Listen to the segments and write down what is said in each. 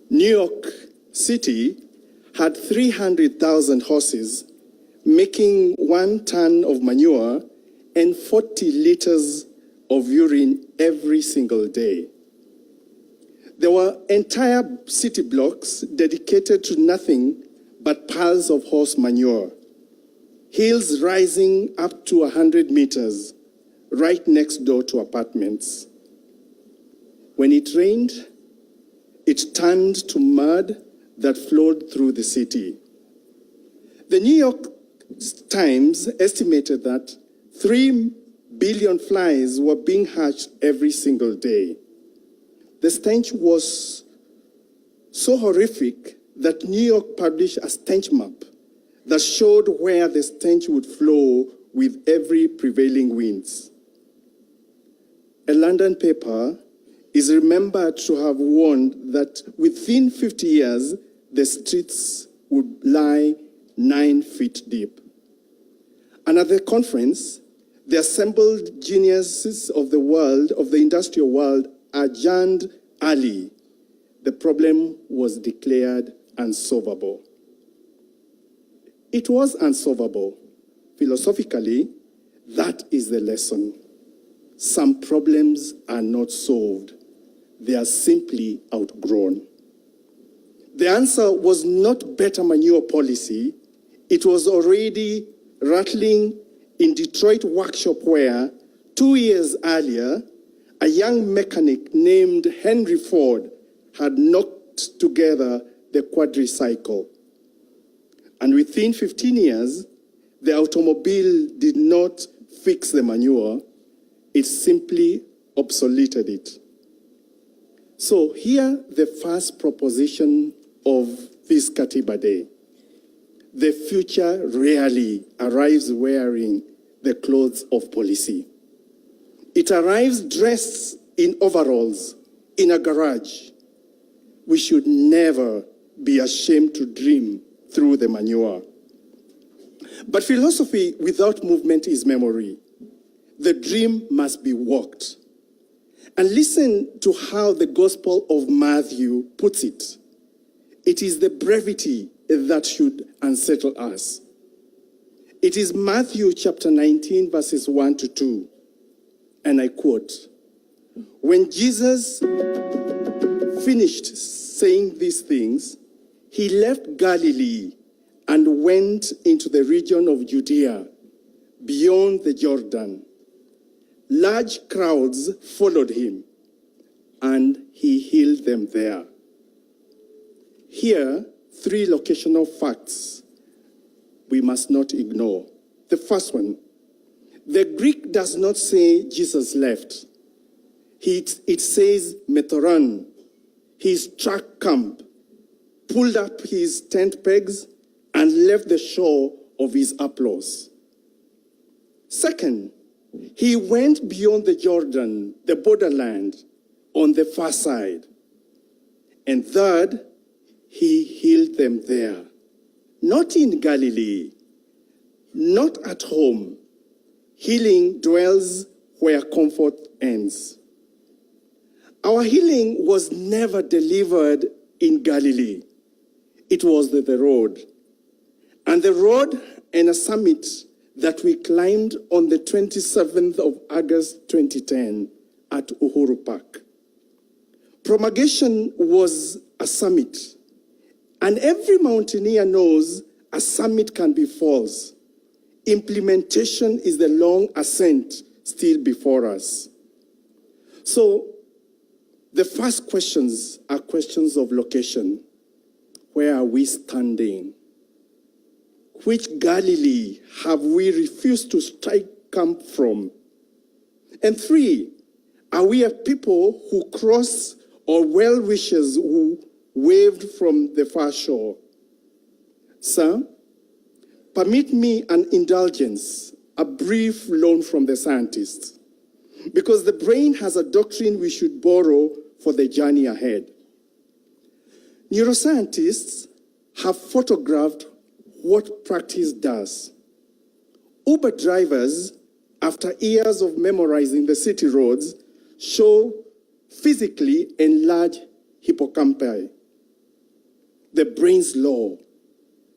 New York City had 300,000 horses, making 1 ton of manure and 40 liters of urine every single day. There were entire city blocks dedicated to nothing but piles of horse manure, hills rising up to 100 meters, right next door to apartments. When it rained, it turned to mud that flowed through the city. The New York Times estimated that 3 billion flies were being hatched every single day. The stench was so horrific that New York published a stench map that showed where the stench would flow with every prevailing winds. A London paper is remembered to have warned that within 50 years, the streets would lie 9 feet deep. And at the conference, the assembled geniuses of the world, of the industrial world, adjourned early. The problem was declared unsolvable. It was unsolvable. Philosophically, that is the lesson. Some problems are not solved. They are simply outgrown. The answer was not better manure policy. It was already rattling in Detroit workshop where 2 years earlier, a young mechanic named Henry Ford had knocked together the quadricycle. And within 15 years, the automobile did not fix the manure, it simply obsoleted it. So here, the first proposition of this Katiba Day. The future rarely arrives wearing the clothes of policy. It arrives dressed in overalls, in a garage. We should never be ashamed to dream through the manure. But philosophy without movement is memory. The dream must be walked. And listen to how the Gospel of Matthew puts it. It is the brevity that should unsettle us. It is Matthew chapter 19, verses 1 to 2. And I quote, "When Jesus finished saying these things, he left Galilee and went into the region of Judea, beyond the Jordan. Large crowds followed him, and he healed them there." Here, 3 locational facts we must not ignore. The first one, the Greek does not say Jesus left. It says metoran. He struck camp, pulled up his tent pegs, and left the shore of his applause. Second, he went beyond the Jordan, the borderland, on the far side. And third, he healed them there. Not in Galilee, not at home. Healing dwells where comfort ends. Our healing was never delivered in Galilee. It was the road. And the road and a summit that we climbed on the 27th of August 2010 at Uhuru Park. Promulgation was a summit. And every mountaineer knows a summit can be false. Implementation is the long ascent still before us. So the first questions are questions of location. Where are we standing? Which Galilee have we refused to strike camp from? And 3, are we a people who cross or well-wishers who waved from the far shore? Sir, permit me an indulgence, a brief loan from the scientists, because the brain has a doctrine we should borrow for the journey ahead. Neuroscientists have photographed what practice does. Uber drivers, after years of memorizing the city roads, show physically enlarged hippocampi. the brain's law.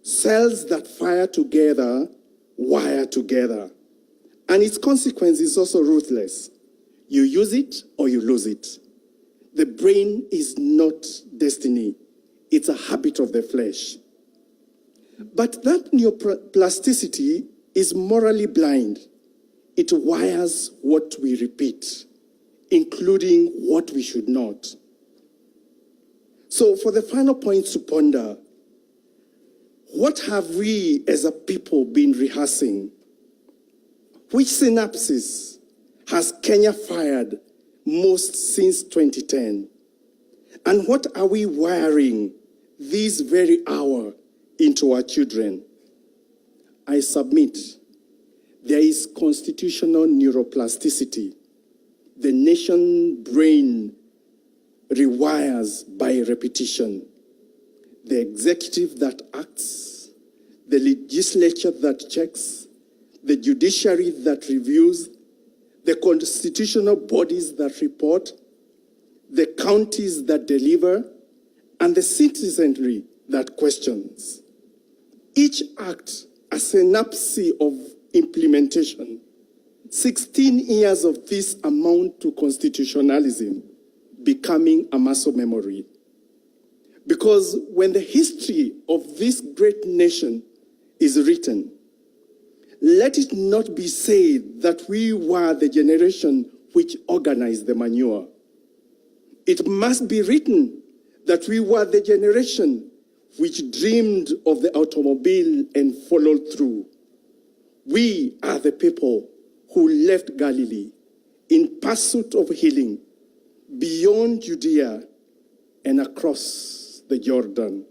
Cells that fire together wire together. And its consequence is also ruthless. You use it or you lose it. The brain is not destiny. It's a habit of the flesh. But that neuroplasticity is morally blind. It wires what we repeat, including what we should not. So for the final point to ponder, what have we as a people been rehearsing? Which synapses has Kenya fired most since 2010? And what are we wiring this very hour into our children? I submit there is constitutional neuroplasticity. The nation brain rewires by repetition. The executive that acts, the legislature that checks, the judiciary that reviews, the constitutional bodies that report, the counties that deliver, and the citizenry that questions. Each act a synapse of implementation. 16 years of this amount to constitutionalism becoming a muscle memory. Because when the history of this great nation is written, let it not be said that we were the generation which organized the manure. It must be written that we were the generation which dreamed of the automobile and followed through. We are the people who left Galilee in pursuit of healing beyond Judea and across the Jordan.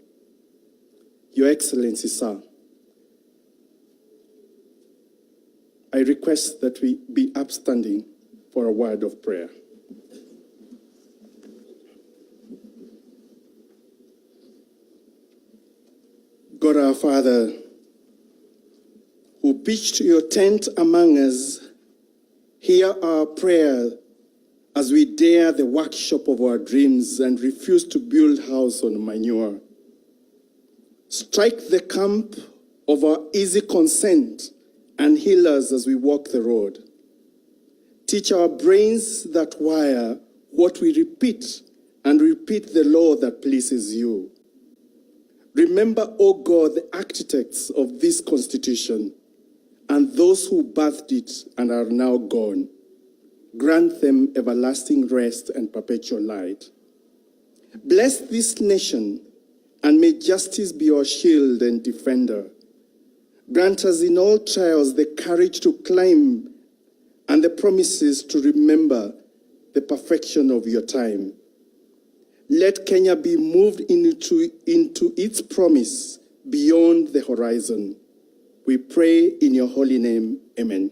Your Excellency, sir, I request that we be upstanding for a word of prayer. God our Father, who pitched your tent among us, hear our prayer as we dare the workshop of our dreams and refuse to build house on manure. Strike the camp of our easy consent and heal us as we walk the road. Teach our brains that wire what we repeat and repeat the law that pleases you. Remember, O God, the architects of this Constitution and those who birthed it and are now gone. Grant them everlasting rest and perpetual light. Bless this nation, and may justice be our shield and defender. Grant us in all trials the courage to climb and the promises to remember the perfection of your time. Let Kenya be moved into its promise beyond the horizon. We pray in your holy name. Amen.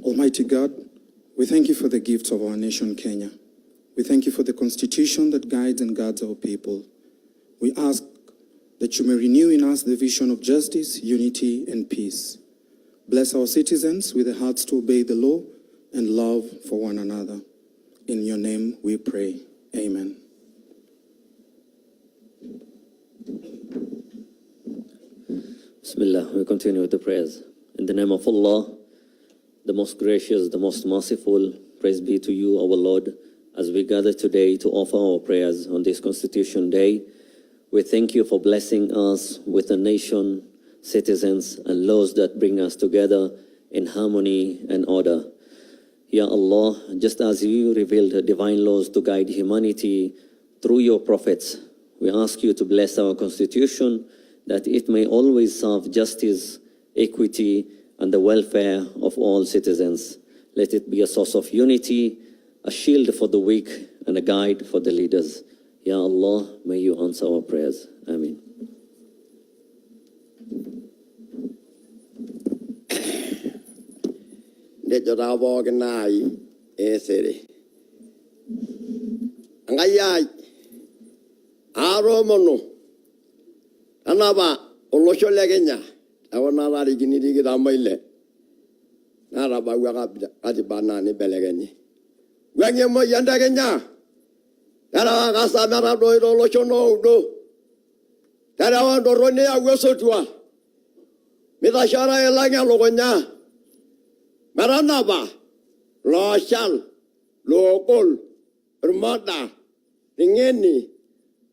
Almighty God, we thank you for the gifts of our nation, Kenya. We thank you for the Constitution that guides and guards our people. We ask that you may renew in us the vision of justice, unity, and peace. Bless our citizens with the hearts to obey the law and love for one another. In your name we pray. Amen. Bismillah, we continue with the prayers. In the name of Allah, the most gracious, the most merciful, praise be to you, our Lord, as we gather today to offer our prayers on this Constitution Day. We thank you for blessing us with a nation, citizens, and laws that bring us together in harmony and order. Ya Allah, just as you revealed divine laws to guide humanity through your prophets, we ask you to bless our Constitution, that it may always serve justice, equity, and the welfare of all citizens. Let it be a source of unity, a shield for the weak, and a guide for the leaders. Ya Allah, may you answer our prayers. Ameen. Anaba olosho le Kenya awana rari kiniri kitamaile na Narabawa Katiba Nani Belegani. When you mo Yandaganya, Naragasa Narado Lochono do. Tarawan do Ronia Wosotua. Midashara Elanga Logonya. Maranaba. Loshal. Lokol. Rumada. Ringeni.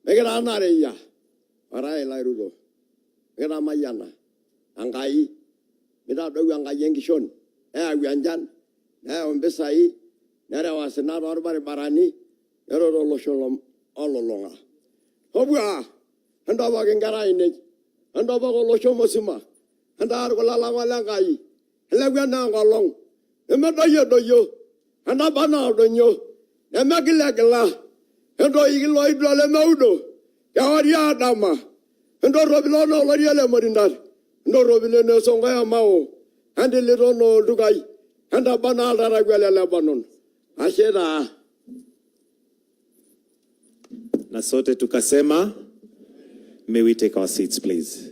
Megaranaria. Parai Ruto. Megaramayana. Angai. Without the Angayangishon. Wianjan. Now on Besai. Nara was not all barani. Nero Losholom all along. Hobua. And over Garaine. And over Loshomosima. And Argolalangai. And I went now along. The Madayo do you. And Abana do you. The Magilagala. And Oiloid Lamodo. Yawaria Dama. And Robilono Loriela Morinar. No Robilino Songa Mao. And the little no Dugai. And Abana Raguela Lebanon. I said, Na sote tukasema, may we take our seats, please.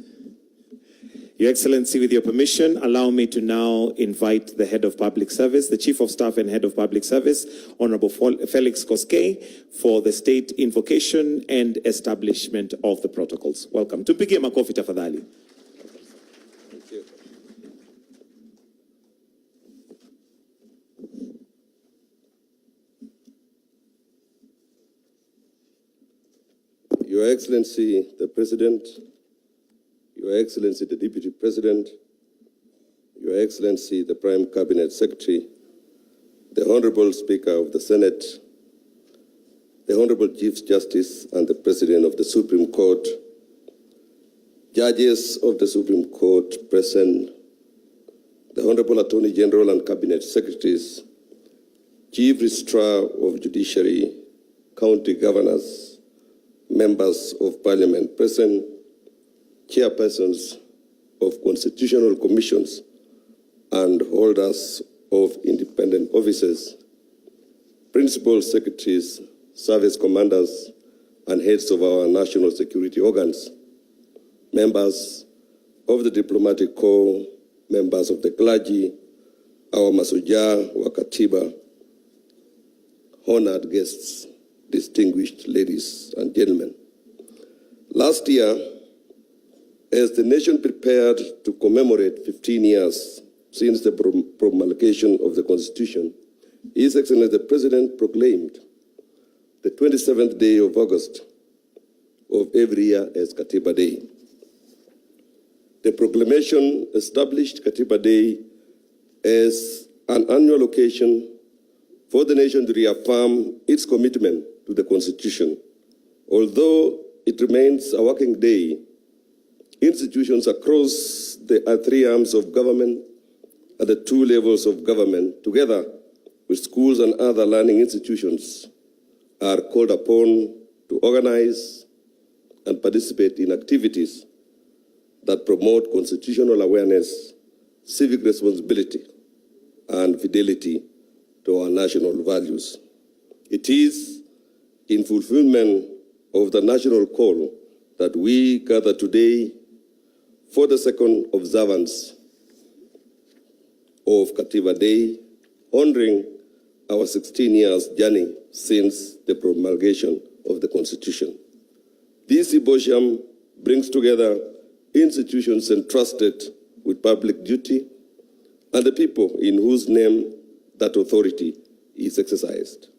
Your Excellency, with your permission, allow me to now invite the Head of Public Service, the Chief of Staff and Head of Public Service, Honorable Felix Koskei, for the state invocation and establishment of the protocols. Welcome. Tupigie makofi tafadhali. Thank you. Your Excellency, the President, Your Excellency, the Deputy President, Your Excellency, the Prime Cabinet Secretary, the Honorable Speaker of the Senate, the Honorable Chief Justice and the President of the Supreme Court, Judges of the Supreme Court present, the Honorable Attorney General and Cabinet Secretaries, Chief Registrar of Judiciary, County Governors, Members of Parliament present, chairpersons of constitutional commissions and holders of independent offices, principal secretaries, service commanders, and heads of our national security organs, members of the diplomatic corps, members of the clergy, our Masuja, our Katiba, honored guests, distinguished ladies and gentlemen. Last year, as the nation prepared to commemorate 15 years since the promulgation of the Constitution, His Excellency the President proclaimed the 27th day of August of every year as Katiba Day. The proclamation established Katiba Day as an annual occasion for the nation to reaffirm its commitment to the Constitution. Although it remains a working day, institutions across the three arms of government and the two levels of government, together with schools and other learning institutions, are called upon to organize and participate in activities that promote constitutional awareness, civic responsibility, and fidelity to our national values. It is in fulfillment of the national call that we gather today for the second observance of Katiba Day, honoring our 16 years journey since the promulgation of the Constitution. This symposium brings together institutions entrusted with public duty and the people in whose name that authority is exercised.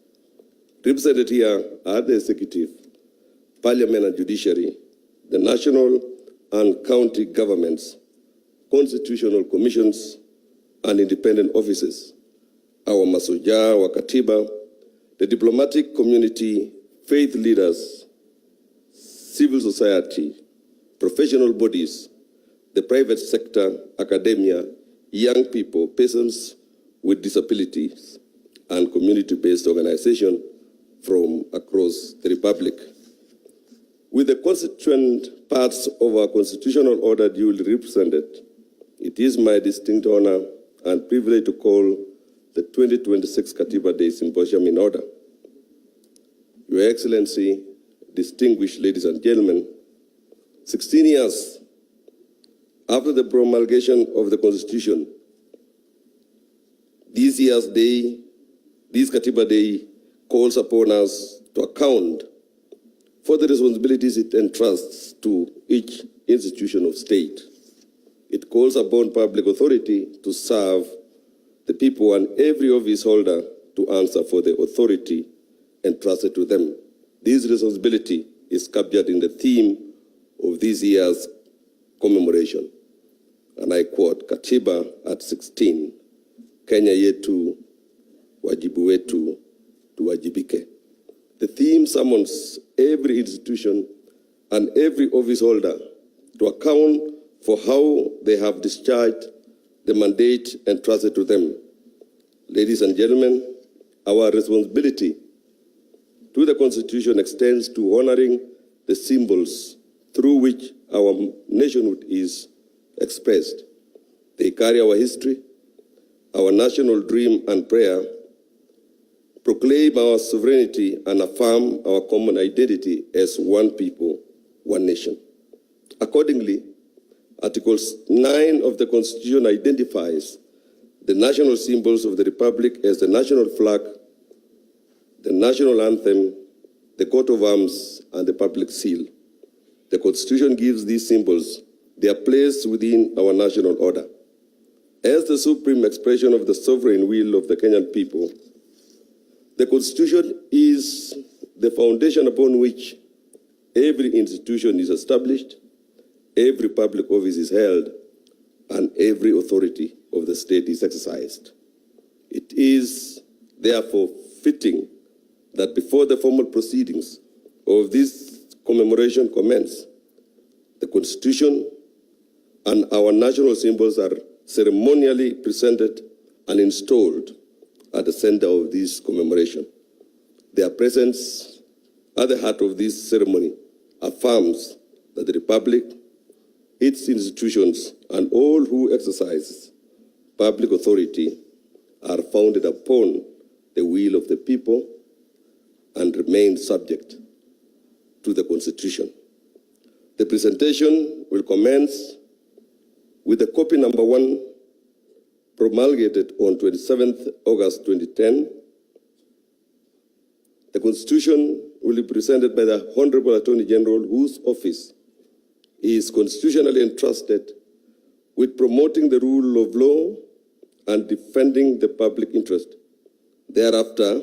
Represented here are the executive, parliament and judiciary, the national and county governments, constitutional commissions, and independent offices, our Masuja, our Katiba, the diplomatic community, faith leaders, civil society, professional bodies, the private sector, academia, young people, persons with disabilities, and community-based organizations from across the Republic. With the constituent parts of our constitutional order duly represented, it is my distinct honor and privilege to call the 2026 Katiba Day Symposium in order. Your Excellency, distinguished ladies and gentlemen, 16 years after the promulgation of the Constitution, This year's day, this Katiba Day, calls upon us to account for the responsibilities it entrusts to each institution of state. It calls upon public authority to serve the people and every office holder to answer for the authority entrusted to them. This responsibility is captured in the theme of this year's commemoration. And I quote, Katiba at 16, Kenya yetu, wajibu wetu, tuwajibike. The theme summons every institution and every office holder to account for how they have discharged the mandate entrusted to them. Ladies and gentlemen, our responsibility to the Constitution extends to honoring the symbols through which our nationhood is expressed. They carry our history, our national dream and prayer, proclaim our sovereignty, and affirm our common identity as one people, one nation. Accordingly, Article 9 of the Constitution identifies the national symbols of the Republic as the national flag, the national anthem, the coat of arms, and the public seal. The Constitution gives these symbols their place within our national order. As the supreme expression of the sovereign will of the Kenyan people, the Constitution is the foundation upon which every institution is established, every public office is held, and every authority of the state is exercised. It is therefore fitting that before the formal proceedings of this commemoration commence, the Constitution and our national symbols are ceremonially presented and installed at the center of this commemoration. Their presence at the heart of this ceremony affirms that the Republic, its institutions, and all who exercise public authority are founded upon the will of the people and remain subject to the Constitution. The presentation will commence with the copy number 1 promulgated on 27th August 2010. The Constitution will be presented by the Honorable Attorney General, whose office is constitutionally entrusted with promoting the rule of law and defending the public interest. Thereafter,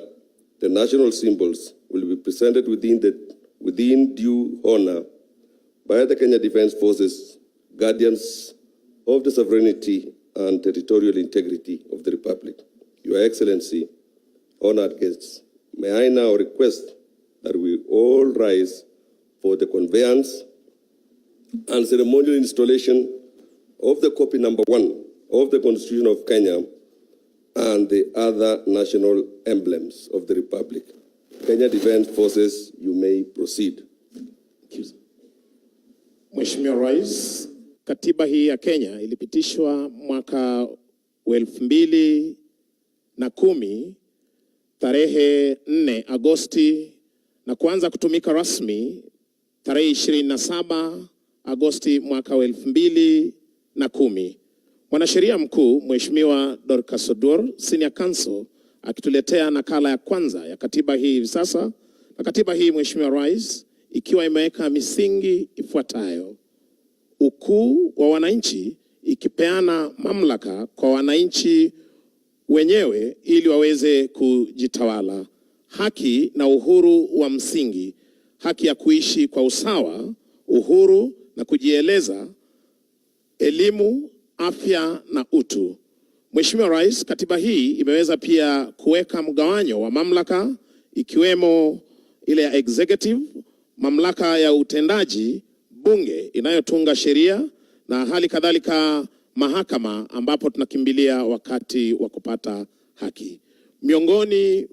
the national symbols will be presented within due honor by the Kenya Defense Forces, guardians of the sovereignty and territorial integrity of the Republic. Your Excellency, honored guests, may I now request that we all rise for the conveyance and ceremonial installation of the copy number 1 of the Constitution of Kenya and the other national emblems of the Republic. Kenya Defense Forces, you may proceed. Mheshimiwa Rais, katiba hii ya Kenya ilipitishwa mwaka wa 2010 tarehe 4 Agosti na kuanza kutumika rasmi tarehe 27 Agosti mwaka wa 2010. Mwanasheria mkuu Mheshimiwa Dorcas Oduor, Senior Counsel, akituletea nakala ya kwanza ya katiba hii hivi sasa. Na katiba hii Mheshimiwa Rais ikiwa imeweka misingi ifuatayo: ukuu wa wananchi, ikipeana mamlaka kwa wananchi wenyewe ili waweze kujitawala; haki na uhuru wa msingi, haki ya kuishi kwa usawa, uhuru na kujieleza; elimu, afya na utu. Mheshimiwa Rais, katiba hii imeweza pia kuweka mgawanyo wa mamlaka, ikiwemo ile ya executive, mamlaka ya utendaji, bunge inayotunga sheria, na hali kadhalika mahakama ambapo tunakimbilia wakati wa kupata haki. Miongoni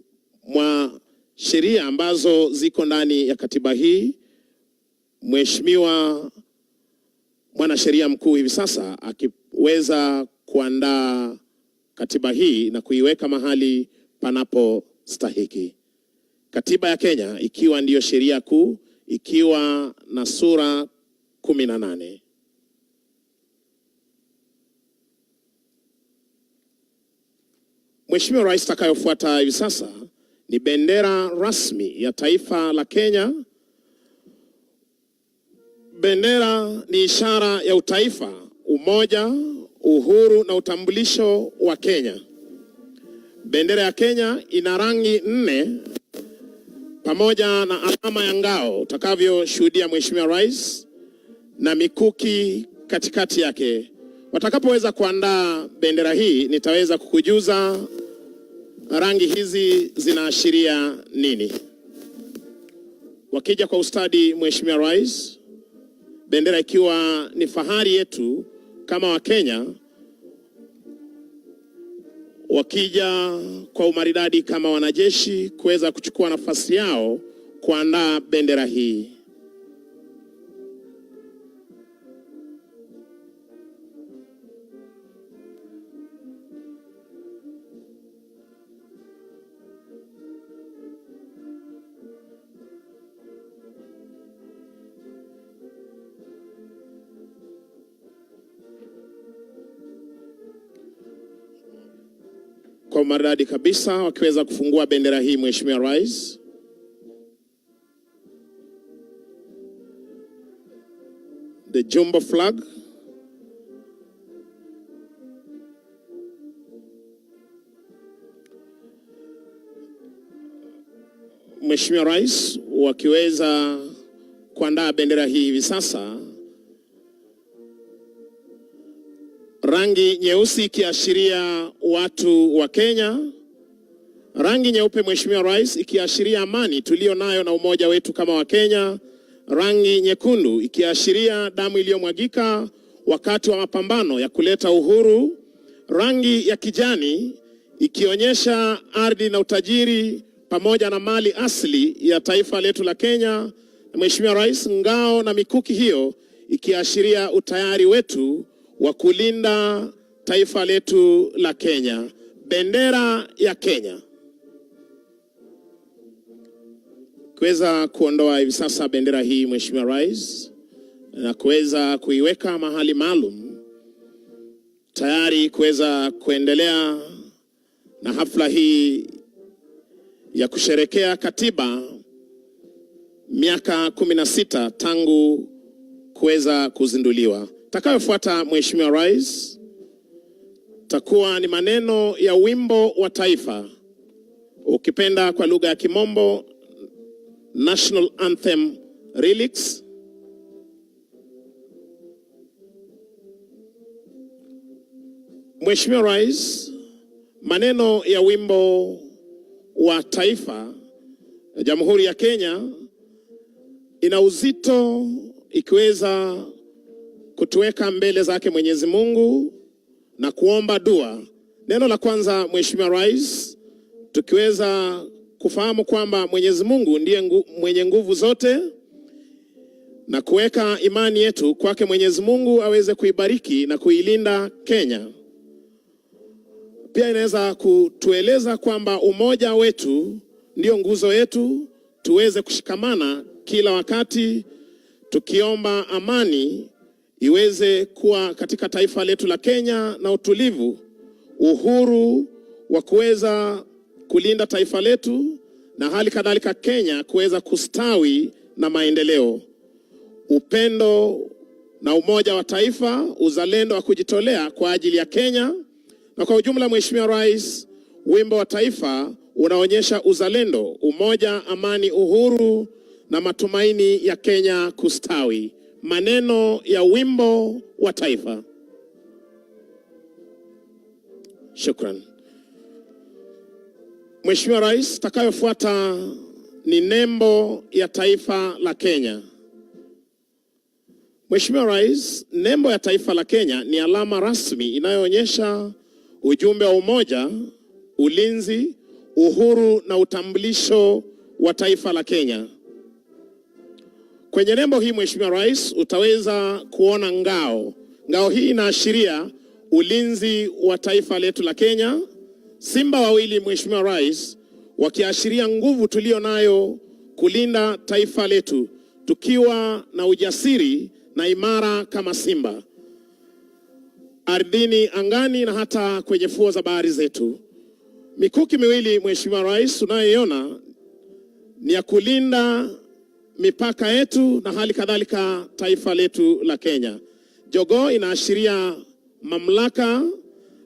mwa sheria ambazo ziko ndani ya katiba hii, Mheshimiwa mwanasheria mkuu hivi sasa akiweza kuandaa katiba hii na kuiweka mahali panapostahiki. Katiba ya Kenya ikiwa ndiyo sheria kuu, ikiwa na sura 18. Mheshimiwa Rais, takayofuata hivi sasa ni bendera rasmi ya taifa la Kenya. Bendera ni ishara ya utaifa, umoja, uhuru na utambulisho wa Kenya. Bendera ya Kenya ina rangi 4 pamoja na alama ya ngao utakavyoshuhudia Mheshimiwa Rais na mikuki katikati yake. Watakapoweza kuandaa bendera hii, nitaweza kukujuza rangi hizi zinaashiria nini. Wakija kwa ustadi Mheshimiwa Rais, bendera ikiwa ni fahari yetu kama Wakenya, wakija kwa umaridadi kama wanajeshi kuweza kuchukua nafasi yao kuandaa bendera hii. Kwa maridadi kabisa wakiweza kufungua bendera hii Mheshimiwa Rais. The jumbo flag. Mheshimiwa Rais, wakiweza kuandaa bendera hii hivi sasa, rangi nyeusi ikiashiria watu wa Kenya, rangi nyeupe Mheshimiwa Rais ikiashiria amani tulio nayo na umoja wetu kama wa Kenya, rangi nyekundu ikiashiria damu iliyomwagika wakati wa mapambano ya kuleta uhuru, rangi ya kijani ikionyesha ardhi na utajiri pamoja na mali asili ya taifa letu la Kenya, na Mheshimiwa Rais, ngao na mikuki hiyo ikiashiria utayari wetu wa kulinda taifa letu la Kenya. Bendera ya Kenya. Kuweza kuondoa hivi sasa bendera hii Mheshimiwa Rais na kuweza kuiweka mahali maalum tayari kuweza kuendelea na hafla hii ya kusherekea Katiba miaka 16 tangu kuweza kuzinduliwa. Takayofuata Mheshimiwa Rais takuwa ni maneno ya wimbo wa taifa, ukipenda kwa lugha ya Kimombo National Anthem Lyrics. Mheshimiwa Rais, maneno ya wimbo wa taifa ya Jamhuri ya Kenya ina uzito ikiweza kutuweka mbele zake Mwenyezi Mungu na kuomba dua. Neno la kwanza Mheshimiwa Rais, tukiweza kufahamu kwamba Mwenyezi Mungu ndiye mwenye nguvu zote na kuweka imani yetu kwake Mwenyezi Mungu aweze kuibariki na kuilinda Kenya. Pia inaweza kutueleza kwamba umoja wetu ndio nguzo yetu, tuweze kushikamana kila wakati tukiomba amani iweze kuwa katika taifa letu la Kenya na utulivu, uhuru wa kuweza kulinda taifa letu na hali kadhalika Kenya kuweza kustawi na maendeleo, upendo na umoja wa taifa, uzalendo wa kujitolea kwa ajili ya Kenya. Na kwa ujumla Mheshimiwa Rais, wimbo wa taifa unaonyesha uzalendo, umoja, amani, uhuru na matumaini ya Kenya kustawi. Maneno ya wimbo wa taifa. Shukran. Mheshimiwa Rais, takayofuata ni nembo ya taifa la Kenya. Mheshimiwa Rais, nembo ya taifa la Kenya ni alama rasmi inayoonyesha ujumbe wa umoja, ulinzi, uhuru na utambulisho wa taifa la Kenya. Kwenye nembo hii Mheshimiwa Rais, utaweza kuona ngao. Ngao hii inaashiria ulinzi wa taifa letu la Kenya. Simba wawili Mheshimiwa Rais, wakiashiria nguvu tulio nayo kulinda taifa letu, tukiwa na ujasiri na imara kama simba, ardhini, angani na hata kwenye fuo za bahari zetu. Mikuki miwili Mheshimiwa Rais unayoiona ni ya kulinda mipaka yetu na hali kadhalika taifa letu la Kenya. Jogoo inaashiria mamlaka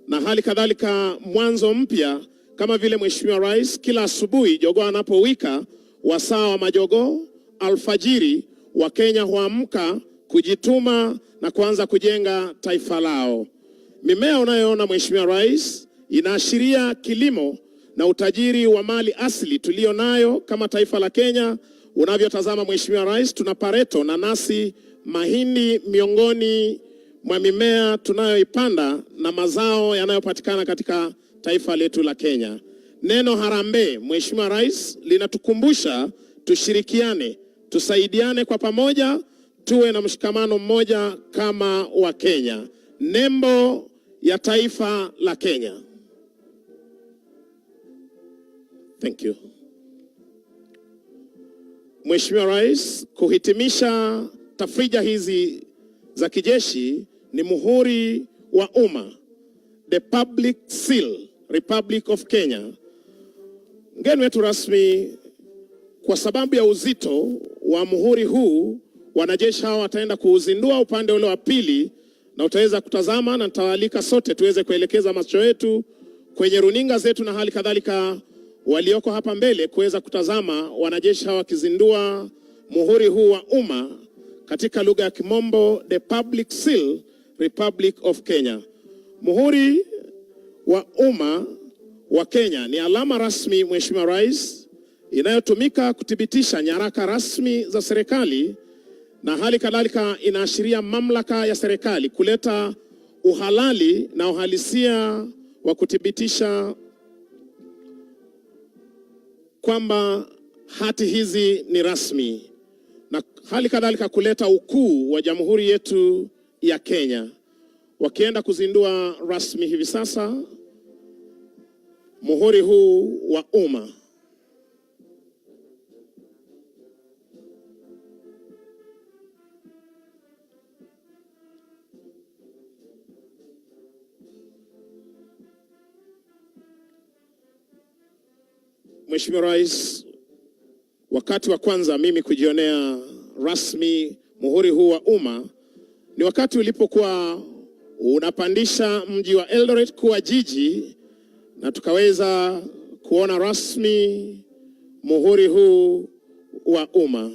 na hali kadhalika mwanzo mpya, kama vile Mheshimiwa Rais kila asubuhi jogoo anapowika wasaa wa majogoo alfajiri, wa Kenya huamka kujituma na kuanza kujenga taifa lao. Mimea unayoona Mheshimiwa Rais inaashiria kilimo na utajiri wa mali asili tulio nayo kama taifa la Kenya. Unavyotazama Mheshimiwa Rais, tuna pareto, nanasi, mahindi miongoni mwa mimea tunayoipanda na mazao yanayopatikana katika taifa letu la Kenya. Neno harambee Mheshimiwa Rais linatukumbusha tushirikiane, tusaidiane kwa pamoja, tuwe na mshikamano mmoja kama wa Kenya. Nembo ya taifa la Kenya. Thank you. Mheshimiwa Rais, kuhitimisha tafrija hizi za kijeshi ni muhuri wa umma, the public seal, Republic of Kenya. Mgeni wetu rasmi, kwa sababu ya uzito wa muhuri huu, wanajeshi hawa wataenda kuuzindua upande ule wa pili na utaweza kutazama, na nitawaalika sote tuweze kuelekeza macho yetu kwenye runinga zetu na hali kadhalika walioko hapa mbele kuweza kutazama wanajeshi hawa wakizindua muhuri huu wa umma, katika lugha ya Kimombo, the public seal, Republic of Kenya. Muhuri wa umma wa Kenya ni alama rasmi Mheshimiwa Rais inayotumika kuthibitisha nyaraka rasmi za serikali, na hali kadhalika inaashiria mamlaka ya serikali kuleta uhalali na uhalisia wa kuthibitisha kwamba hati hizi ni rasmi, na hali kadhalika kuleta ukuu wa jamhuri yetu ya Kenya. Wakienda kuzindua rasmi hivi sasa muhuri huu wa umma. Mheshimiwa Rais, wakati wa kwanza mimi kujionea rasmi muhuri huu wa umma ni wakati ulipokuwa unapandisha mji wa Eldoret kuwa jiji, na tukaweza kuona rasmi muhuri huu wa umma.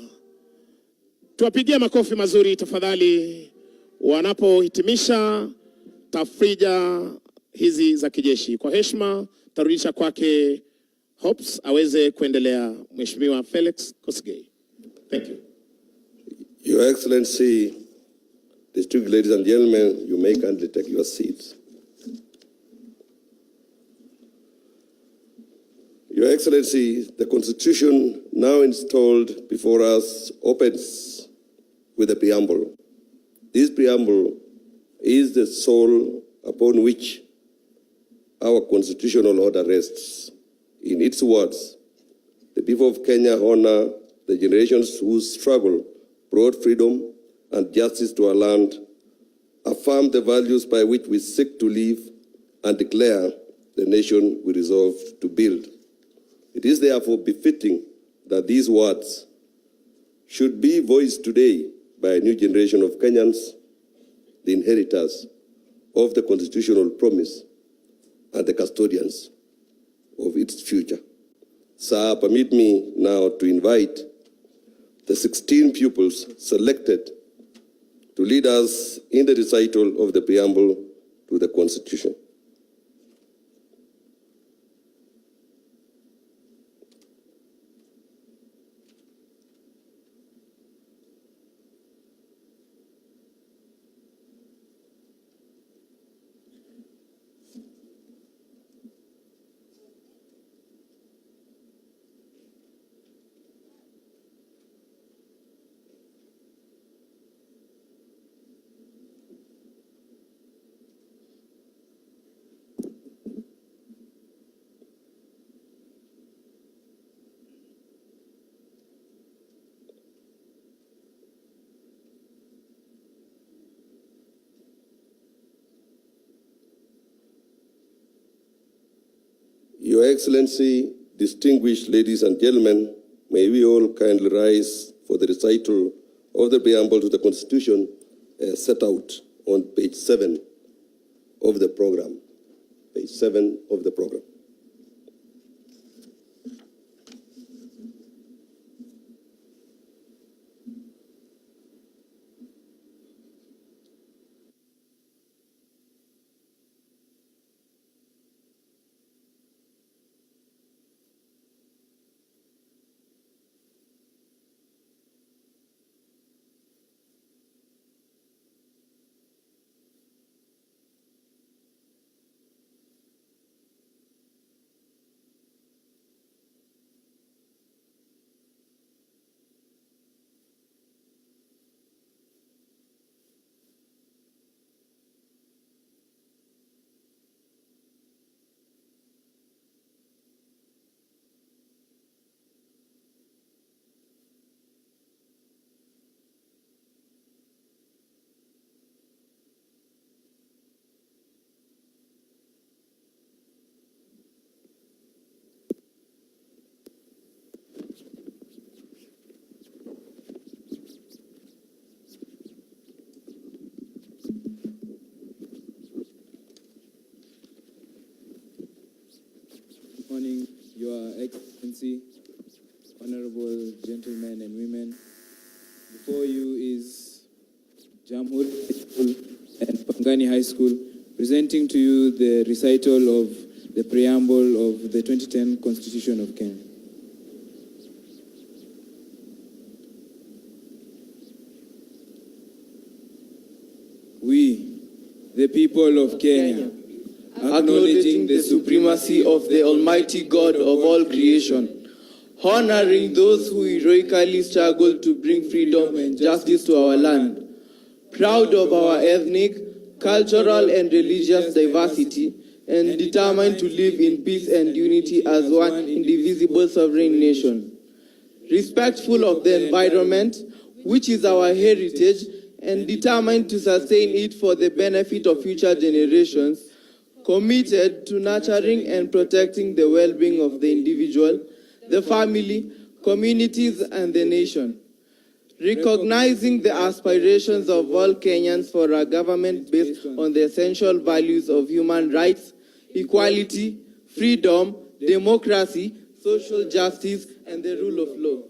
Tuwapigie makofi mazuri tafadhali wanapohitimisha tafrija hizi za kijeshi. Kwa heshima tarudisha kwake Hops aweze kuendelea. Mheshimiwa Felix Kosgei. Thank you. Your Excellency, distinguished ladies and gentlemen, you may kindly take your seats. Your Excellency, the Constitution now installed before us opens with a preamble. This preamble is the soul upon which our constitutional order rests. In its words, the people of Kenya honor the generations whose struggle brought freedom and justice to our land, affirm the values by which we seek to live, and declare the nation we resolve to build. It is therefore befitting that these words should be voiced today by a new generation of Kenyans, the inheritors of the constitutional promise and the custodians of its future. Sir, permit me now to invite the 16 pupils selected to lead us in the recital of the preamble to the Constitution. Your Excellency, distinguished ladies and gentlemen, may we all kindly rise for the recital of the preamble to the Constitution set out on page 7 of the program. Page 7 of the program. Morning, Your Excellency, honorable gentlemen and women. Before you is Jamhuri High School and Pangani High School, presenting to you the recital of the preamble of the 2010 Constitution of Kenya. We, the people of Kenya, acknowledging the supremacy of the Almighty God of all creation, honoring those who heroically struggled to bring freedom and justice to our land, proud of our ethnic, cultural, and religious diversity, and determined to live in peace and unity as one indivisible sovereign nation. Respectful of the environment, which is our heritage, and determined to sustain it for the benefit of future generations, committed to nurturing and protecting the well-being of the individual, the family, communities, and the nation. Recognizing the aspirations of all Kenyans for a government based on the essential values of human rights, equality, freedom, democracy, social justice, and the rule of law.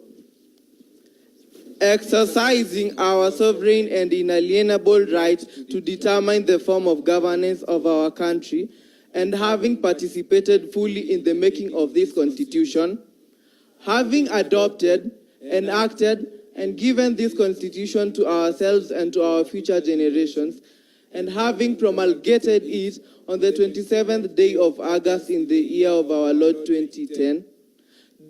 Exercising our sovereign and inalienable right to determine the form of governance of our country, and having participated fully in the making of this constitution, having adopted, enacted, and given this constitution to ourselves and to our future generations, and having promulgated it on the 27th day of August in the year of our Lord 2010,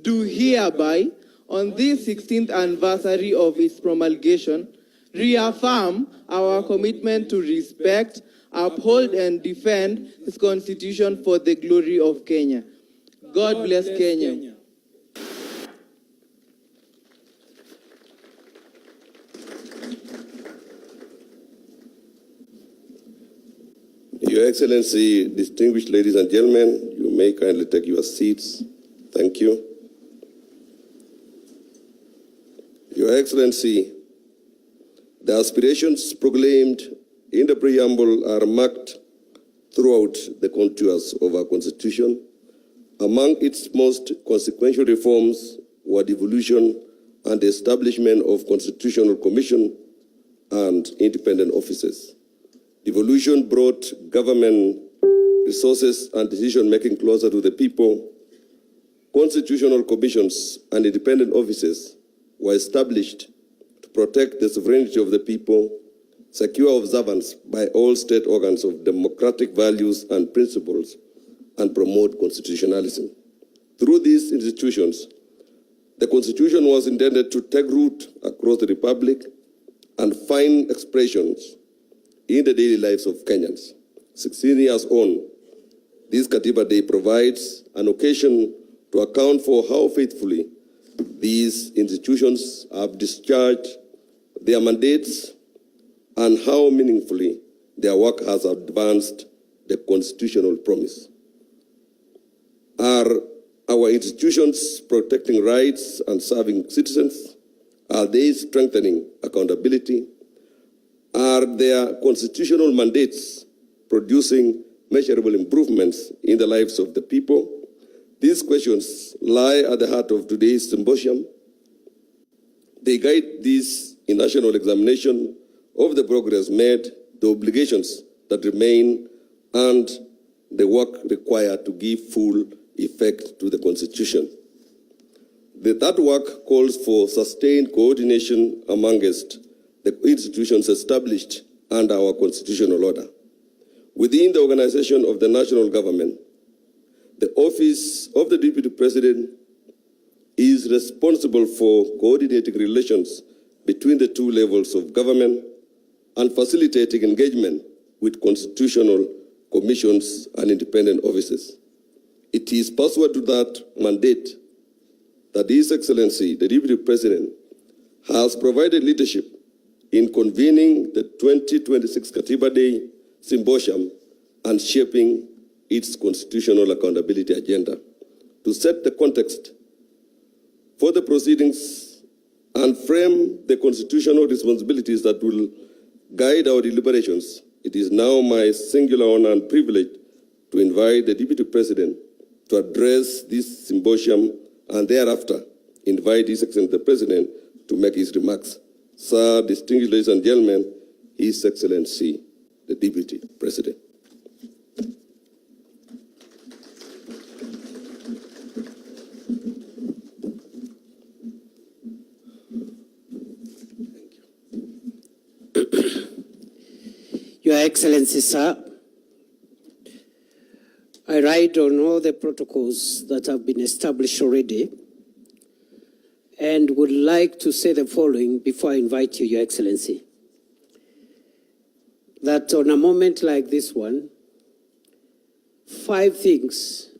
do hereby, on this 16th anniversary of its promulgation, reaffirm our commitment to respect, uphold, and defend this Constitution for the glory of Kenya. God bless Kenya. Your Excellency, distinguished ladies and gentlemen, you may kindly take your seats. Thank you. Your Excellency, the aspirations proclaimed in the preamble are marked throughout the contours of our Constitution. Among its most consequential reforms were devolution and the establishment of Constitutional Commission and independent offices. Devolution brought government resources and decision-making closer to the people. Constitutional commissions and independent offices were established to protect the sovereignty of the people, secure observance by all state organs of democratic values and principles, and promote constitutionalism. Through these institutions, the Constitution was intended to take root across the Republic and find expressions in the daily lives of Kenyans. 16 years on, this Katiba Day provides an occasion to account for how faithfully these institutions have discharged their mandates and how meaningfully their work has advanced the constitutional promise. our institutions protecting rights and serving citizens? Are they strengthening accountability? Are their constitutional mandates producing measurable improvements in the lives of the people? These questions lie at the heart of today's symposium. They guide this national examination of the progress made, the obligations that remain, and the work required to give full effect to the Constitution. That work calls for sustained coordination amongst the institutions established under our constitutional order. Within the organization of the national government, the office of the Deputy President is responsible for coordinating relations between the two levels of government and facilitating engagement with constitutional commissions and independent offices. It is pursuant to that mandate that His Excellency, the Deputy President, has provided leadership in convening the 2026 Katiba Day Symposium and shaping its constitutional accountability agenda to set the context for the proceedings and frame the constitutional responsibilities that will guide our deliberations. It is now my singular honor and privilege to invite the Deputy President to address this symposium and thereafter invite His Excellency the President to make his remarks. Sir, distinguished ladies and gentlemen, His Excellency the Deputy President. Your Excellency, sir, I ride on all the protocols that have been established already and would like to say the following before I invite you, Your Excellency. That on a moment like this one, 5 things,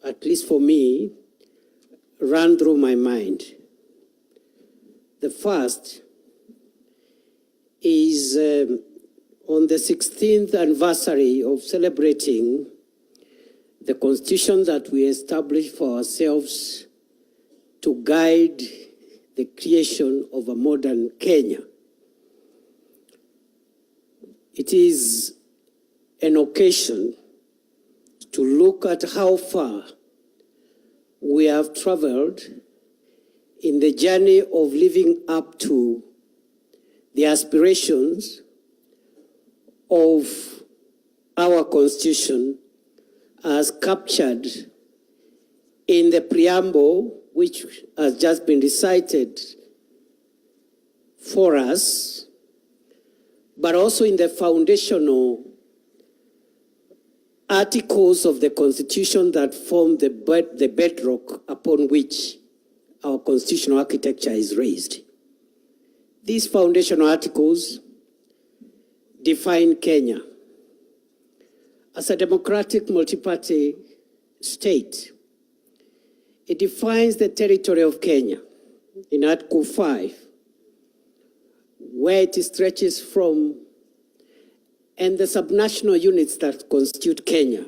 at least for me, ran through my mind. The first is on the 16th anniversary of celebrating the constitution that we established for ourselves to guide the creation of a modern Kenya. It is an occasion to look at how far we have traveled in the journey of living up to the aspirations of our Constitution as captured in the preamble, which has just been recited for us, but also in the foundational articles of the Constitution that form the bedrock upon which our constitutional architecture is raised. These foundational articles define Kenya as a democratic multi-party state. It defines the territory of Kenya in Article 5, where it stretches from, and the subnational units that constitute Kenya,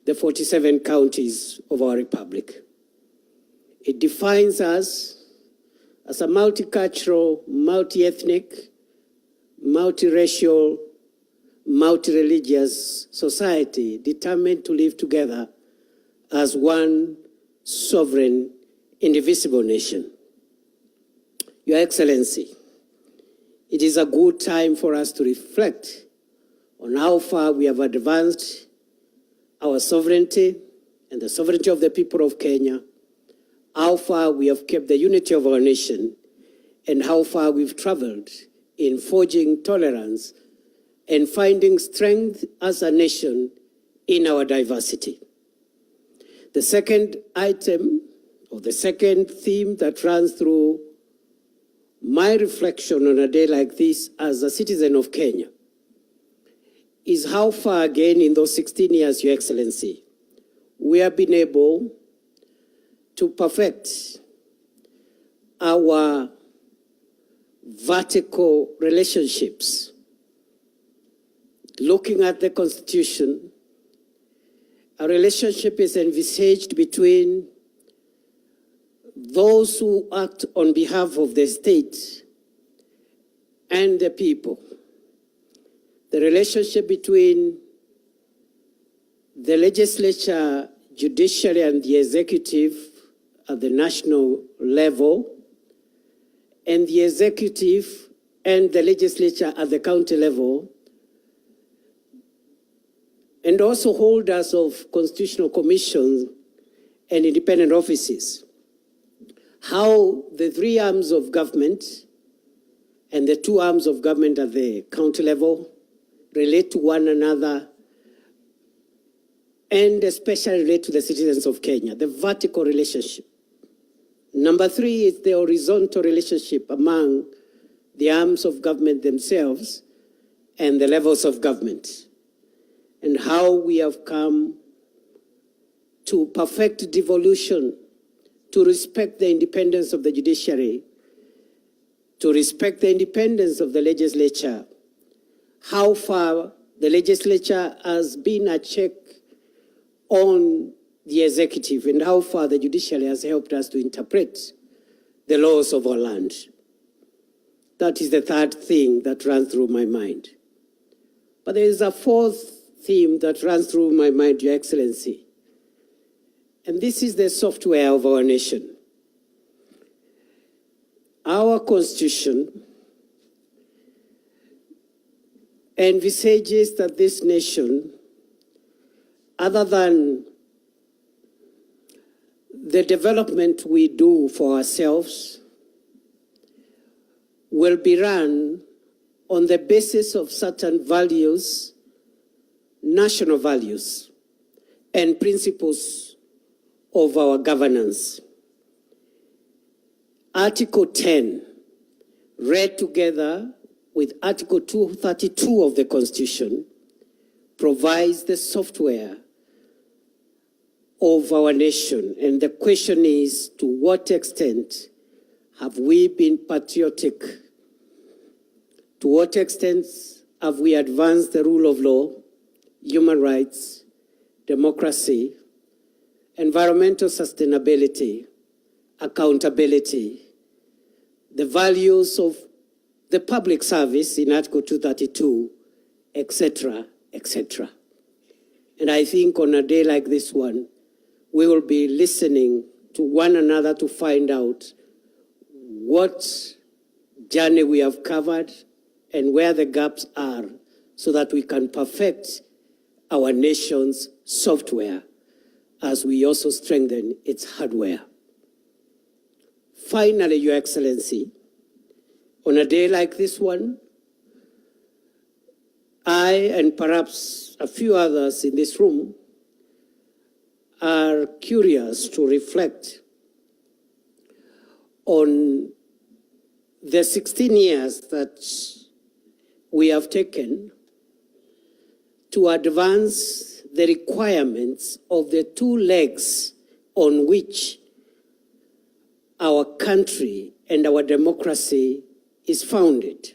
the 47 counties of our republic. It defines us as a multicultural, multi-ethnic, multiracial, multi-religious society determined to live together as one sovereign, indivisible nation. Your Excellency, it is a good time for us to reflect on how far we have advanced our sovereignty and the sovereignty of the people of Kenya, how far we have kept the unity of our nation, and how far we've traveled in forging tolerance and finding strength as a nation in our diversity. The second item, or the second theme that runs through my reflection on a day like this as a citizen of Kenya is how far again in those 16 years, Your Excellency, we have been able to perfect our vertical relationships, looking at the Constitution a relationship is envisaged between those who act on behalf of the state and the people. The relationship between the legislature, judiciary, and the executive at the national level, and the executive and the legislature at the county level, and also holders of constitutional commissions and independent offices. How the three arms of government and the two arms of government at the county level relate to one another, and especially relate to the citizens of Kenya, the vertical relationship. Number three is the horizontal relationship among the arms of government themselves and the levels of government, and how we have come to perfect devolution, to respect the independence of the judiciary, to respect the independence of the legislature, how far the legislature has been a check on the executive, and how far the judiciary has helped us to interpret the laws of our land. That is the third thing that runs through my mind. But there is a fourth theme that runs through my mind, Your Excellency. And this is the software of our nation. Our Constitution envisages that this nation, other than the development we do for ourselves, will be run on the basis of certain values, national values, and principles of our governance. Article 10, read together with Article 232 of the Constitution, provides the software of our nation. And the question is, to what extent have we been patriotic? To what extent have we advanced the rule of law, human rights, democracy, environmental sustainability, accountability, the values of the public service in Article 232, etc., etc. And I think on a day like this one, we will be listening to one another to find out what journey we have covered and where the gaps are, so that we can perfect our nation's software as we also strengthen its hardware. Finally, Your Excellency, on a day like this one, I and perhaps a few others in this room are curious to reflect on the 16 years that we have taken to advance the requirements of the two legs on which our country and our democracy is founded.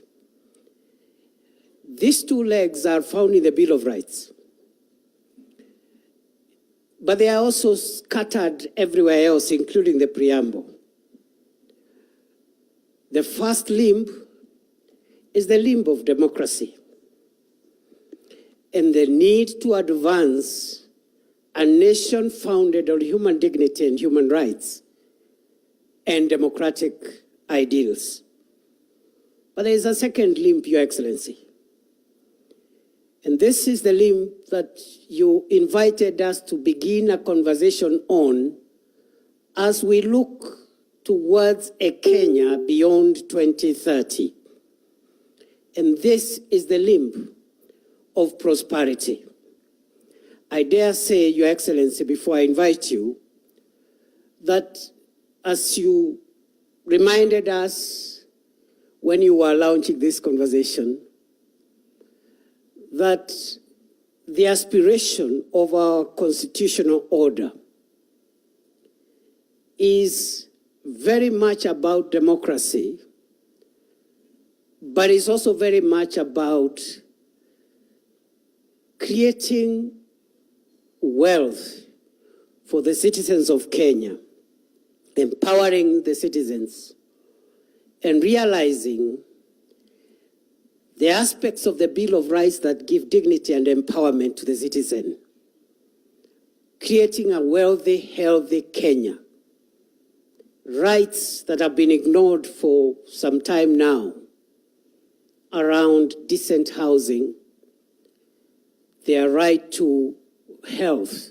These two legs are found in the Bill of Rights, but they are also scattered everywhere else, including the preamble. The first limb is the limb of democracy and the need to advance a nation founded on human dignity and human rights and democratic ideals. But there is a second limb, Your Excellency. And this is the limb that you invited us to begin a conversation on as we look towards a Kenya beyond 2030. And this is the limb of prosperity. I dare say, Your Excellency, before I invite you, that as you reminded us when you were launching this conversation, that the aspiration of our constitutional order is very much about democracy, but it's also very much about creating wealth for the citizens of Kenya, empowering the citizens, and realizing the aspects of the Bill of Rights that give dignity and empowerment to the citizen, creating a wealthy, healthy Kenya. Rights that have been ignored for some time now around decent housing, their right to health,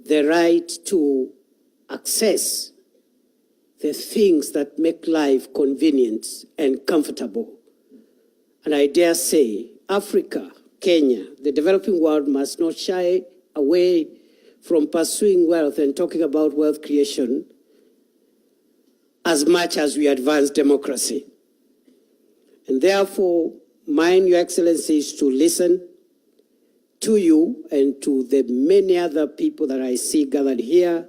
the right to access the things that make life convenient and comfortable. And I dare say, Africa, Kenya, the developing world must not shy away from pursuing wealth and talking about wealth creation as much as we advance democracy. And therefore, mine, Your Excellency, is to listen to you and to the many other people that I see gathered here.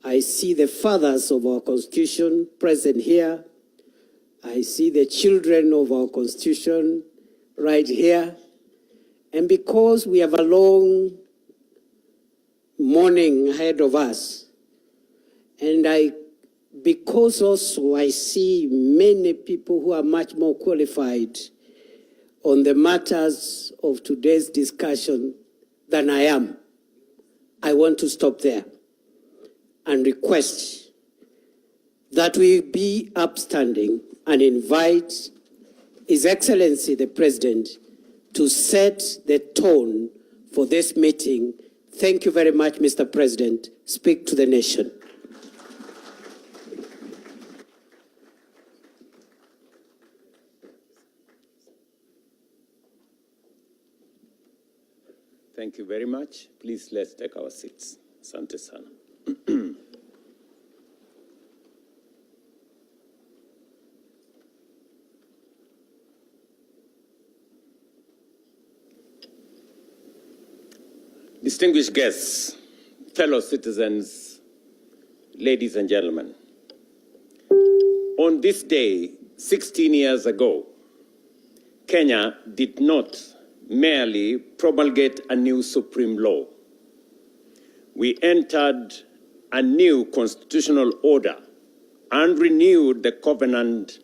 I see the fathers of our Constitution present here. I see the children of our Constitution right here. And because we have a long morning ahead of us, and because also I see many people who are much more qualified on the matters of today's discussion than I am, I want to stop there and request that we be upstanding and invite His Excellency the President to set the tone for this meeting. Thank you very much, Mr. President. Speak to the nation. Thank you very much. Please, let's take our seats. Asante sana. Distinguished guests, fellow citizens, ladies and gentlemen, on this day, 16 years ago, Kenya did not merely promulgate a new supreme law. We entered a new constitutional order and renewed the covenant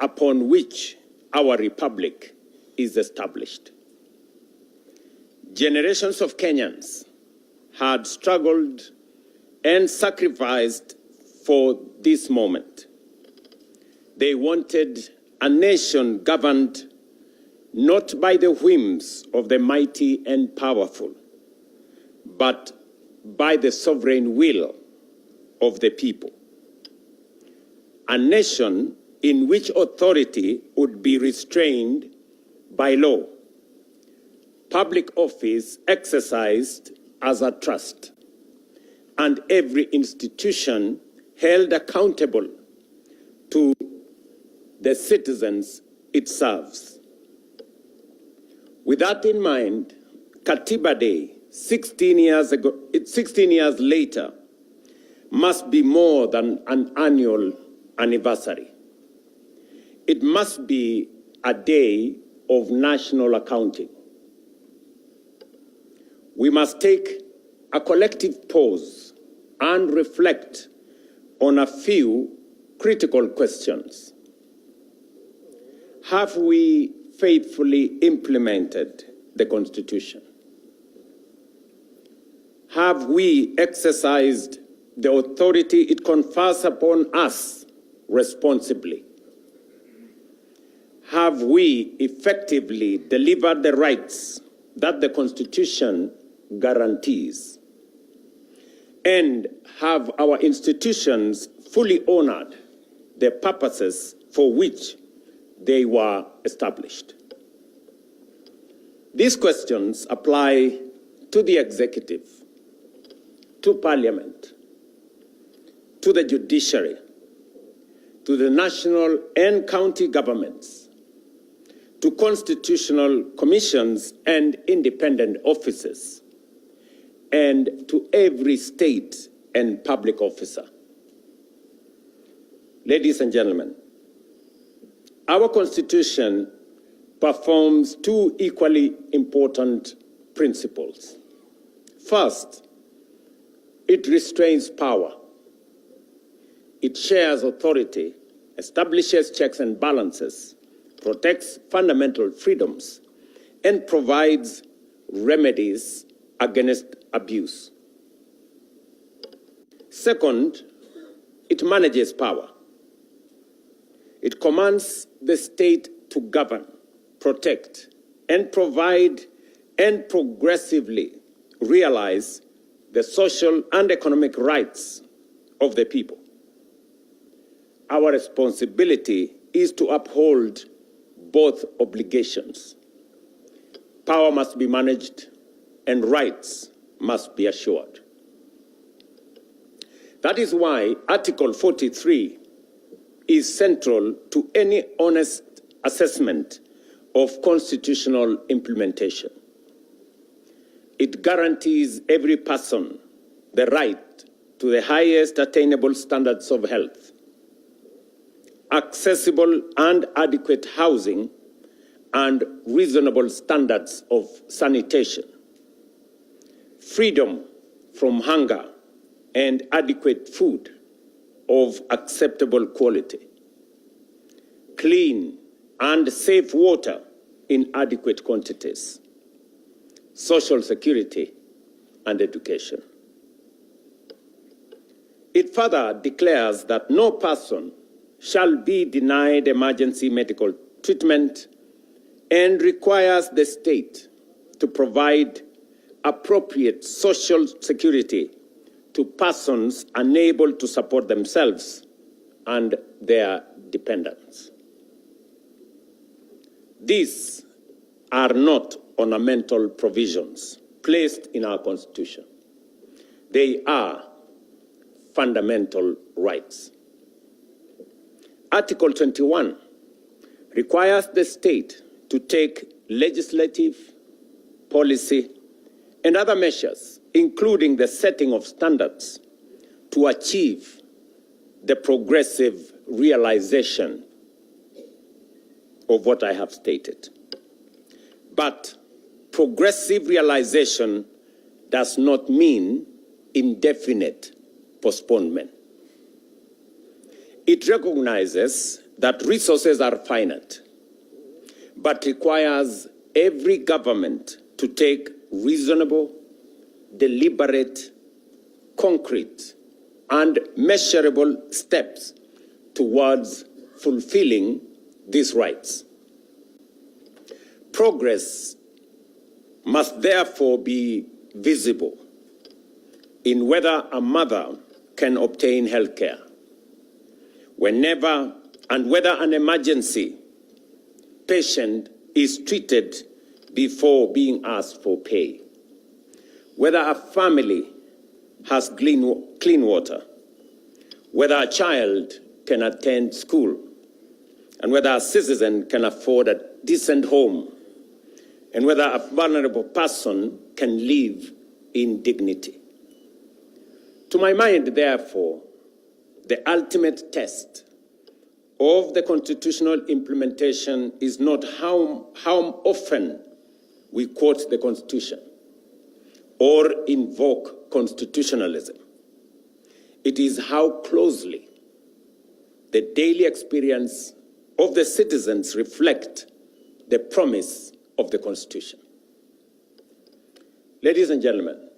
upon which our republic is established. Generations of Kenyans had struggled and sacrificed for this moment. They wanted a nation governed not by the whims of the mighty and powerful, but by the sovereign will of the people. A nation in which authority would be restrained by law, public office exercised as a trust, and every institution held accountable to the citizens it serves. With that in mind, Katiba Day, 16 years later, must be more than an annual anniversary. It must be a day of national accounting. We must take a collective pause and reflect on a few critical questions. Have we faithfully implemented the Constitution? Have we exercised the authority it confers upon us responsibly? Have we effectively delivered the rights that the Constitution guarantees? And have our institutions fully honored the purposes for which they were established? These questions apply to the executive, to Parliament, to the judiciary, to the national and county governments, to constitutional commissions and independent offices, and to every state and public officer. Ladies and gentlemen, our Constitution performs two equally important principles. First, it restrains power. It shares authority, establishes checks and balances, protects fundamental freedoms, and provides remedies against abuse. Second, it manages power. It commands the state to govern, protect, and provide and progressively realize the social and economic rights of the people. Our responsibility is to uphold both obligations. Power must be managed and rights must be assured. That is why Article 43 is central to any honest assessment of constitutional implementation. It guarantees every person the right to the highest attainable standards of health, accessible and adequate housing, and reasonable standards of sanitation, freedom from hunger, and adequate food of acceptable quality, clean and safe water in adequate quantities, social security, and education. It further declares that no person shall be denied emergency medical treatment and requires the state to provide appropriate social security to persons unable to support themselves and their dependents. These are not ornamental provisions placed in our Constitution. They are fundamental rights. Article 21 requires the state to take legislative, policy, and other measures, including the setting of standards, to achieve the progressive realization of what I have stated. But progressive realization does not mean indefinite postponement. It recognizes that resources are finite, but requires every government to take reasonable, deliberate, concrete, and measurable steps towards fulfilling these rights. Progress must therefore be visible in whether a mother can obtain health care, whenever and whether an emergency patient is treated before being asked for pay, whether a family has clean water, whether a child can attend school, and whether a citizen can afford a decent home, and whether a vulnerable person can live in dignity. To my mind, therefore, the ultimate test of the constitutional implementation is not how often we quote the Constitution or invoke constitutionalism. It is how closely the daily experience of the citizens reflect the promise of the Constitution. Ladies and gentlemen,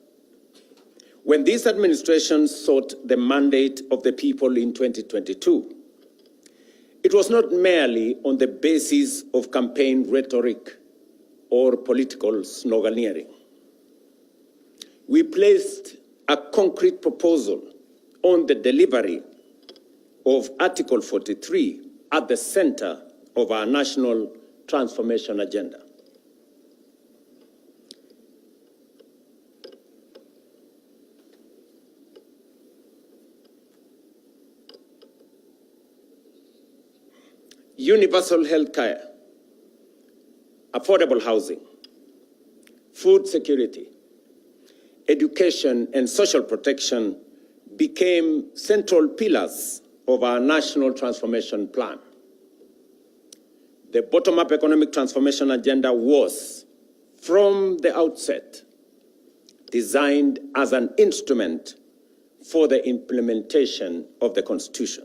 when this administration sought the mandate of the people in 2022, it was not merely on the basis of campaign rhetoric or political sloganeering. We placed a concrete proposal on the delivery of Article 43 at the center of our national transformation agenda. Universal health care, affordable housing, food security, education, and social protection became central pillars of our national transformation plan. The bottom-up economic transformation agenda was, from the outset, designed as an instrument for the implementation of the Constitution.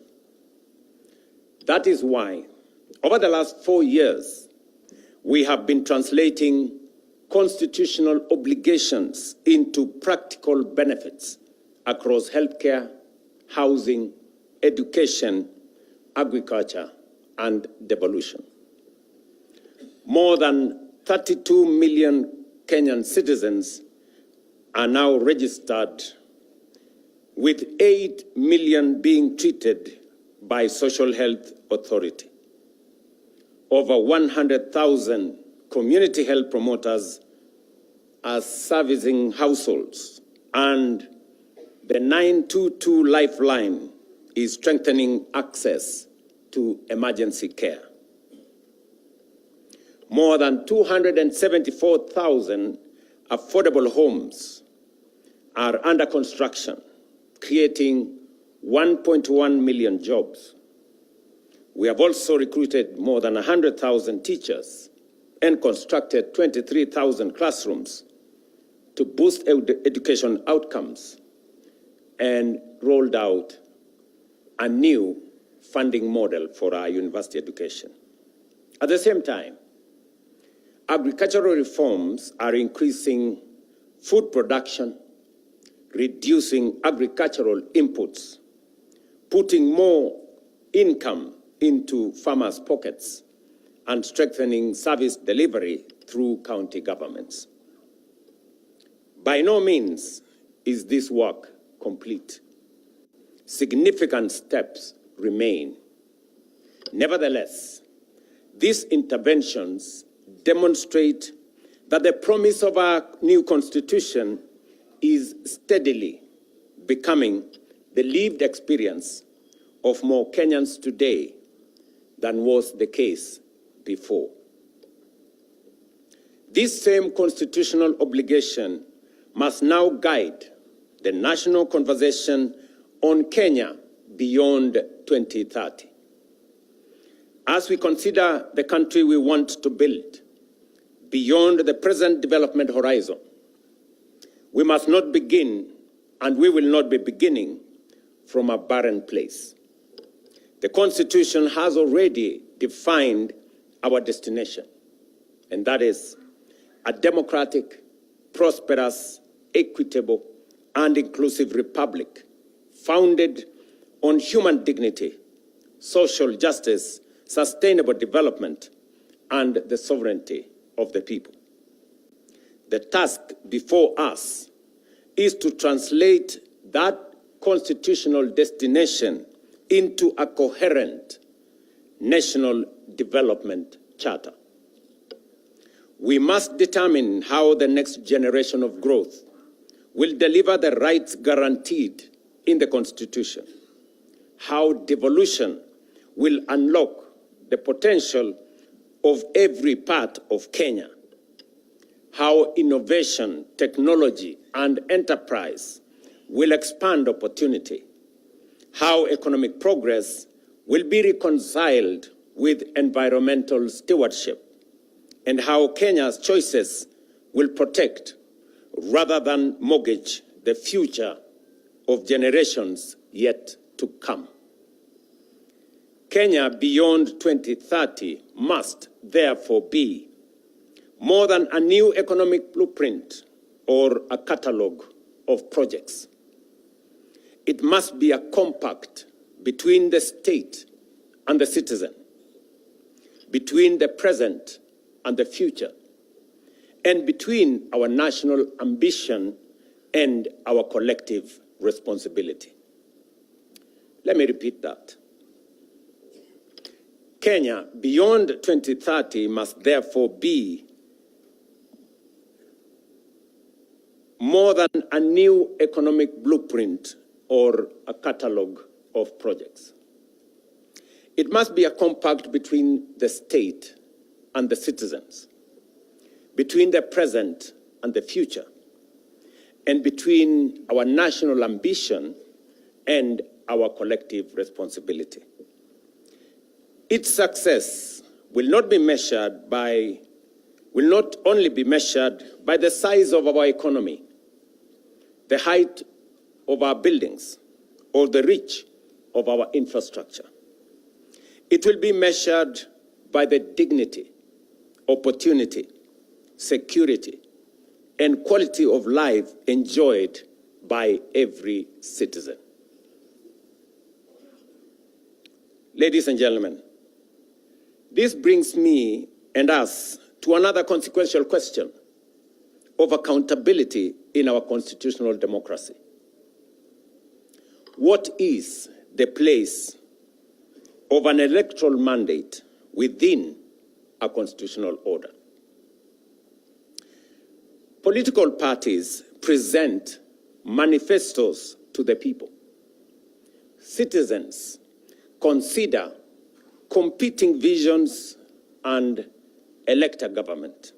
That is why, over the last 4 years, we have been translating constitutional obligations into practical benefits across healthcare, housing, education, agriculture, and devolution. More than 32 million Kenyan citizens are now registered, with 8 million being treated by Social Health Authority. Over 100,000 community health promoters are servicing households, and the 922 Lifeline is strengthening access to emergency care. More than 274,000 affordable homes are under construction, creating 1.1 million jobs. We have also recruited more than 100,000 teachers and constructed 23,000 classrooms to boost education outcomes and rolled out a new funding model for our university education. At the same time, agricultural reforms are increasing food production, reducing agricultural inputs, putting more income into farmers' pockets, and strengthening service delivery through county governments. By no means is this work complete. Significant steps remain. Nevertheless, these interventions demonstrate that the promise of our new constitution is steadily becoming the lived experience of more Kenyans today than was the case before. This same constitutional obligation must now guide the national conversation on Kenya beyond 2030. As we consider the country we want to build beyond the present development horizon, we must not begin, and we will not be beginning, from a barren place. The Constitution has already defined our destination, and that is a democratic, prosperous, equitable, and inclusive republic founded on human dignity, social justice, sustainable development, and the sovereignty of the people. The task before us is to translate that constitutional destination into a coherent national development charter. We must determine how the next generation of growth will deliver the rights guaranteed in the Constitution, how devolution will unlock the potential of every part of Kenya, how innovation, technology, and enterprise will expand opportunity, how economic progress will be reconciled with environmental stewardship, and how Kenya's choices will protect rather than mortgage the future of generations yet to come. Kenya beyond 2030 must therefore be more than a new economic blueprint or a catalogue of projects. It must be a compact between the state and the citizen, between the present and the future, and between our national ambition and our collective responsibility. Let me repeat that. Kenya beyond 2030 must therefore be more than a new economic blueprint or a catalogue of projects. It must be a compact between the state and the citizens, between the present and the future, and between our national ambition and our collective responsibility. Its success will not only be measured by the size of our economy, the height of our buildings or the reach of our infrastructure. It will be measured by the dignity, opportunity, security, and quality of life enjoyed by every citizen. Ladies and gentlemen, this brings me and us to another consequential question of accountability in our constitutional democracy. What is the place of an electoral mandate within a constitutional order? Political parties present manifestos to the people. Citizens consider competing visions and elect a government.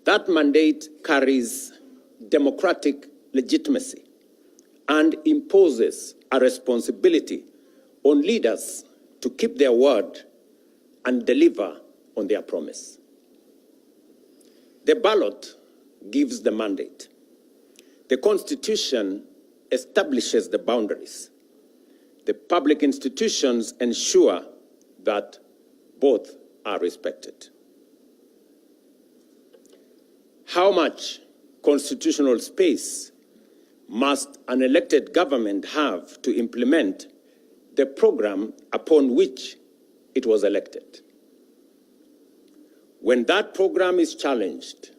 That mandate carries democratic legitimacy and imposes a responsibility on leaders to keep their word and deliver on their promise. The ballot gives the mandate. The Constitution establishes the boundaries. The public institutions ensure that both are respected. How much constitutional space must an elected government have to implement the program upon which it was elected? When that program is challenged,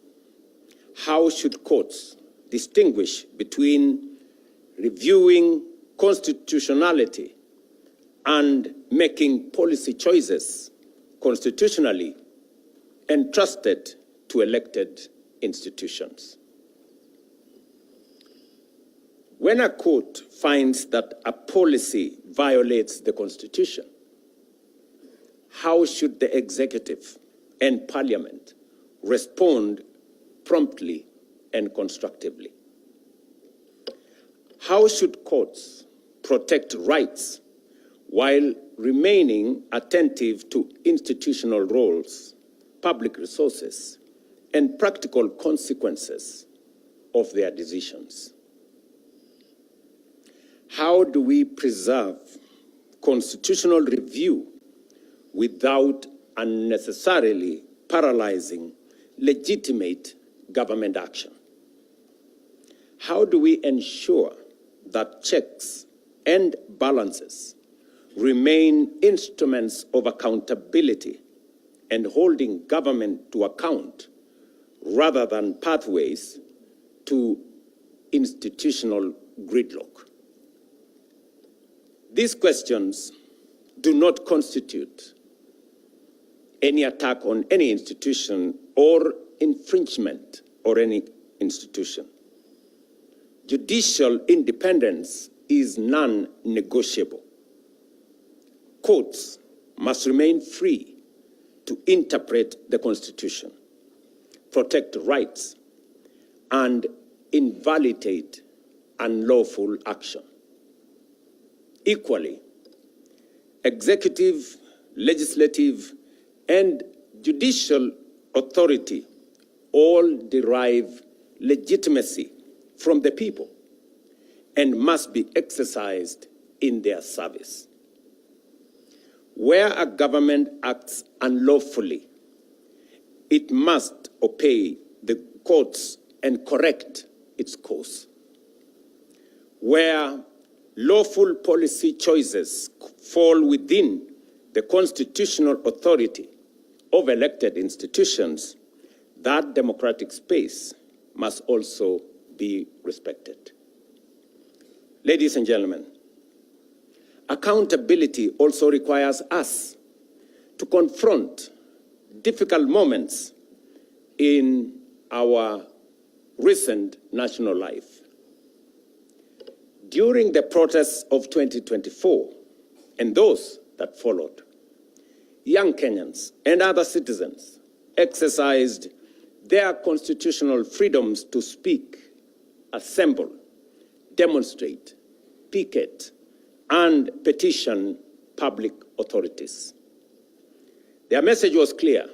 how should courts distinguish between reviewing constitutionality and making policy choices constitutionally entrusted to elected institutions? When a court finds that a policy violates the Constitution, how should the executive and parliament respond promptly and constructively? How should courts protect rights while remaining attentive to institutional roles, public resources, and practical consequences of their decisions? How do we preserve constitutional review without unnecessarily paralyzing legitimate government action? How do we ensure that checks and balances remain instruments of accountability and holding government to account rather than pathways to institutional gridlock? These questions do not constitute any attack on any institution or infringement on any institution. Judicial independence is non-negotiable. Courts must remain free to interpret the Constitution, protect rights, and invalidate unlawful action. Equally, executive, legislative, and judicial authority all derive legitimacy from the people and must be exercised in their service. Where a government acts unlawfully, it must obey the courts and correct its course. Where lawful policy choices fall within the constitutional authority of elected institutions, that democratic space must also be respected. Ladies and gentlemen, accountability also requires us to confront difficult moments in our recent national life. During the protests of 2024 and those that followed, young Kenyans and other citizens exercised their constitutional freedoms to speak, assemble, demonstrate, picket, and petition public authorities. Their message was clear.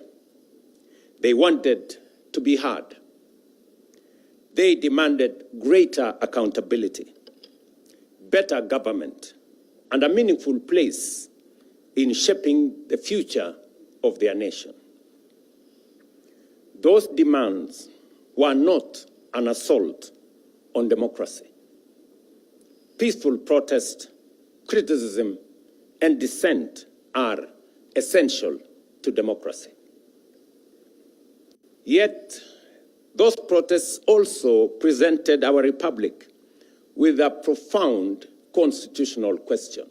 They wanted to be heard. They demanded greater accountability, better government, and a meaningful place in shaping the future of their nation. Those demands were not an assault on democracy. Peaceful protest, criticism, and dissent are essential to democracy. Yet, those protests also presented our republic with a profound constitutional question.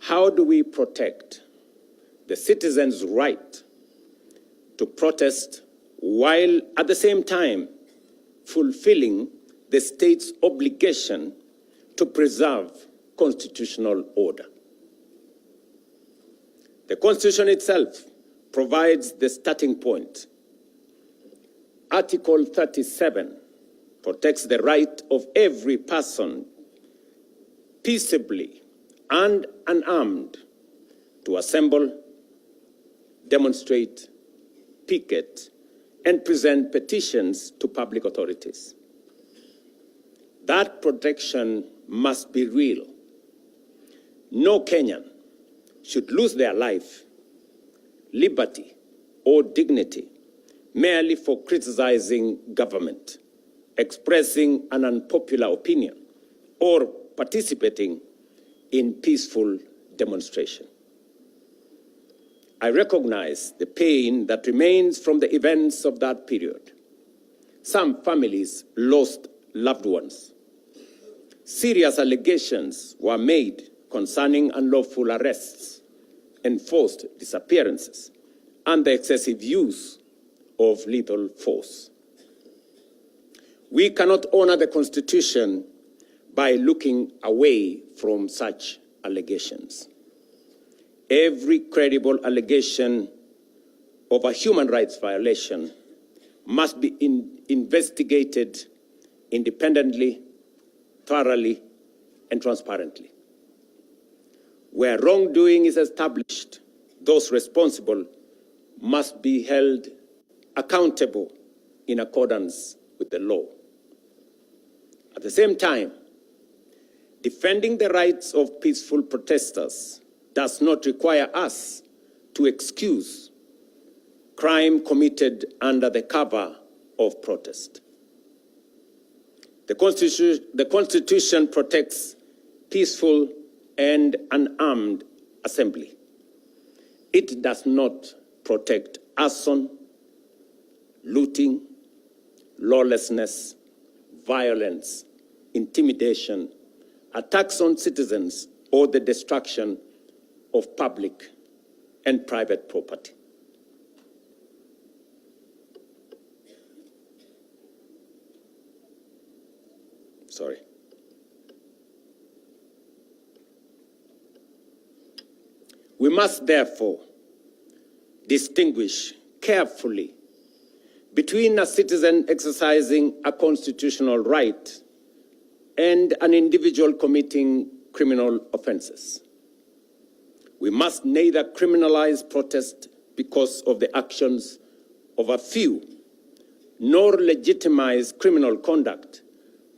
How do we protect the citizens' right to protest while at the same time fulfilling the state's obligation to preserve constitutional order? The Constitution itself provides the starting point. Article 37 protects the right of every person peaceably and unarmed to assemble, demonstrate, picket, and present petitions to public authorities. That protection must be real. No Kenyan should lose their life, liberty, or dignity merely for criticizing government, expressing an unpopular opinion, or participating in peaceful demonstration. I recognize the pain that remains from the events of that period. Some families lost loved ones. Serious allegations were made concerning unlawful arrests, enforced disappearances, and the excessive use of lethal force. We cannot honor the Constitution by looking away from such allegations. Every credible allegation of a human rights violation must be investigated independently, thoroughly, and transparently. Where wrongdoing is established, those responsible must be held accountable in accordance with the law. At the same time, defending the rights of peaceful protesters does not require us to excuse crime committed under the cover of protest. The Constitution protects peaceful and unarmed assembly. It does not protect arson, looting, lawlessness, violence, intimidation, attacks on citizens, or the destruction of public and private property. Sorry. We must therefore distinguish carefully between a citizen exercising a constitutional right and an individual committing criminal offenses. We must neither criminalize protest because of the actions of a few, nor legitimize criminal conduct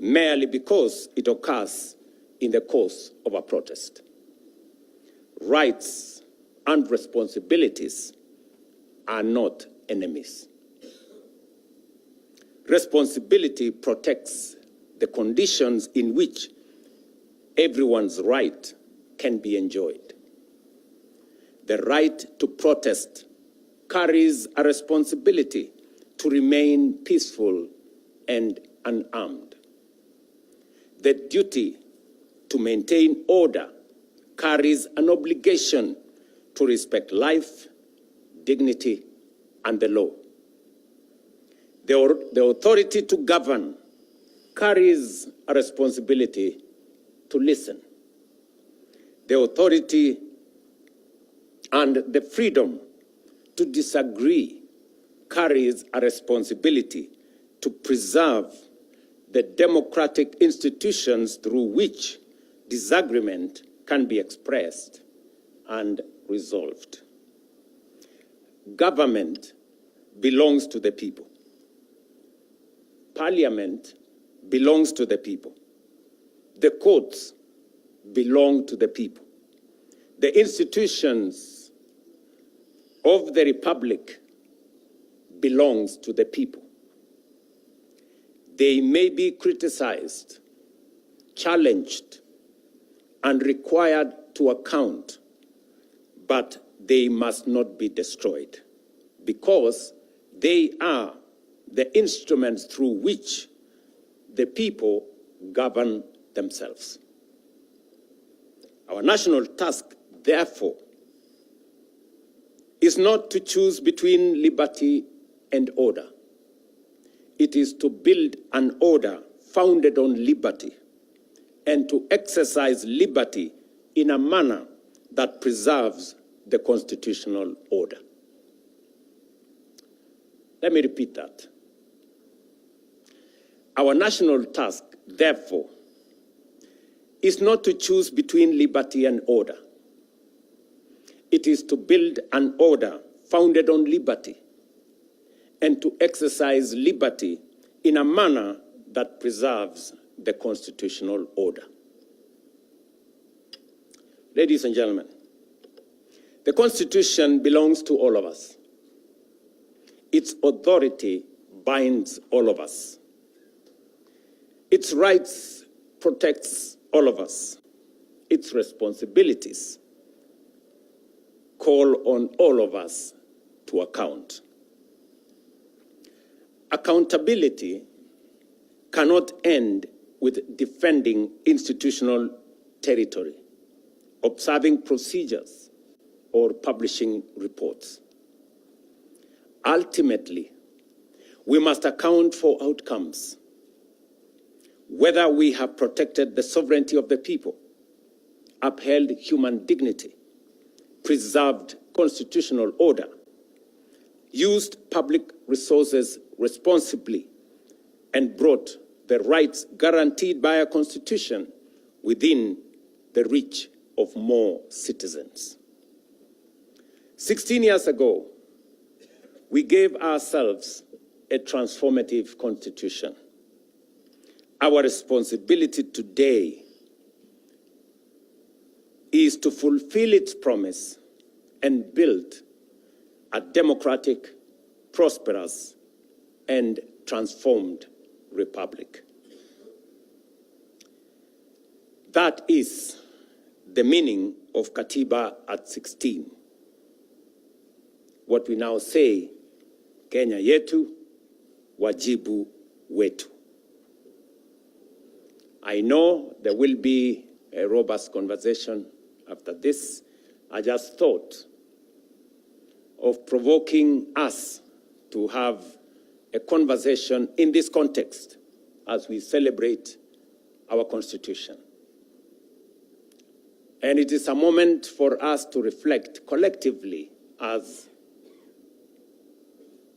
merely because it occurs in the course of a protest. Rights and responsibilities are not enemies. Responsibility protects the conditions in which everyone's right can be enjoyed. The right to protest carries a responsibility to remain peaceful and unarmed. The duty to maintain order carries an obligation to respect life, dignity, and the law. The authority to govern carries a responsibility to listen. The authority and the freedom to disagree carries a responsibility to preserve the democratic institutions through which disagreement can be expressed and resolved. Government belongs to the people. Parliament belongs to the people. The courts belong to the people. The institutions of the Republic belongs to the people. They may be criticized, challenged, and required to account, but they must not be destroyed because they are the instruments through which the people govern themselves. Our national task, therefore, is not to choose between liberty and order. It is to build an order founded on liberty and to exercise liberty in a manner that preserves the constitutional order. Let me repeat that. Our national task, therefore, is not to choose between liberty and order. It is to build an order founded on liberty and to exercise liberty in a manner that preserves the constitutional order. Ladies and gentlemen, the Constitution belongs to all of us. Its authority binds all of us. Its rights protects all of us. Its responsibilities call on all of us to account. Accountability cannot end with defending institutional territory, observing procedures, or publishing reports. Ultimately, we must account for outcomes, whether we have protected the sovereignty of the people, upheld human dignity, preserved constitutional order, used public resources responsibly, and brought the rights guaranteed by our Constitution within the reach of more citizens. 16 years ago, we gave ourselves a transformative Constitution. Our responsibility today is to fulfill its promise and build a democratic, prosperous, and transformed republic. That is the meaning of Katiba at 16. What we now say, Kenya yetu, wajibu wetu. I know there will be a robust conversation after this. I just thought of provoking us to have a conversation in this context as we celebrate our Constitution. And it is a moment for us to reflect collectively as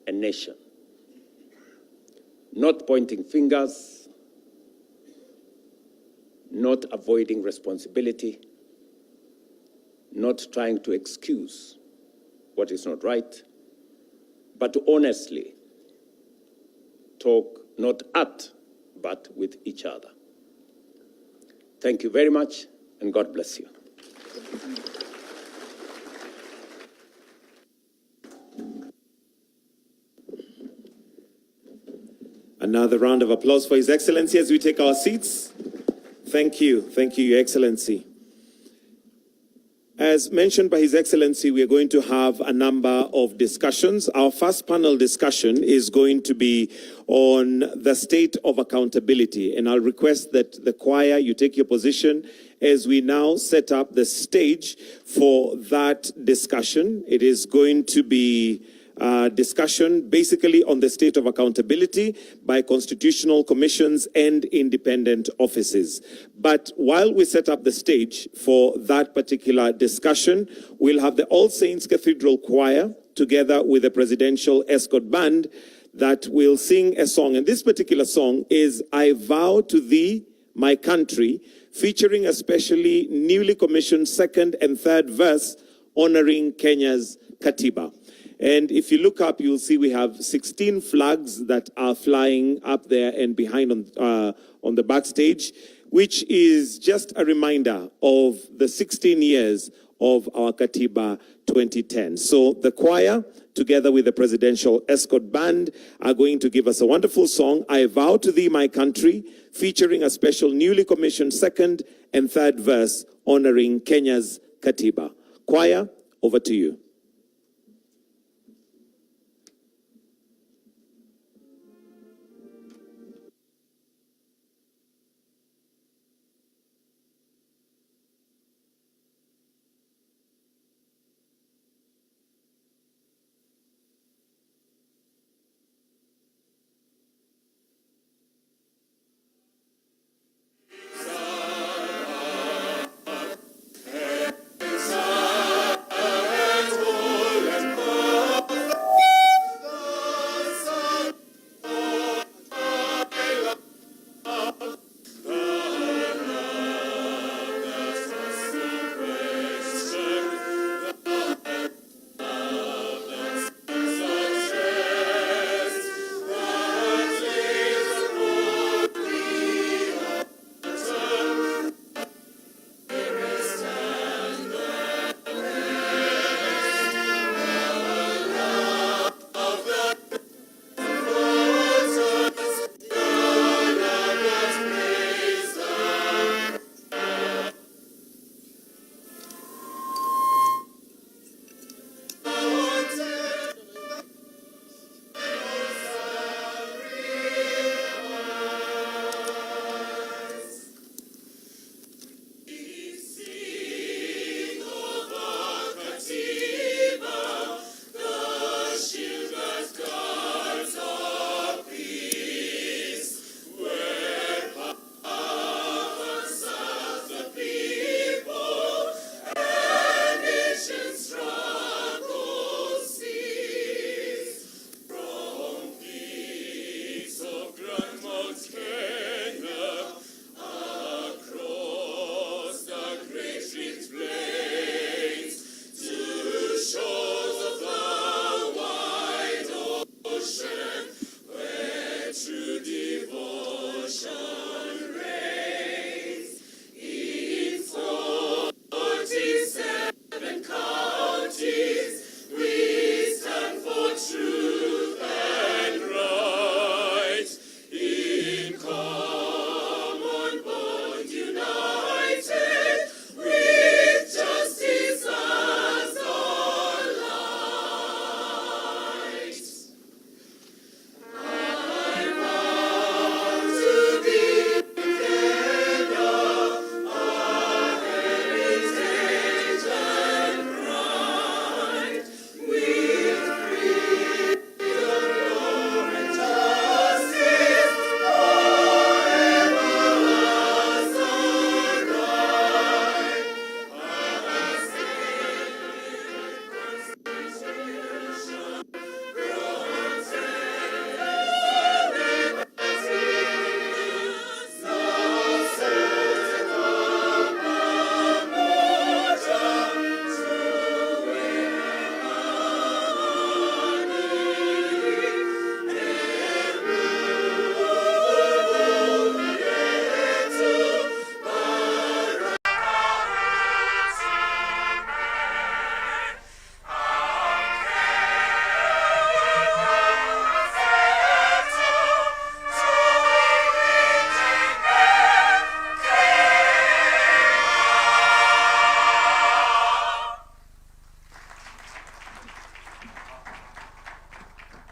a nation, not pointing fingers, not avoiding responsibility, not trying to excuse what is not right, but to honestly talk not at, but with each other. Thank you very much, and God bless you. Another round of applause for His Excellency as we take our seats. Thank you, Your Excellency. As mentioned by His Excellency, we are going to have a number of discussions. Our first panel discussion is going to be on the state of accountability. And I'll request that the choir, you take your position as we now set up the stage for that discussion. It is going to be discussion basically on the state of accountability by constitutional commissions and independent offices. But while we set up the stage for that particular discussion, we'll have the All Saints Cathedral Choir together with the Presidential Escort Band that will sing a song. And this particular song is I Vow to Thee, My Country, featuring a specially newly commissioned second and third verse honoring Kenya's Katiba. And if you look up, you'll see we have 16 flags that are flying up there and behind on the backstage, which is just a reminder of the 16 years of our Katiba 2010. So the choir, together with the Presidential Escort Band, are going to give us a wonderful song, I Vow to Thee, My Country, featuring a special newly commissioned second and third verse honoring Kenya's Katiba. Choir, over to you.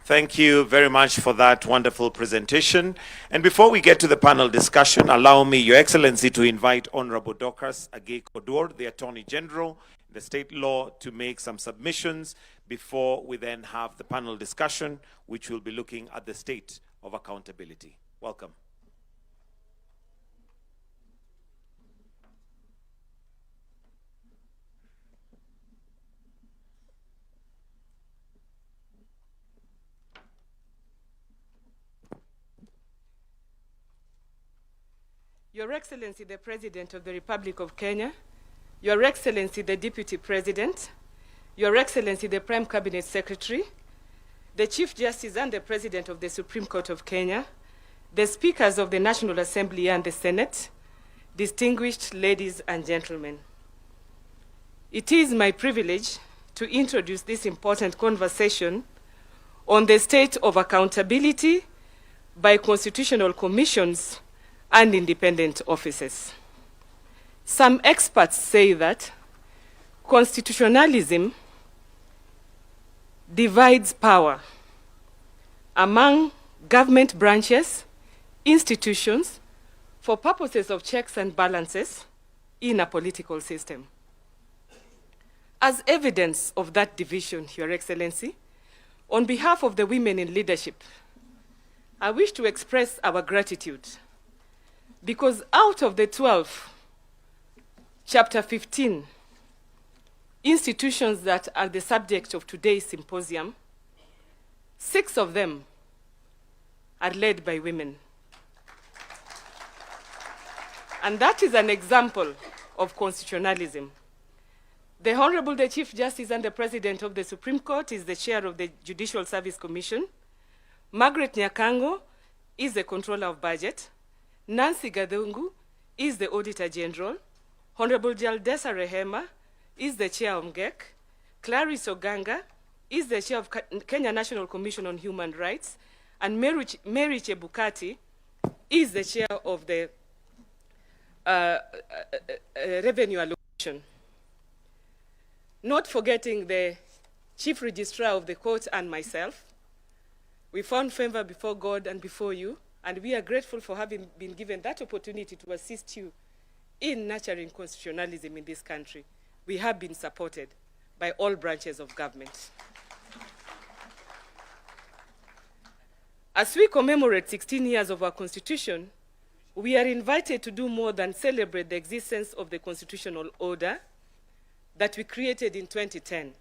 Thank you very much for that wonderful presentation. And before we get to the panel discussion, allow me, Your Excellency, to invite Honorable Dorcas Agei-Kodwor, the Attorney General, the state law, to make some submissions before we then have the panel discussion, which will be looking at the state of accountability. Welcome. Your Excellency, the President of the Republic of Kenya, Your Excellency, the Deputy President, Your Excellency, the Prime Cabinet Secretary, the Chief Justice and the President of the Supreme Court of Kenya, the Speakers of the National Assembly and the Senate, distinguished ladies and gentlemen. It is my privilege to introduce this important conversation on the state of accountability by constitutional commissions and independent offices. Some experts say that constitutionalism divides power among government branches, institutions, for purposes of checks and balances in a political system. As evidence of that division, Your Excellency, on behalf of the women in leadership, I wish to express our gratitude because out of the 12, chapter 15, institutions that are the subject of today's symposium, 6 of them are led by women. And that is an example of constitutionalism. The Honorable the Chief Justice and the President of the Supreme Court is the chair of the Judicial Service Commission. Margaret Nyakango is the Controller of Budget. Nancy Gadungu is the Auditor General. Honorable Jaldesa Rehema is the chair of GEC. Clarice Oganga is the chair of Kenya National Commission on Human Rights. And Mary Chebukati is the chair of the Revenue Allocation. Not forgetting the Chief Registrar of the Court and myself, we found favor before God and before you, and we are grateful for having been given that opportunity to assist you in nurturing constitutionalism in this country. We have been supported by all branches of government. As we commemorate 16 years of our Constitution, we are invited to do more than celebrate the existence of the constitutional order that we created in 2010.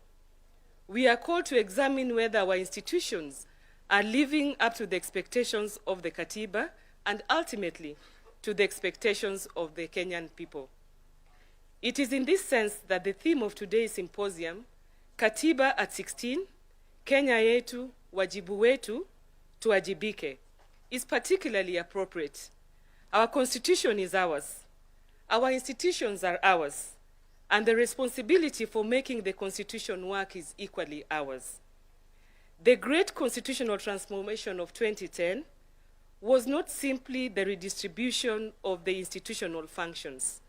We are called to examine whether our institutions are living up to the expectations of the Katiba and ultimately to the expectations of the Kenyan people. It is in this sense that the theme of today's symposium, Katiba at 16, Kenya yetu, wajibu wetu, tuwajibike, is particularly appropriate. Our Constitution is ours. Our institutions are ours. And the responsibility for making the Constitution work is equally ours. The great constitutional transformation of 2010 was not simply the redistribution of the institutional functions.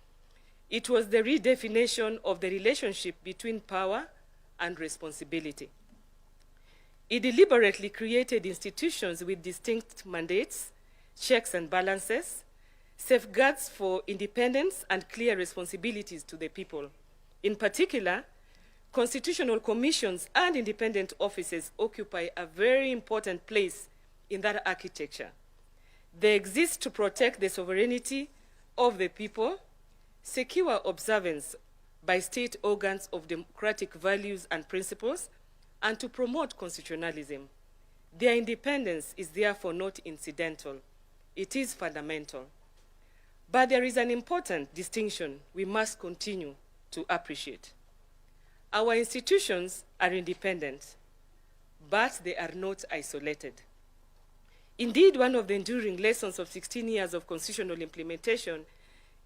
It was the redefinition of the relationship between power and responsibility. It deliberately created institutions with distinct mandates, checks and balances, safeguards for independence and clear responsibilities to the people. In particular, constitutional commissions and independent offices occupy a very important place in that architecture. They exist to protect the sovereignty of the people, secure observance by state organs of democratic values and principles, and to promote constitutionalism. Their independence is therefore not incidental. It is fundamental. But there is an important distinction we must continue to appreciate. Our institutions are independent, but they are not isolated. Indeed, one of the enduring lessons of 16 years of constitutional implementation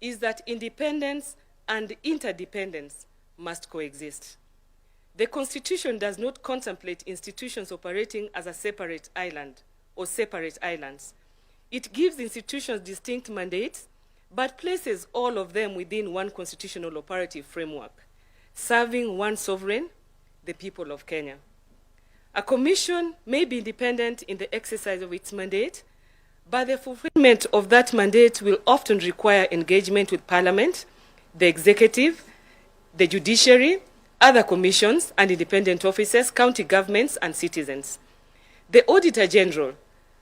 is that independence and interdependence must coexist. The Constitution does not contemplate institutions operating as a separate island or separate islands. It gives institutions distinct mandates, but places all of them within one constitutional operative framework, serving one sovereign, the people of Kenya. A commission may be independent in the exercise of its mandate, but the fulfillment of that mandate will often require engagement with Parliament, the executive, the judiciary, other commissions and independent officers, county governments, and citizens. The Auditor General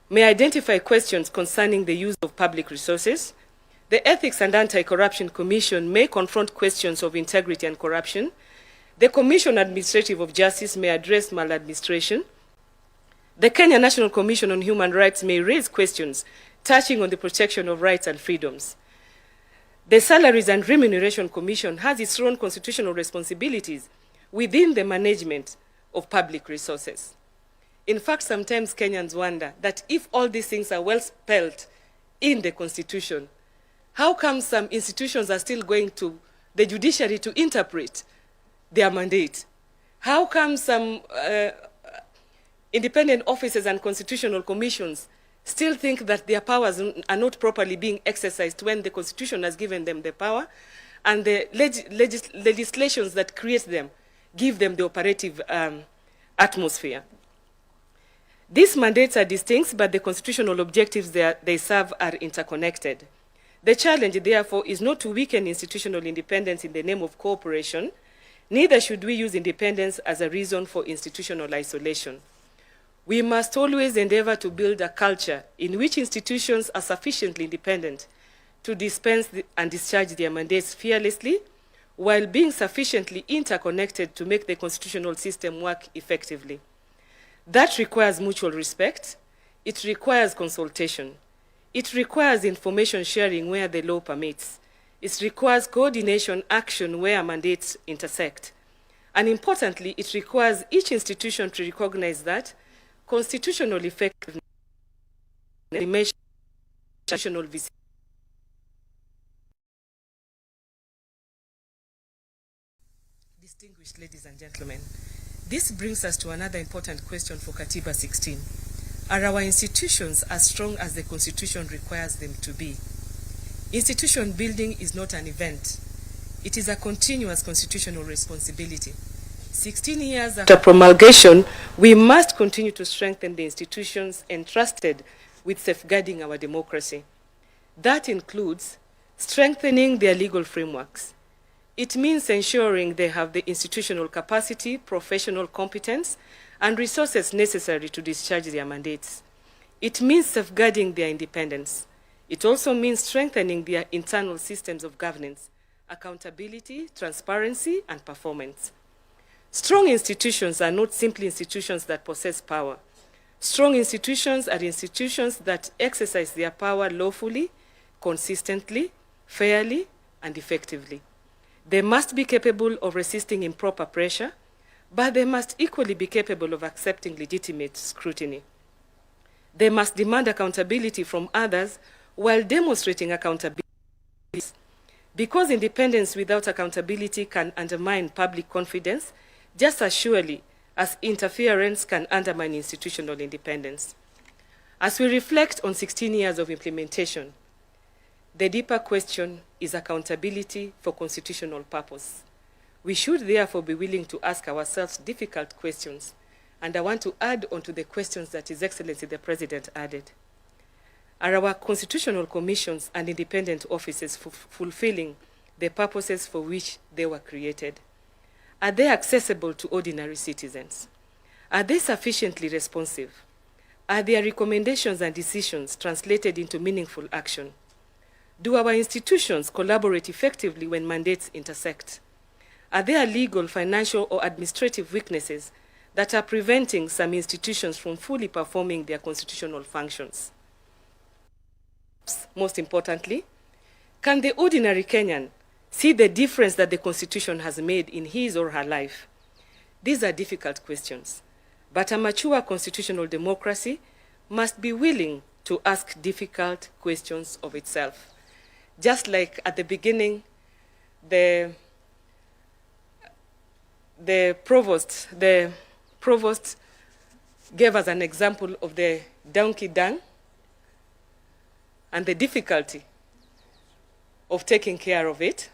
may identify questions concerning the use of public resources. The Ethics and Anti-Corruption Commission may confront questions of integrity and corruption. The Commission Administrative of Justice may address maladministration. The Kenya National Commission on Human Rights may raise questions touching on the protection of rights and freedoms. The Salaries and Remuneration Commission has its own constitutional responsibilities within the management of public resources. In fact, sometimes Kenyans wonder that if all these things are well spelled in the Constitution, how come some institutions are still going to the judiciary to interpret their mandate? How come some independent offices and constitutional commissions still think that their powers are not properly being exercised when the Constitution has given them the power and the legislations that create them give them the operative atmosphere? These mandates are distinct, but the constitutional objectives they serve are interconnected. The challenge, therefore, is not to weaken institutional independence in the name of cooperation, neither should we use independence as a reason for institutional isolation. We must always endeavor to build a culture in which institutions are sufficiently independent to dispense and discharge their mandates fearlessly, while being sufficiently interconnected to make the constitutional system work effectively. That requires mutual respect, it requires consultation, it requires information sharing where the law permits, it requires coordination action where mandates intersect, and importantly, it requires each institution to recognize that constitutional effectiveness measures constitutional visibility. Distinguished ladies and gentlemen, this brings us to another important question for Katiba 16. Are our institutions as strong as the Constitution requires them to be? Institution building is not an event. It is a continuous constitutional responsibility. 16 years after promulgation, we must continue to strengthen the institutions entrusted with safeguarding our democracy. That includes strengthening their legal frameworks. It means ensuring they have the institutional capacity, professional competence, and resources necessary to discharge their mandates. It means safeguarding their independence. It also means strengthening their internal systems of governance, accountability, transparency, and performance. Strong institutions are not simply institutions that possess power. Strong institutions are institutions that exercise their power lawfully, consistently, fairly, and effectively. They must be capable of resisting improper pressure, but they must equally be capable of accepting legitimate scrutiny. They must demand accountability from others while demonstrating accountability. Because independence without accountability can undermine public confidence, just as surely as interference can undermine institutional independence. As we reflect on 16 years of implementation, the deeper question is accountability for constitutional purpose. We should therefore be willing to ask ourselves difficult questions, and I want to add on to the questions that His Excellency the President added. Are our constitutional commissions and independent offices fulfilling the purposes for which they were created? Are they accessible to ordinary citizens? Are they sufficiently responsive? Are their recommendations and decisions translated into meaningful action? Do our institutions collaborate effectively when mandates intersect? Are there legal, financial, or administrative weaknesses that are preventing some institutions from fully performing their constitutional functions? Most importantly, can the ordinary Kenyan see the difference that the Constitution has made in his or her life? These are difficult questions, but a mature constitutional democracy must be willing to ask difficult questions of itself. Just like at the beginning, the provost gave us an example of the donkey dung and the difficulty of taking care of it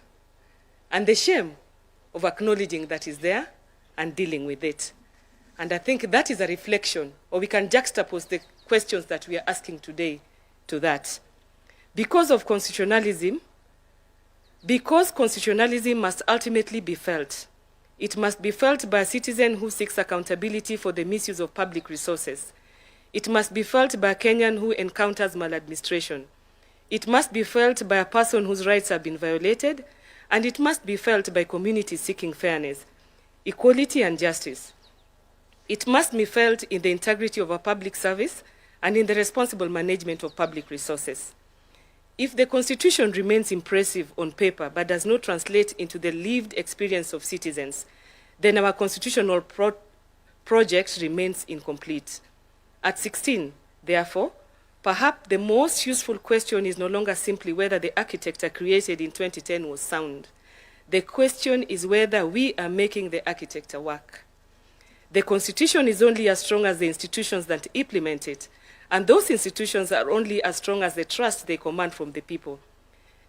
and the shame of acknowledging that is there and dealing with it. And I think that is a reflection, or we can juxtapose the questions that we are asking today to that. Because constitutionalism must ultimately be felt. It must be felt by a citizen who seeks accountability for the misuse of public resources. It must be felt by a Kenyan who encounters maladministration. It must be felt by a person whose rights have been violated, and it must be felt by communities seeking fairness, equality, and justice. It must be felt in the integrity of a public service and in the responsible management of public resources. If the Constitution remains impressive on paper but does not translate into the lived experience of citizens, then our constitutional project remains incomplete. At 16, therefore, perhaps the most useful question is no longer simply whether the architecture created in 2010 was sound. The question is whether we are making the architecture work. The Constitution is only as strong as the institutions that implement it, and those institutions are only as strong as the trust they command from the people.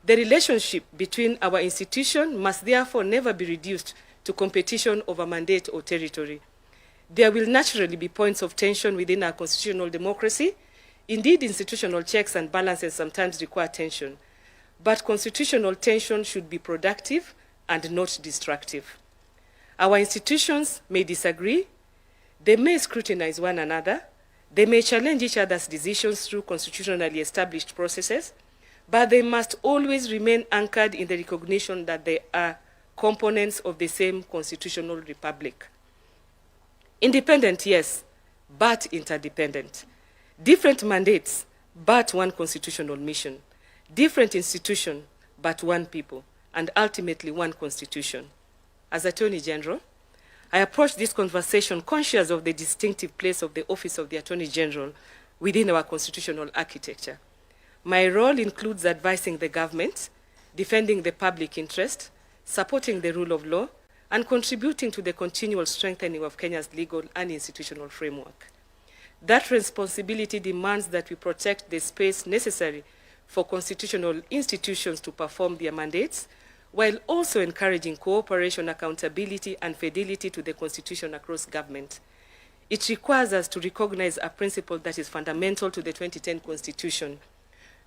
The relationship between our institution must therefore never be reduced to competition over mandate or territory. There will naturally be points of tension within our constitutional democracy. Indeed, institutional checks and balances sometimes require tension, but constitutional tension should be productive and not destructive. Our institutions may disagree, they may scrutinize one another, they may challenge each other's decisions through constitutionally established processes, but they must always remain anchored in the recognition that they are components of the same constitutional republic. Independent, yes, but interdependent. Different mandates, but one constitutional mission. Different institution, but one people, and ultimately one constitution. As Attorney General, I approach this conversation conscious of the distinctive place of the Office of the Attorney General within our constitutional architecture. My role includes advising the government, defending the public interest, supporting the rule of law, and contributing to the continual strengthening of Kenya's legal and institutional framework. That responsibility demands that we protect the space necessary for constitutional institutions to perform their mandates, while also encouraging cooperation, accountability, and fidelity to the Constitution across government. It requires us to recognize a principle that is fundamental to the 2010 Constitution.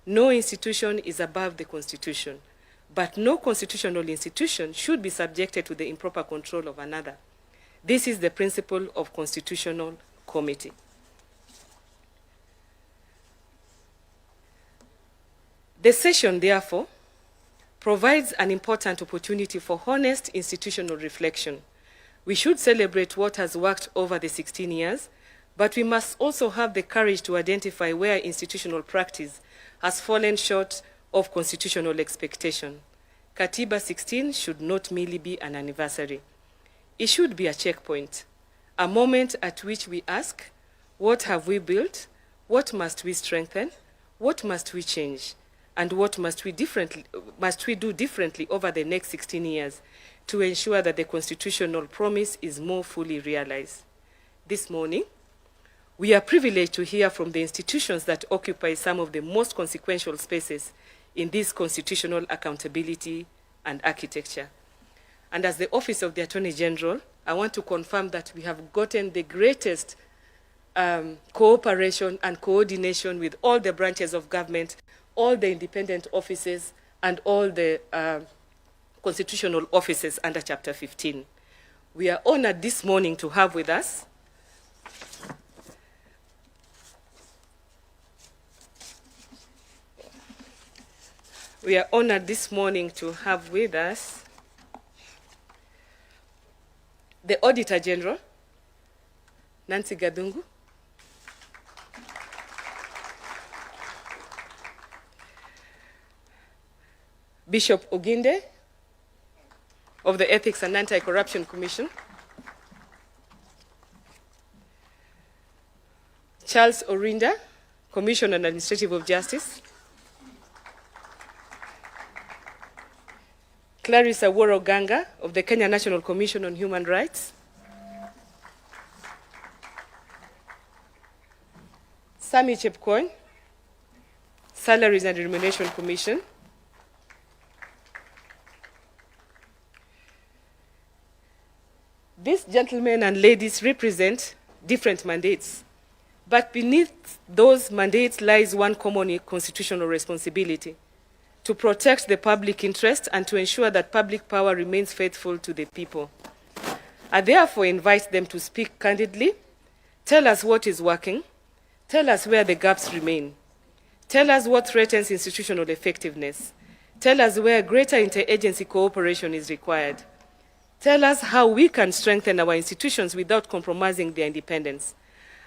No institution is above the Constitution, but no constitutional institution should be subjected to the improper control of another. This is the principle of constitutional comity. The session, therefore, provides an important opportunity for honest institutional reflection. We should celebrate what has worked over the 16 years, but we must also have the courage to identify where institutional practice has fallen short of constitutional expectation. Katiba 16 should not merely be an anniversary. It should be a checkpoint, a moment at which we ask, what have we built? What must we strengthen? What must we change? And what must we do differently over the next 16 years to ensure that the constitutional promise is more fully realized? This morning, we are privileged to hear from the institutions that occupy some of the most consequential spaces in this constitutional accountability and architecture. And as the Office of the Attorney General, I want to confirm that we have gotten the greatest cooperation and coordination with all the branches of government, all the independent offices, and all the constitutional offices under Chapter 15. We are honored this morning to have with us the Auditor General, Nancy Gadungu, Bishop Oginde of the Ethics and Anti-Corruption Commission, Charles Orinda, Commissioner on Administrative of Justice, Clarissa Woro Ganga of the Kenya National Commission on Human Rights, Sami Chepkwony, Salaries and Remuneration Commission, these gentlemen and ladies represent different mandates, but beneath those mandates lies one common constitutional responsibility: to protect the public interest and to ensure that public power remains faithful to the people. I therefore invite them to speak candidly, tell us what is working, tell us where the gaps remain, tell us what threatens institutional effectiveness, tell us where greater interagency cooperation is required, tell us how we can strengthen our institutions without compromising their independence,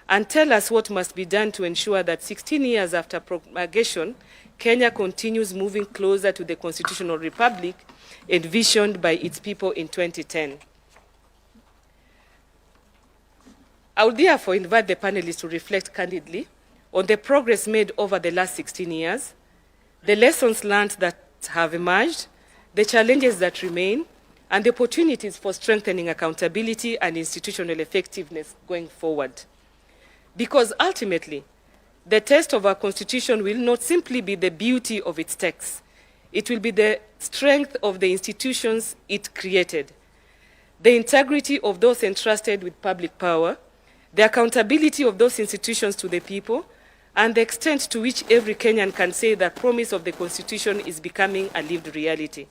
and tell us what must be done to ensure that 16 years after promulgation, Kenya continues moving closer to the constitutional republic envisioned by its people in 2010. I would therefore invite the panelists to reflect candidly on the progress made over the last 16 years, the lessons learned that have emerged, the challenges that remain, and the opportunities for strengthening accountability and institutional effectiveness going forward. Because ultimately, the test of our Constitution will not simply be the beauty of its text, it will be the strength of the institutions it created, the integrity of those entrusted with public power, the accountability of those institutions to the people, and the extent to which every Kenyan can say that promise of the Constitution is becoming a lived reality.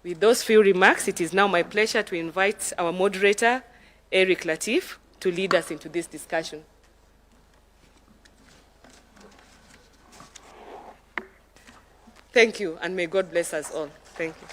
With those few remarks, it is now my pleasure to invite our moderator, Eric Latif, to lead us into this discussion. Thank you, and may God bless us all. Thank you.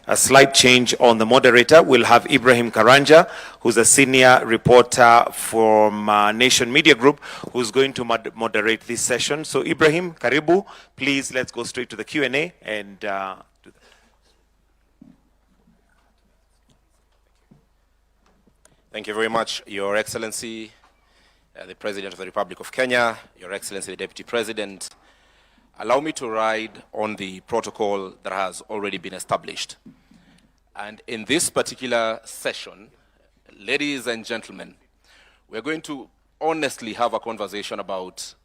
A slight change on the moderator. We'll have Ibrahim Karanja, who's a senior reporter from Nation Media Group, who's going to moderate this session. So Ibrahim, karibu. Please, let's go straight to the Q&A and do that. Thank you very much, Your Excellency, the President of the Republic of Kenya, Your Excellency, the Deputy President. Allow me to ride on the protocol that has already been established. And in this particular session, ladies and gentlemen, we're going to honestly have a conversation about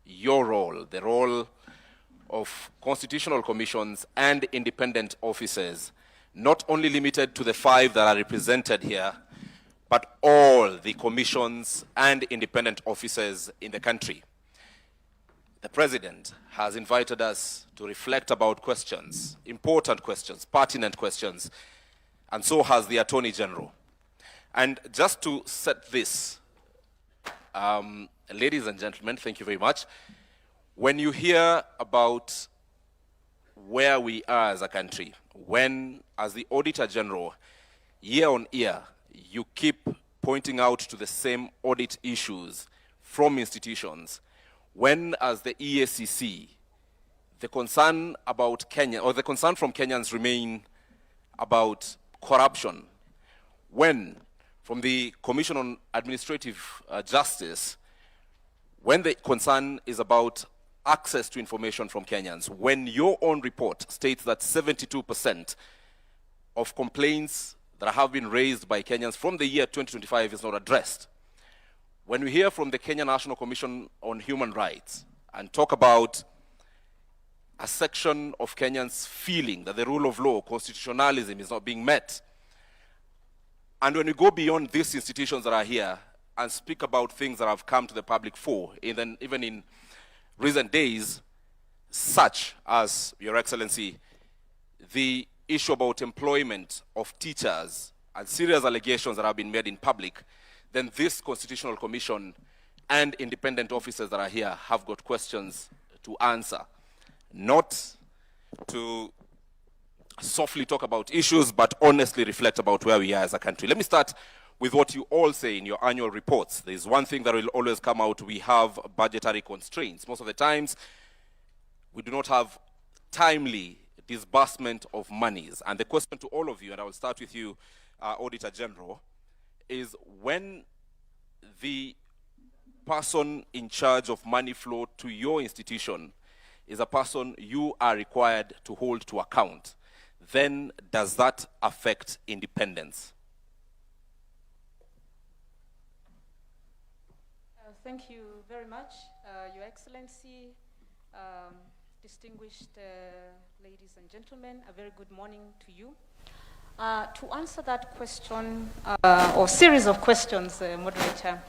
your role, the role of constitutional commissions and independent officers, not only limited to the 5 that are represented here, but all the commissions and independent officers in the country. The President has invited us to reflect about questions, important questions, pertinent questions, and so has the Attorney General. And just to set this, ladies and gentlemen, thank you very much. When you hear about where we are as a country, when, as the Auditor General, year on year, you keep pointing out to the same audit issues from institutions, when, as the EACC, the concern about Kenya, or the concern from Kenyans remain about corruption, when, from the Commission on Administrative Justice, when the concern is about access to information from Kenyans, when your own report states that 72% of complaints that have been raised by Kenyans from the year 2025 is not addressed, when we hear from the Kenya National Commission on Human Rights and talk about a section of Kenyans feeling that the rule of law, constitutionalism, is not being met, and when we go beyond these institutions that are here and speak about things that have come to the public fore, even in recent days, such as, Your Excellency, the issue about employment of teachers and serious allegations that have been made in public, then this Constitutional Commission and independent officers that are here have got questions to answer, not to softly talk about issues, but honestly reflect about where we are as a country. Let me start with what you all say in your annual reports. There's one thing that will always come out: we have budgetary constraints. Most of the times, we do not have timely disbursement of monies. And the question to all of you, and I will start with you, Auditor General, is when the person in charge of money flow to your institution is a person you are required to hold to account, then does that affect independence? Thank you very much, Your Excellency, distinguished ladies and gentlemen. A very good morning to you. To answer that question, or series of questions, Moderator,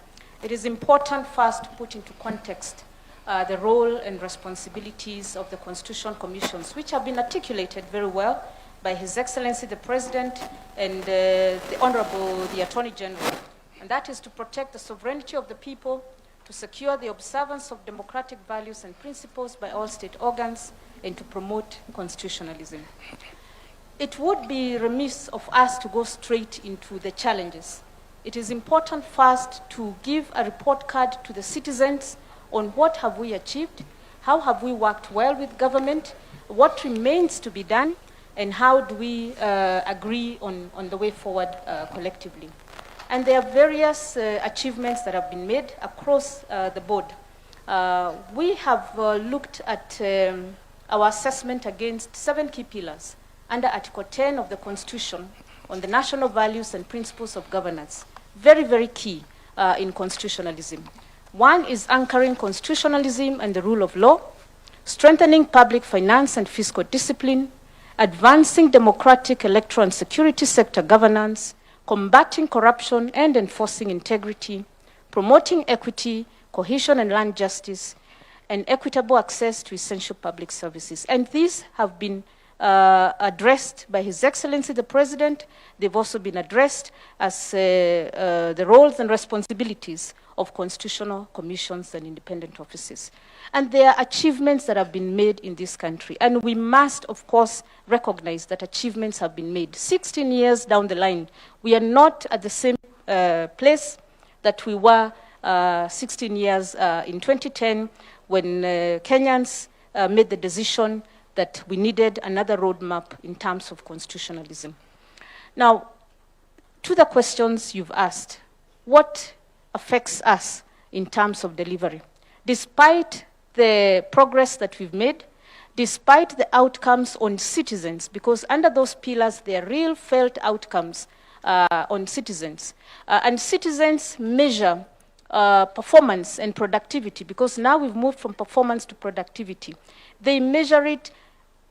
it is important first to put into context the role and responsibilities of the Constitutional Commissions, which have been articulated very well by His Excellency the President and the Honorable the Attorney General. And that is to protect the sovereignty of the people, to secure the observance of democratic values and principles by all state organs, and to promote constitutionalism. It would be remiss of us to go straight into the challenges. It is important first to give a report card to the citizens on what have we achieved, How have we worked well with government? What remains to be done? And how do we agree on the way forward collectively? And there are various achievements that have been made across the board. We have looked at our assessment against 7 key pillars under Article 10 of the Constitution on the national values and principles of governance. Very, very key in constitutionalism. One is anchoring constitutionalism and the rule of law, strengthening public finance and fiscal discipline, advancing democratic electoral and security sector governance, combating corruption and enforcing integrity, promoting equity, cohesion and land justice, and equitable access to essential public services. And these have been addressed by His Excellency the President. They've also been addressed as the roles and responsibilities of constitutional commissions and independent offices. And there are achievements that have been made in this country. And we must, of course, recognize that achievements have been made. 16 years down the line, we are not at the same place that we were 16 years in 2010 when Kenyans made the decision that we needed another roadmap in terms of constitutionalism. Now, to the questions you've asked, what affects us in terms of delivery? Despite the progress that we've made, despite the outcomes on citizens, because under those pillars, there are real felt outcomes on citizens. And citizens measure performance and productivity, because now we've moved from performance to productivity. They measure it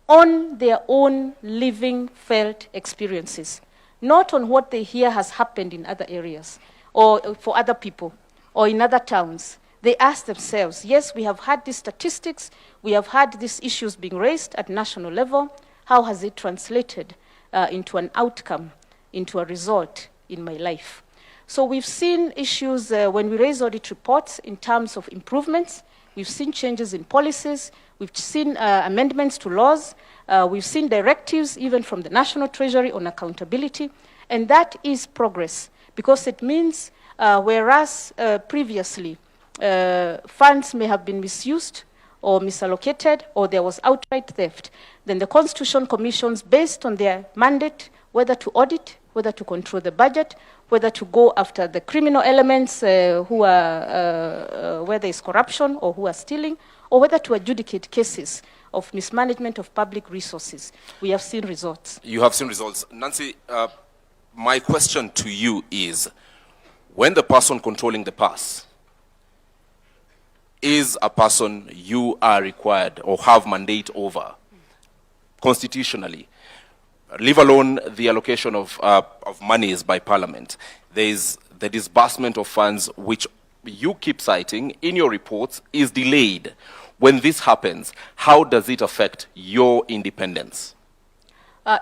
on their own living, felt experiences, not on what they hear has happened in other areas, or for other people, or in other towns. They ask themselves, yes, we have had these statistics, we have had these issues being raised at national level. How has it translated into an outcome, into a result in my life? So we've seen issues when we raise audit reports in terms of improvements. We've seen changes in policies. We've seen amendments to laws. We've seen directives even from the National Treasury on accountability. And that is progress, because it means whereas previously funds may have been misused or misallocated, or there was outright theft, then the Constitution Commissions, based on their mandate, whether to audit, whether to control the budget, whether to go after the criminal elements who are, where there is corruption or who are stealing, or whether to adjudicate cases of mismanagement of public resources. We have seen results. You have seen results. Nancy, my question to you is, when the person controlling the purse is a person you are required or have mandate over constitutionally, leave alone the allocation of monies by Parliament, there is the disbursement of funds which you keep citing in your reports is delayed. When this happens, how does it affect your independence?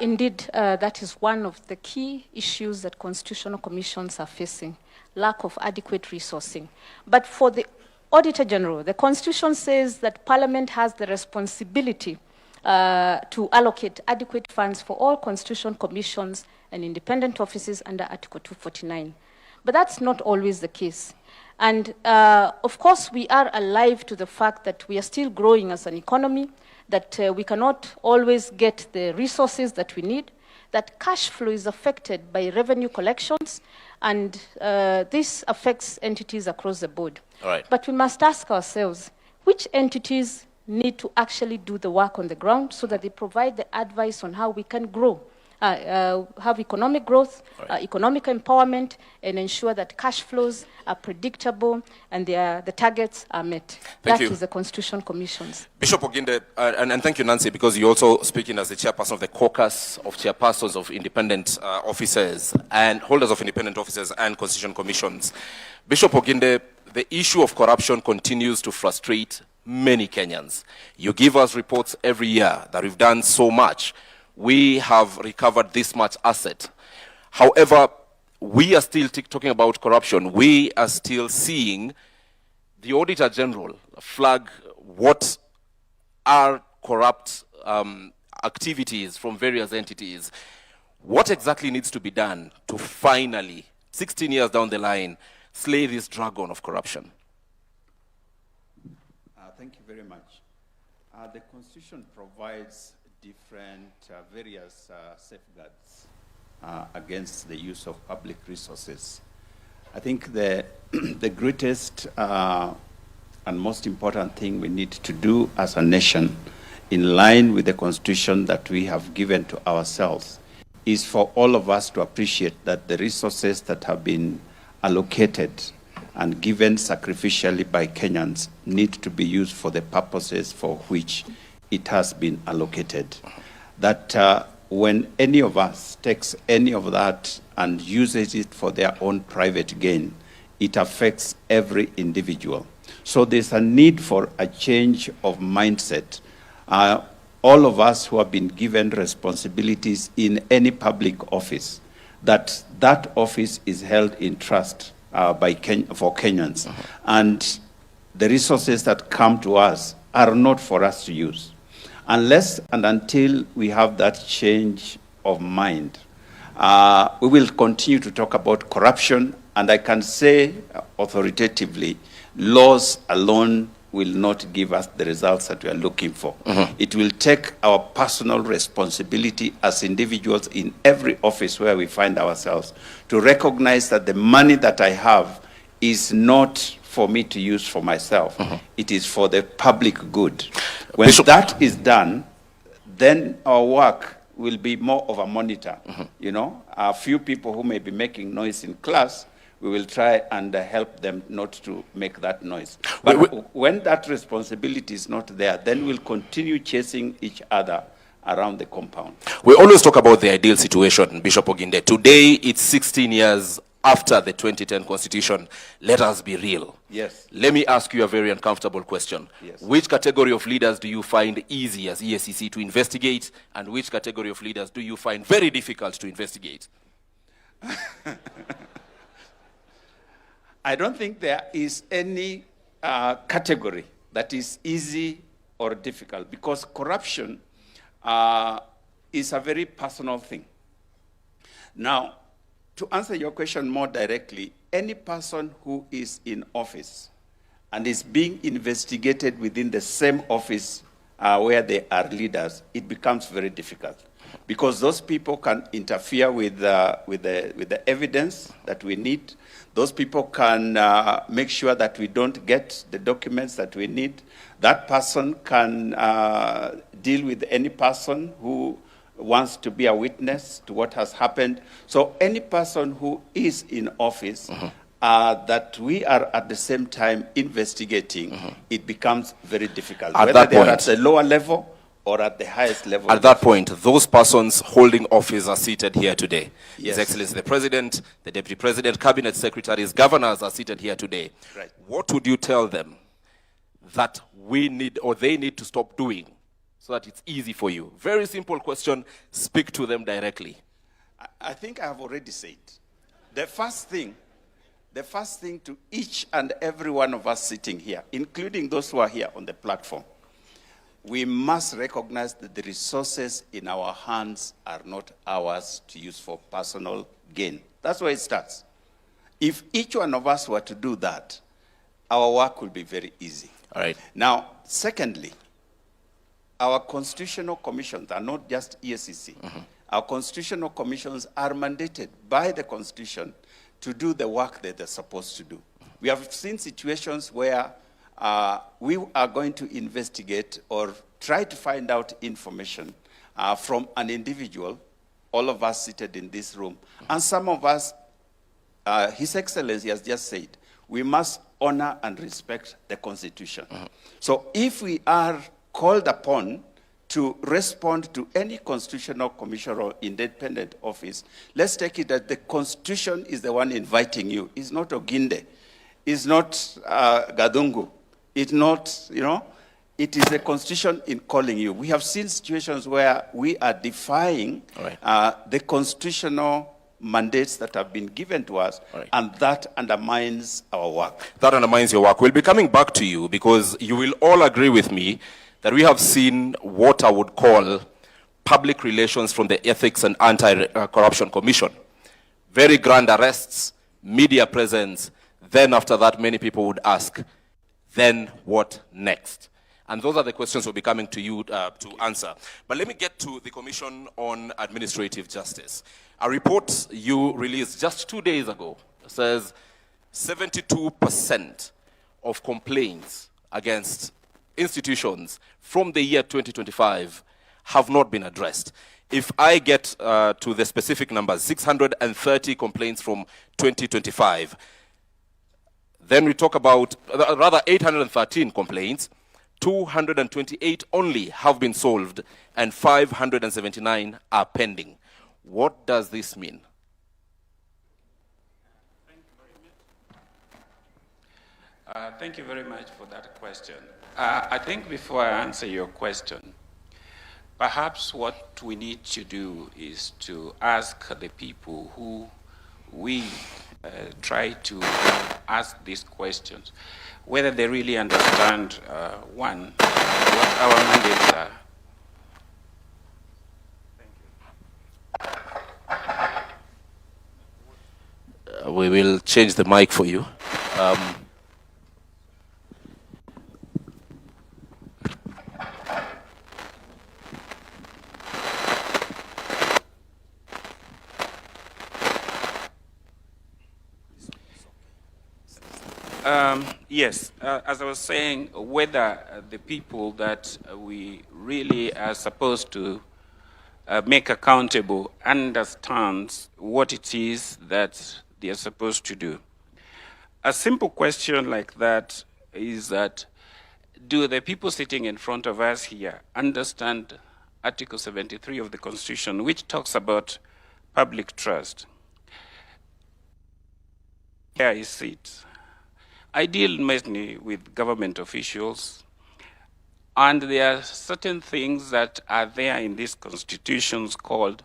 Indeed, that is one of the key issues that constitutional commissions are facing, lack of adequate resourcing. But for the Auditor General, the Constitution says that Parliament has the responsibility to allocate adequate funds for all constitutional commissions and independent offices under Article 249. But that's not always the case. And of course, we are alive to the fact that we are still growing as an economy, that we cannot always get the resources that we need, that cash flow is affected by revenue collections, and this affects entities across the board. Right. But we must ask ourselves, which entities need to actually do the work on the ground so that they provide the advice on how we can grow, have economic growth, right, economic empowerment, and ensure that cash flows are predictable and the targets are met. Thank you. That is the Constitution Commissions. Bishop Oginde, and thank you, Nancy, because you're also speaking as the chairperson of the caucus of chairpersons of independent officers and holders of independent officers and constitution commissions. Bishop Oginde, the issue of corruption continues to frustrate many Kenyans. You give us reports every year that we've done so much. We have recovered this much asset. However, we are still talking about corruption. We are still seeing the Auditor General flag what are corrupt activities from various entities. What exactly needs to be done to finally, 16 years down the line, slay this dragon of corruption? Thank you very much. The Constitution provides different various safeguards against the use of public resources. I think the, the greatest and most important thing we need to do as a nation, in line with the Constitution that we have given to ourselves, is for all of us to appreciate that the resources that have been allocated and given sacrificially by Kenyans need to be used for the purposes for which it has been allocated. That when any of us takes any of that and uses it for their own private gain, it affects every individual. So there's a need for a change of mindset. All of us who have been given responsibilities in any public office, that office is held in trust for Kenyans. And the resources that come to us are not for us to use. Unless and until we have that change of mind, we will continue to talk about corruption, and I can say authoritatively, laws alone will not give us the results that we are looking for. It will take our personal responsibility as individuals in every office where we find ourselves to recognize that the money that I have is not for me to use for myself. It is for the public good. When that is done, then our work will be more of a monitor. You know, a few people who may be making noise in class, we will try and help them not to make that noise. But when that responsibility is not there, then we'll continue chasing each other around the compound. We always talk about the ideal situation, Bishop Oginde. Today, it's 16 years after the 2010 Constitution. Let us be real. Yes. Let me ask you a very uncomfortable question. Yes. Which category of leaders do you find easy as EACC to investigate, and which category of leaders do you find very difficult to investigate? I don't think there is any category that is easy or difficult, because corruption is a very personal thing. Now, to answer your question more directly, any person who is in office and is being investigated within the same office where they are leaders, it becomes very difficult, because those people can interfere with the evidence that we need. Those people can make sure that we don't get the documents that we need. That person can deal with any person who wants to be a witness to what has happened. So any person who is in office that we are at the same time investigating, it becomes very difficult. Whether they are at the lower level or at the highest level. At that point, those persons holding office are seated here today. Yes. His Excellency the President, the Deputy President, Cabinet Secretaries, Governors are seated here today. Right. What would you tell them that we need, or they need to stop doing, so that it's easy for you? Very simple question. Speak to them directly. I think I have already said. The first thing to each and every one of us sitting here, including those who are here on the platform, we must recognize that the resources in our hands are not ours to use for personal gain. That's where it starts. If each one of us were to do that, our work will be very easy. All right. Now, secondly, our constitutional commissions are not just EACC. Our constitutional commissions are mandated by the Constitution to do the work that they're supposed to do. We have seen situations where we are going to investigate or try to find out information from an individual, all of us seated in this room. And some of us, His Excellency has just said, we must honor and respect the Constitution. So if we are called upon to respond to any constitutional commission or independent office, let's take it that the Constitution is the one inviting you. It's not Oginde. It's not Gadungu. It's not, you know, it is the Constitution in calling you. We have seen situations where we are defying the constitutional mandates that have been given to us, and that undermines our work. That undermines your work. We'll be coming back to you, because you will all agree with me that we have seen what I would call public relations from the Ethics and Anti-Corruption Commission. Very grand arrests, media presence. Then after that, many people would ask, then what next? And those are the questions we'll be coming to you to answer. But let me get to the Commission on Administrative Justice. A report you released just 2 days ago says 72% of complaints against institutions from the year 2025 have not been addressed. If I get to the specific numbers, 630 complaints from 2025, then we talk about, rather 813 complaints, 228 only have been solved, and 579 are pending. What does this mean? Thank you very much for that question. I think before I answer your question, perhaps what we need to do is to ask the people who we try to ask these questions, whether they really understand, one, what our mandates are. We will change the mic for you. Yes, as I was saying, whether the people that we really are supposed to make accountable understands what it is that they are supposed to do. A simple question like that is that, do the people sitting in front of us here understand Article 73 of the Constitution, which talks about public trust? Here I sit. I deal mainly with government officials, and there are certain things that are there in these constitutions called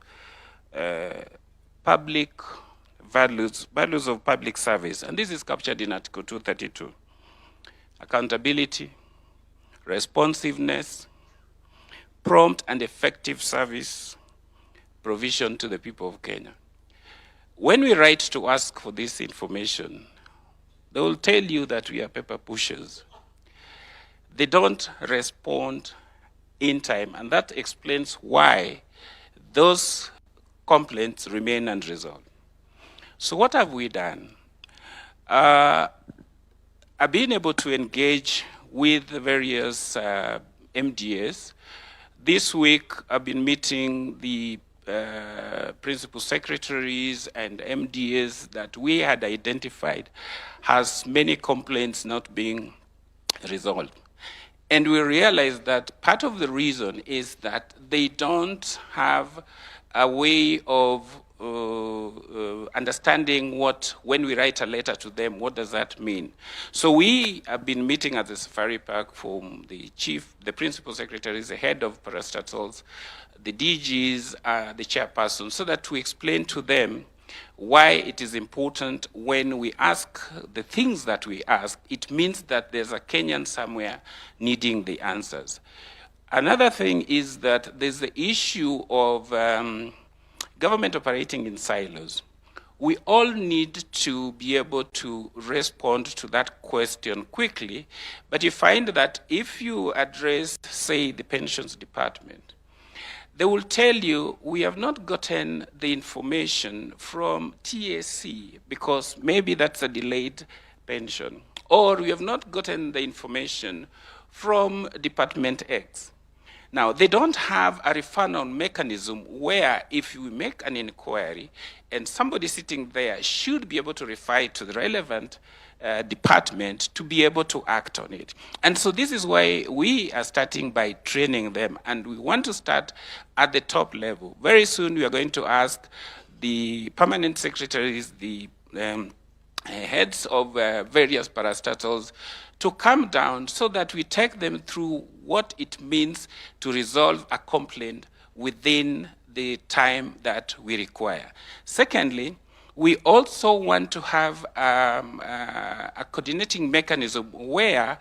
public values of public service, and this is captured in Article 232. Accountability, responsiveness, prompt and effective service provision to the people of Kenya. When we write to ask for this information, they will tell you that we are paper pushers. They don't respond in time, and that explains why those complaints remain unresolved. So what have we done? I've been able to engage with the various MDAs. This week, I've been meeting the principal secretaries and MDAs that we had identified has many complaints not being resolved. And we realized that part of the reason is that they don't have a way of understanding when we write a letter to them, what does that mean? So we have been meeting at the Safari Park from the chief, the principal secretaries, the head of parastatals, the DGs, the chairperson, so that we explain to them why it is important when we ask the things that we ask. It means that there's a Kenyan somewhere needing the answers. Another thing is that there's the issue of government operating in silos. We all need to be able to respond to that question quickly, but you find that if you address, say, the pensions department, they will tell you, we have not gotten the information from TAC because maybe that's a delayed pension, or we have not gotten the information from Department X. Now, they don't have a referral mechanism where if you make an inquiry and somebody sitting there should be able to refer it to the relevant department to be able to act on it. And so this is why we are starting by training them, and we want to start at the top level. Very soon we are going to ask the permanent secretaries, the heads of various parastatals to come down so that we take them through what it means to resolve a complaint within the time that we require. Secondly, we also want to have a coordinating mechanism where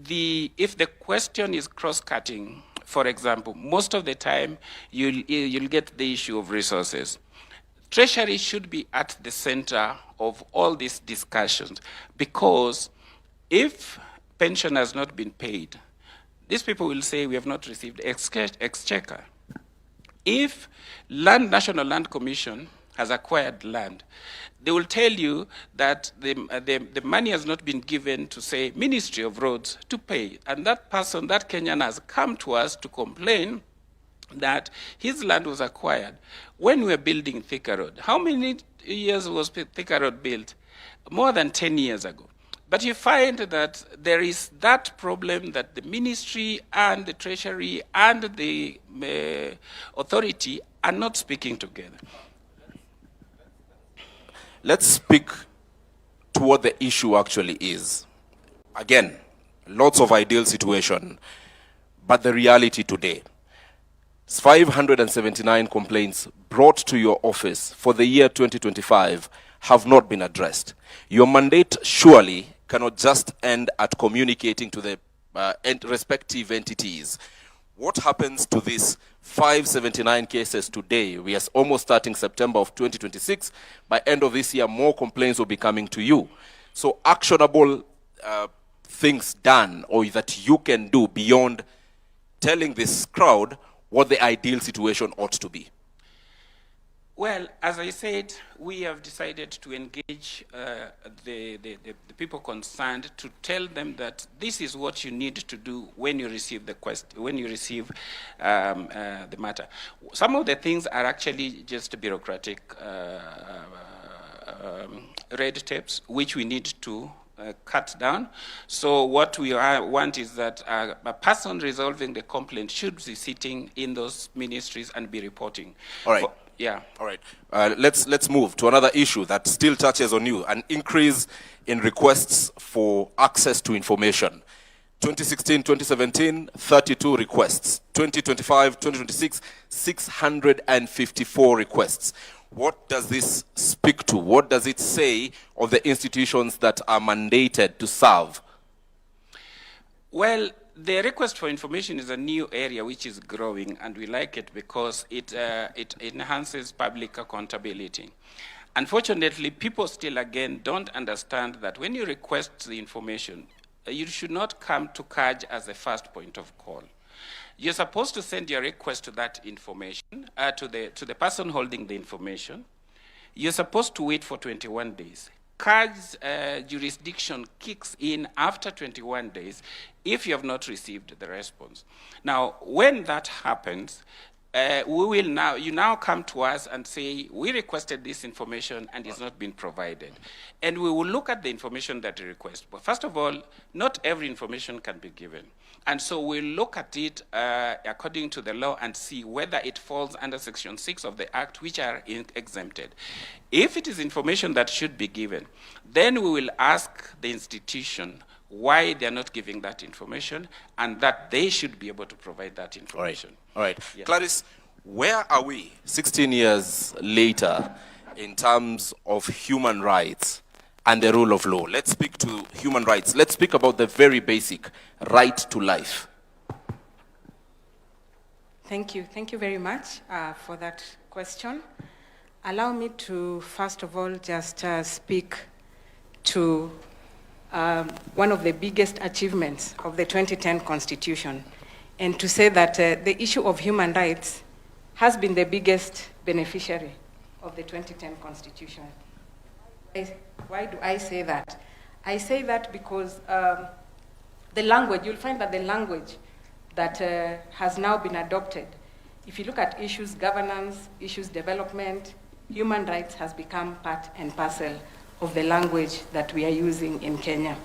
if the question is cross-cutting, for example, most of the time you'll get the issue of resources. Treasury should be at the center of all these discussions, because if pension has not been paid, these people will say we have not received exchequer. If National Land Commission has acquired land, they will tell you that the money has not been given to, say, Ministry of Roads to pay. And that person, that Kenyan, has come to us to complain that his land was acquired when we were building Thika Road. How many years was Thika Road built? More than 10 years ago. But you find that there is that problem that the ministry and the treasury and the authority are not speaking together. Let's speak to what the issue actually is. Again, lots of ideal situation, but the reality today. 579 complaints brought to your office for the year 2025 have not been addressed. Your mandate surely cannot just end at communicating to the respective entities. What happens to these 579 cases today? We are almost starting September of 2026. By end of this year, more complaints will be coming to you. So actionable things done or that you can do beyond telling this crowd what the ideal situation ought to be. Well, as I said, we have decided to engage the people concerned to tell them that this is what you need to do when you receive the the matter. Some of the things are actually just bureaucratic red tapes, which we need to cut down. So what we want is that a person resolving the complaint should be sitting in those ministries and be reporting. All right. Yeah. All right. Let's move to another issue that still touches on you, an increase in requests for access to information. 2016, 2017, 32 requests. 2025, 2026, 654 requests. What does this speak to? What does it say of the institutions that are mandated to serve? Well, the request for information is a new area which is growing, and we like it because it enhances public accountability. Unfortunately, people still, again, don't understand that when you request the information, you should not come to CAJ as the first point of call. You're supposed to send your request to that information, to the person holding the information. You're supposed to wait for 21 days. CAJ's jurisdiction kicks in after 21 days if you have not received the response. Now, when that happens, you now come to us and say, we requested this information and it's not been provided. And we will look at the information that you request. But first of all, not every information can be given. And so we'll look at it according to the law and see whether it falls under Section 6 of the Act, which are exempted. If it is information that should be given, then we will ask the institution why they're not giving that information and that they should be able to provide that information. All right. Yes. Clarice, where are we 16 years later in terms of human rights and the rule of law? Let's speak to human rights. Let's speak about the very basic right to life. Thank you. Thank you very much for that question. Allow me to, first of all, just speak to one of the biggest achievements of the 2010 Constitution, and to say that the issue of human rights has been the biggest beneficiary of the 2010 Constitution. Why do I say that? I say that because the language, you'll find that the language that has now been adopted, if you look at issues governance, issues development, human rights has become part and parcel of the language that we are using in Kenya.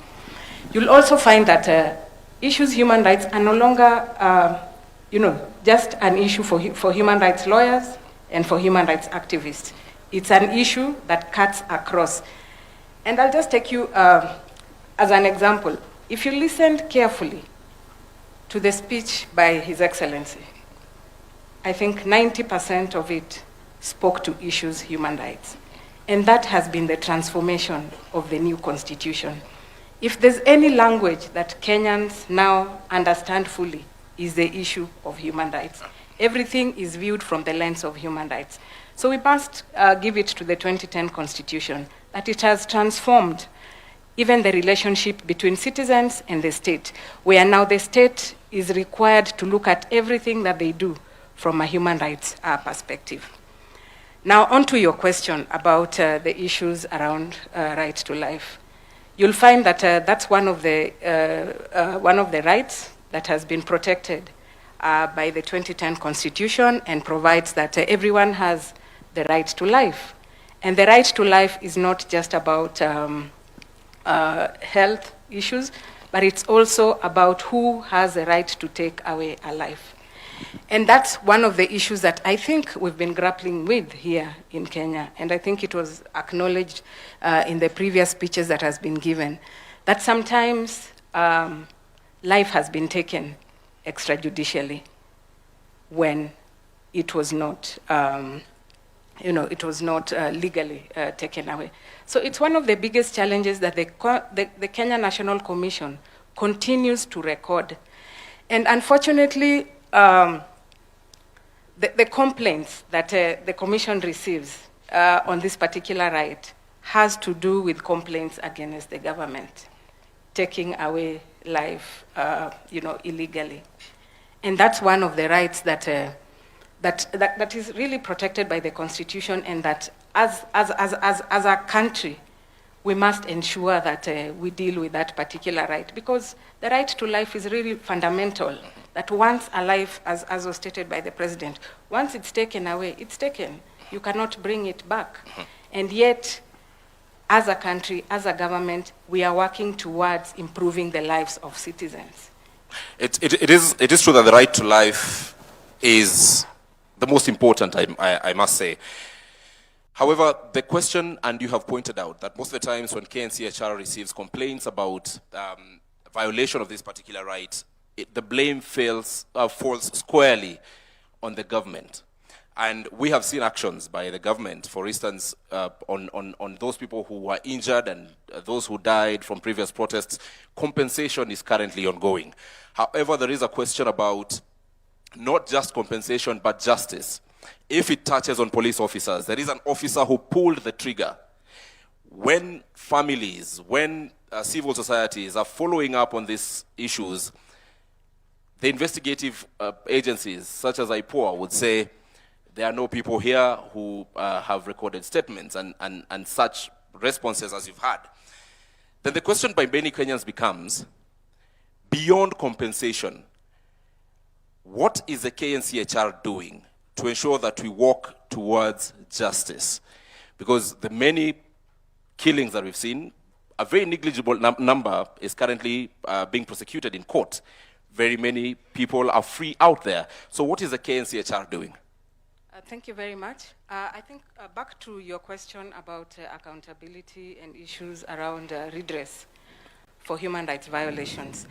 You'll also find that issues human rights are no longer, just an issue for human rights lawyers and for human rights activists. It's an issue that cuts across. And I'll just take you as an example. If you listened carefully to the speech by His Excellency, I think 90% of it spoke to issues human rights. And that has been the transformation of the new constitution. If there's any language that Kenyans now understand fully, is the issue of human rights. Everything is viewed from the lens of human rights. So we must give it to the 2010 Constitution that it has transformed even the relationship between citizens and the state, where now the state is required to look at everything that they do from a human rights perspective. Now, on to your question about the issues around right to life. You'll find that that's one of the rights that has been protected by the 2010 Constitution and provides that everyone has the right to life. And the right to life is not just about health issues, but it's also about who has the right to take away a life. And that's one of the issues that I think we've been grappling with here in Kenya. And I think it was acknowledged in the previous speeches that has been given, that sometimes life has been taken extrajudicially when it was not, it was not legally taken away. So it's one of the biggest challenges that the Kenya National Commission continues to record. And unfortunately, the complaints that the Commission receives on this particular right has to do with complaints against the government, taking away life, illegally. And that's one of the rights that is really protected by the Constitution, and that as a country, we must ensure that we deal with that particular right, because the right to life is really fundamental. That once a life, as was stated by the President, once it's taken away, it's taken. You cannot bring it back. And yet, as a country, as a government, we are working towards improving the lives of citizens. It is true that the right to life is the most important, I must say. However, the question, and you have pointed out, that most of the times when KNCHR receives complaints about violation of this particular right, the blame falls squarely on the government. And we have seen actions by the government, for instance, on those people who were injured and those who died from previous protests. Compensation is currently ongoing. However, there is a question about not just compensation, but justice. If it touches on police officers, there is an officer who pulled the trigger. When families, when civil societies are following up on these issues, the investigative agencies, such as IPOA, would say, there are no people here who have recorded statements and such responses as you've had. Then the question by many Kenyans becomes, beyond compensation, what is the KNCHR doing to ensure that we walk towards justice? Because the many killings that we've seen, a very negligible number is currently being prosecuted in court. Very many people are free out there. So what is the KNCHR doing? Thank you very much. I think back to your question about accountability and issues around redress for human rights violations.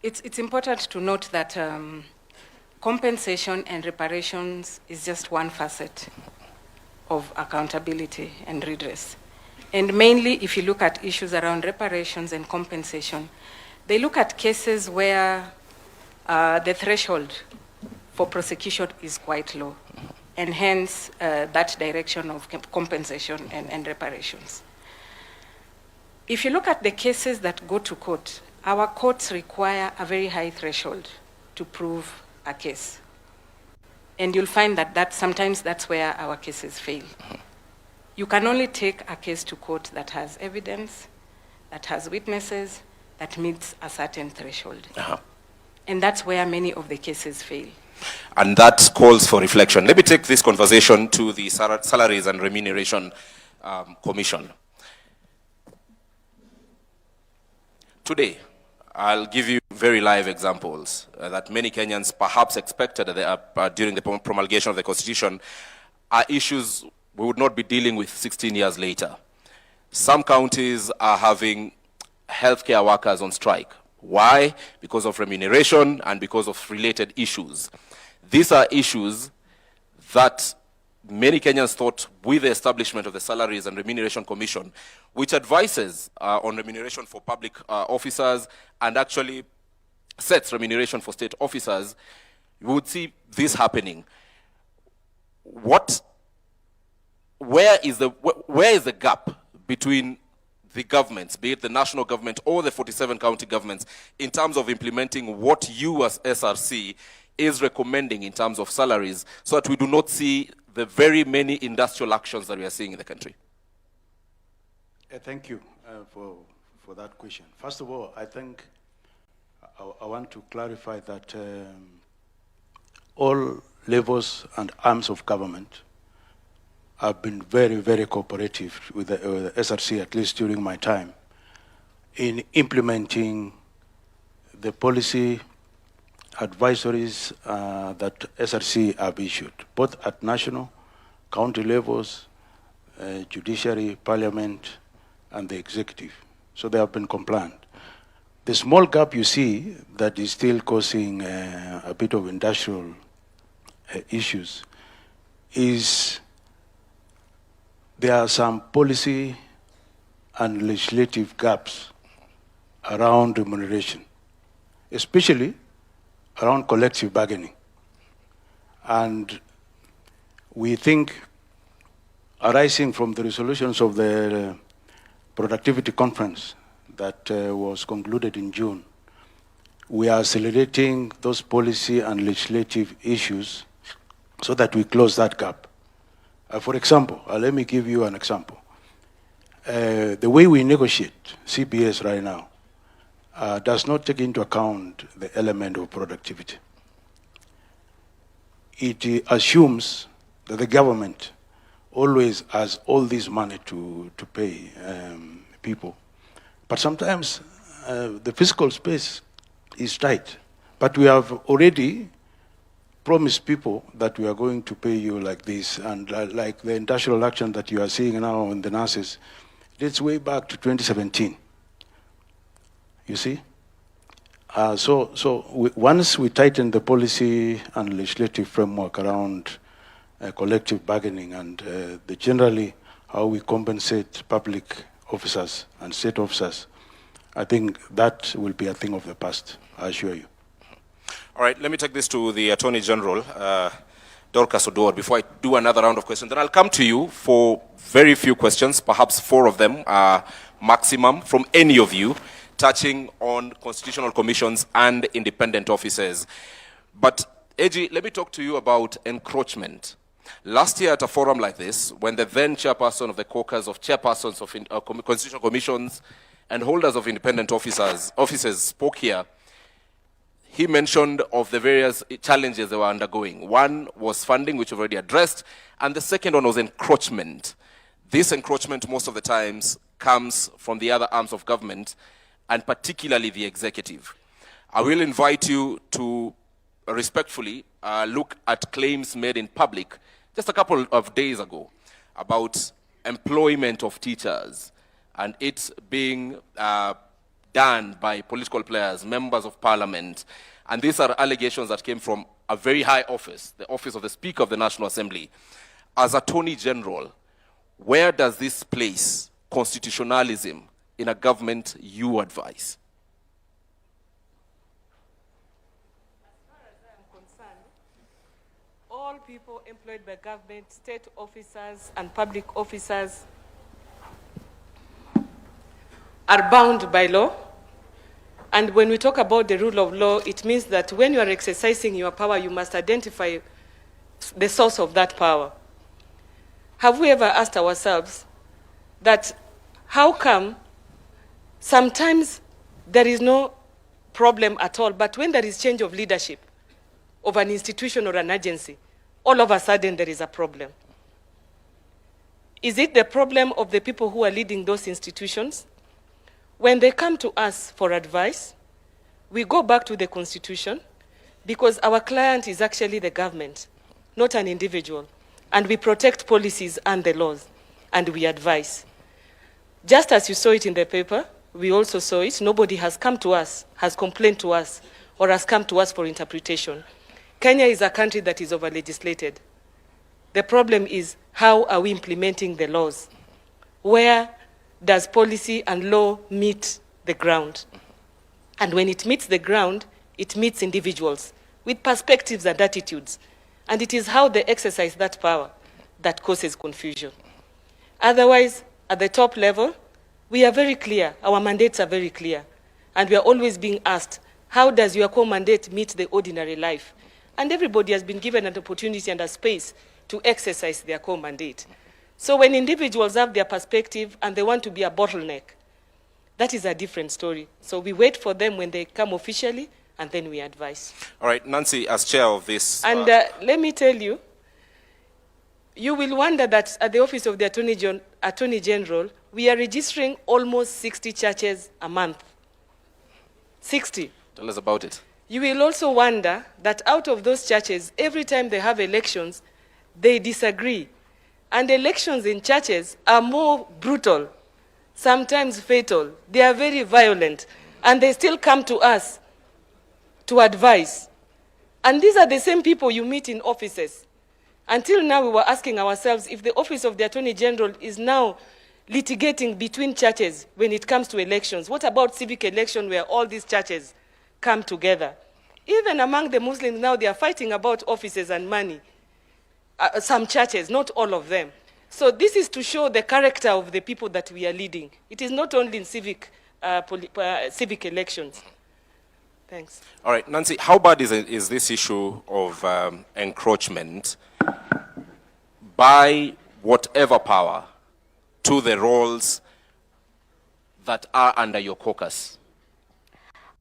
It's important to note that compensation and reparations is just one facet of accountability and redress. And mainly, if you look at issues around reparations and compensation, they look at cases where the threshold for prosecution is quite low, and hence that direction of compensation and reparations. If you look at the cases that go to court, our courts require a very high threshold to prove a case. And you'll find that sometimes that's where our cases fail. You can only take a case to court that has evidence, that has witnesses, that meets a certain threshold. And that's where many of the cases fail. And that calls for reflection. Let me take this conversation to the Salaries and Remuneration Commission. Today, I'll give you very live examples that many Kenyans perhaps expected during the promulgation of the Constitution are issues we would not be dealing with 16 years later. Some counties are having healthcare workers on strike. Why? Because of remuneration and because of related issues. These are issues that many Kenyans thought, with the establishment of the Salaries and Remuneration Commission, which advises on remuneration for public officers and actually sets remuneration for state officers, you would see this happening. Where is the gap between the governments, be it the national government or the 47 county governments, in terms of implementing what you as SRC is recommending in terms of salaries, so that we do not see the very many industrial actions that we are seeing in the country? Thank you for that question. First of all, I think I want to clarify that all levels and arms of government have been very, very cooperative with the SRC, at least during my time, in implementing the policy advisories that SRC have issued, both at national, county levels, judiciary, parliament, and the executive. So they have been compliant. The small gap you see that is still causing a bit of industrial issues is there are some policy and legislative gaps around remuneration, especially around collective bargaining. And we think, arising from the resolutions of the productivity conference that was concluded in June, we are accelerating those policy and legislative issues so that we close that gap. For example, let me give you an example. The way we negotiate CBS right now does not take into account the element of productivity. It assumes that the government always has all this money to pay people. But sometimes the fiscal space is tight. But we have already promised people that we are going to pay you like this, and like the industrial action that you are seeing now in the nurses, dates way back to 2017. You see? Once we tighten the policy and legislative framework around collective bargaining and generally how we compensate public officers and state officers, I think that will be a thing of the past, I assure you. All right, let me take this to the Attorney General, Dorcas Oduor, before I do another round of questions. Then I'll come to you for very few questions, perhaps 4 of them maximum, from any of you, touching on constitutional commissions and independent offices. But, AG, let me talk to you about encroachment. Last year at a forum like this, when the then chairperson of the caucus of chairpersons of constitutional commissions and holders of independent offices spoke here, he mentioned of the various challenges they were undergoing. One was funding, which we've already addressed, and the second one was encroachment. This encroachment, most of the times, comes from the other arms of government, and particularly the executive. I will invite you to respectfully look at claims made in public just a couple of days ago about employment of teachers and it being done by political players, members of parliament. And these are allegations that came from a very high office, the office of the Speaker of the National Assembly. As Attorney General, where does this place constitutionalism in a government you advise? As far as I am concerned, all people employed by government, state officers and public officers are bound by law. And when we talk about the rule of law, it means that when you are exercising your power, you must identify the source of that power. Have we ever asked ourselves that how come sometimes there is no problem at all, but when there is change of leadership of an institution or an agency, all of a sudden there is a problem? Is it the problem of the people who are leading those institutions? When they come to us for advice, we go back to the Constitution because our client is actually the government, not an individual. And we protect policies and the laws, and we advise. Just as you saw it in the paper, we also saw it. Nobody has come to us, has complained to us, or has come to us for interpretation. Kenya is a country that is over-legislated. The problem is, how are we implementing the laws? Where does policy and law meet the ground? And when it meets the ground, it meets individuals with perspectives and attitudes. And it is how they exercise that power that causes confusion. Otherwise, at the top level, We are very clear. Our mandates are very clear. And we are always being asked, how does your core mandate meet the ordinary life? And everybody has been given an opportunity and a space to exercise their core mandate. So when individuals have their perspective and they want to be a bottleneck, that is a different story. So we wait for them when they come officially, and then we advise. All right, Nancy, as chair of this... And let me tell you, you will wonder that at the Office of the Attorney General, we are registering almost 60 churches a month. 60. Tell us about it. You will also wonder that out of those churches, every time they have elections, they disagree. And elections in churches are more brutal, sometimes fatal. They are very violent, and they still come to us to advise. And these are the same people you meet in offices. Until now, we were asking ourselves if the Office of the Attorney General is now litigating between churches when it comes to elections. What about civic election where all these churches come together? Even among the Muslims now, they are fighting about offices and money. Some churches, not all of them. So this is to show the character of the people that we are leading. It is not only in civic elections. Thanks. All right, Nancy, how bad is this issue of encroachment by whatever power to the roles that are under your caucus?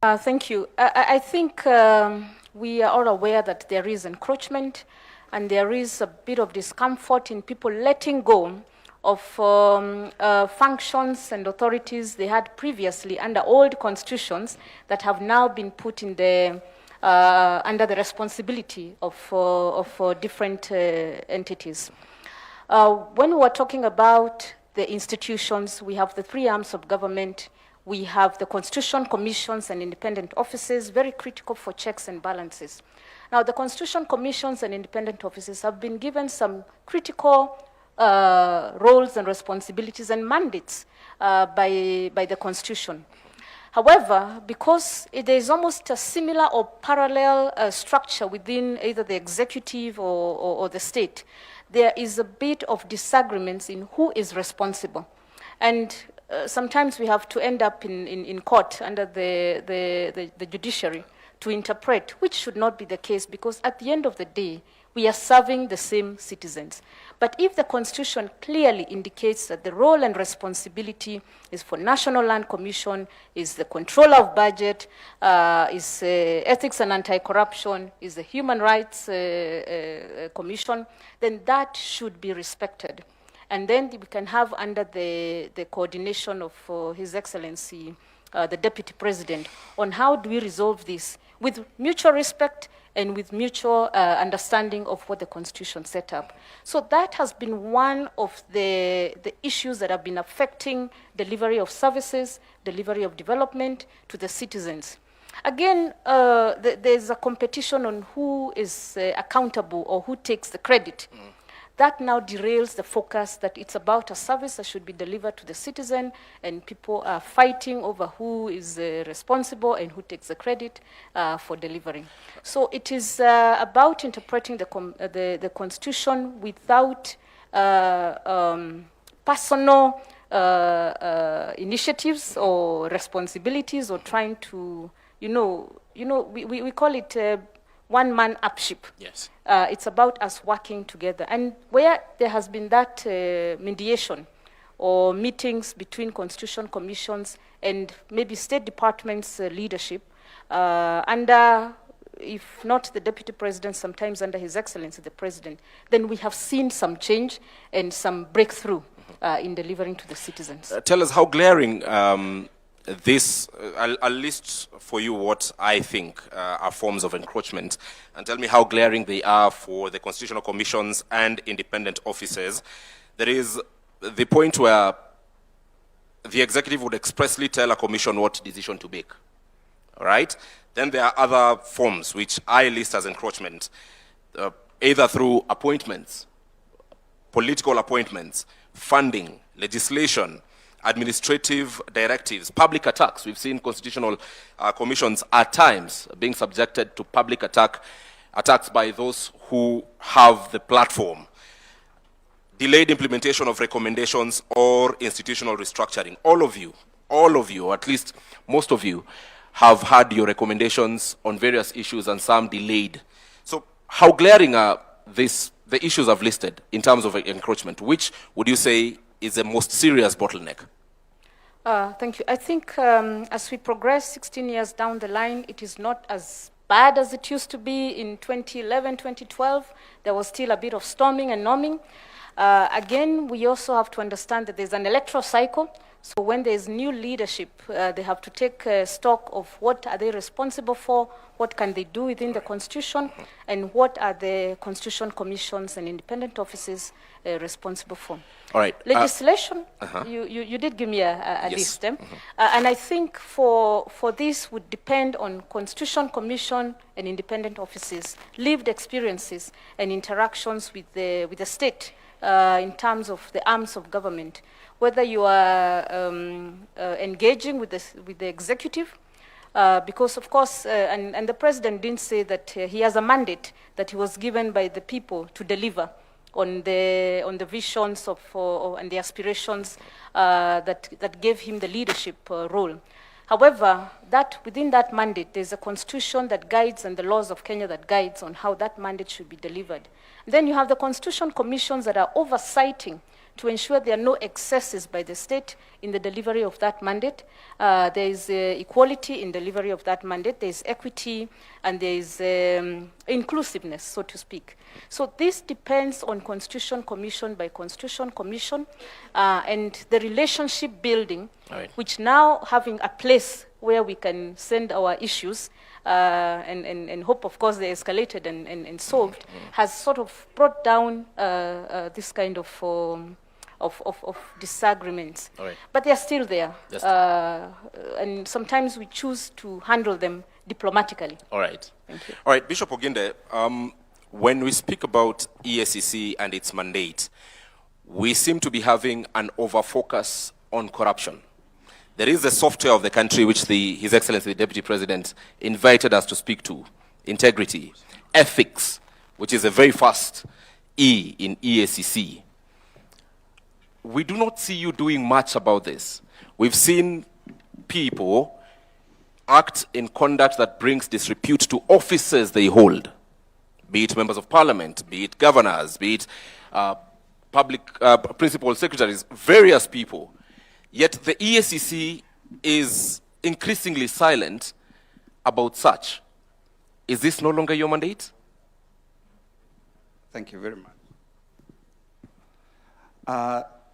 Thank you. I think we are all aware that there is encroachment and there is a bit of discomfort in people letting go of functions and authorities they had previously under old constitutions that have now been put in the under the responsibility of different entities. When we are talking about the institutions, we have the three arms of government. We have the constitution commissions and independent offices, very critical for checks and balances. Now, the constitution commissions and independent offices have been given some critical roles and responsibilities and mandates by the Constitution. However, because there is almost a similar or parallel structure within either the executive or the state, there is a bit of disagreements in who is responsible. And sometimes we have to end up in court under the judiciary to interpret, which should not be the case, because at the end of the day, we are serving the same citizens. But if the Constitution clearly indicates that the role and responsibility is for National Land Commission, is the control of budget, is ethics and anti-corruption, is the Human Rights Commission, then that should be respected. And then we can have under the coordination of His Excellency, the Deputy President, on how do we resolve this with mutual respect and with mutual understanding of what the Constitution set up. So that has been one of the issues that have been affecting delivery of services, delivery of development to the citizens. Again, there's a competition on who is accountable or who takes the credit. That now derails the focus that it's about a service that should be delivered to the citizen, and people are fighting over who is responsible and who takes the credit for delivering. So it is about interpreting the Constitution without personal initiatives or responsibilities, or trying to, we call it one-man upship. Yes. It's about us working together. And where there has been that mediation or meetings between constitution commissions and maybe State Department's leadership, under, if not the Deputy President, sometimes under His Excellency the President, then we have seen some change and some breakthrough in delivering to the citizens. Tell us how glaring this, I'll list for you what I think are forms of encroachment, and tell me how glaring they are for the constitutional commissions and independent offices. There is the point where the executive would expressly tell a commission what decision to make, all right? Then there are other forms which I list as encroachment, either through appointments, political appointments, funding, legislation, administrative directives, public attacks. We've seen constitutional commissions at times being subjected to public attacks by those who have the platform. delayed implementation of recommendations or institutional restructuring. All of you, or at least most of you, have had your recommendations on various issues and some delayed. So how glaring are the issues I've listed in terms of encroachment? Which would you say is the most serious bottleneck? Thank you. I think as we progress 16 years down the line, it is not as bad as it used to be in 2011, 2012. There was still a bit of storming and norming. Again, we also have to understand that there's an electoral cycle. So when there's new leadership, they have to take stock of what are they responsible for, what can they do within the Constitution, and what are the Constitution commissions and independent offices responsible for. All right. Legislation, you did give me a list. And I think for this would depend on Constitution Commission and independent offices, lived experiences and interactions with the state in terms of the arms of government. Whether you are engaging with the executive, because of course, and the president didn't say that he has a mandate that he was given by the people to deliver on the visions of and the aspirations that gave him the leadership role. However, within that mandate, there's a constitution that guides and the laws of Kenya that guides on how that mandate should be delivered. And then you have the constitution commissions that are oversighting to ensure there are no excesses by the state in the delivery of that mandate. There is equality in delivery of that mandate. There is equity, and there is inclusiveness, so to speak. So this depends on Constitution Commission by Constitution Commission, and the relationship building, which now having a place where we can send our issues and hope, of course, they're escalated and solved, has sort of brought down this kind of disagreements. But they're still there. And sometimes we choose to handle them diplomatically. All right. Thank you. All right, Bishop Oginde, when we speak about EACC and its mandate, we seem to be having an over-focus on corruption. There is the software of the country which His Excellency, the Deputy President, invited us to speak to. Integrity, ethics, which is a very fast E in EACC. We do not see you doing much about this. We've seen people act in conduct that brings disrepute to offices they hold, be it members of parliament, be it governors, be it public principal secretaries, various people. Yet the EACC is increasingly silent about such. Is this no longer your mandate? Thank you very much.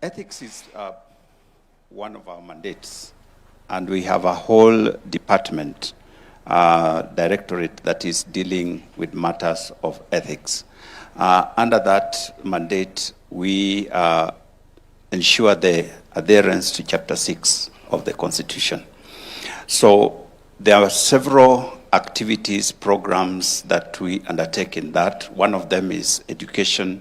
Ethics is one of our mandates, and we have a whole department, directorate that is dealing with matters of ethics. Under that mandate, we ensure the adherence to Chapter 6 of the Constitution. So there are several activities, programs that we undertake in that. One of them is education,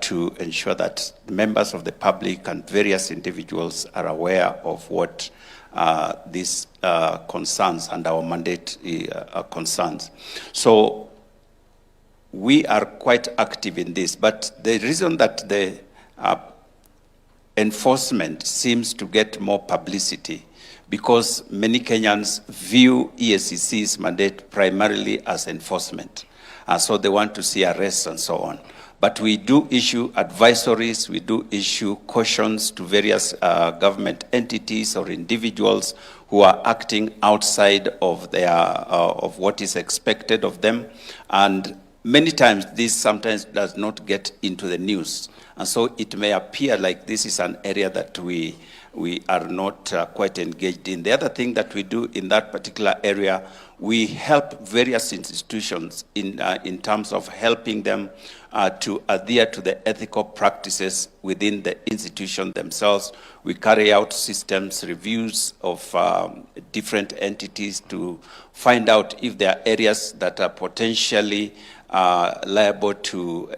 to ensure that members of the public and various individuals are aware of what these concerns and our mandate concerns. So we are quite active in this, but the reason that the enforcement seems to get more publicity because many Kenyans view EACC's mandate primarily as enforcement. So they want to see arrests and so on. But we do issue advisories, we do issue cautions to various government entities or individuals who are acting outside of their of what is expected of them. And many times this sometimes does not get into the news. And so it may appear like this is an area that we are not quite engaged in. The other thing that we do in that particular area, we help various institutions in terms of helping them to adhere to the ethical practices within the institution themselves. We carry out systems reviews of different entities to find out if there are areas that are potentially liable to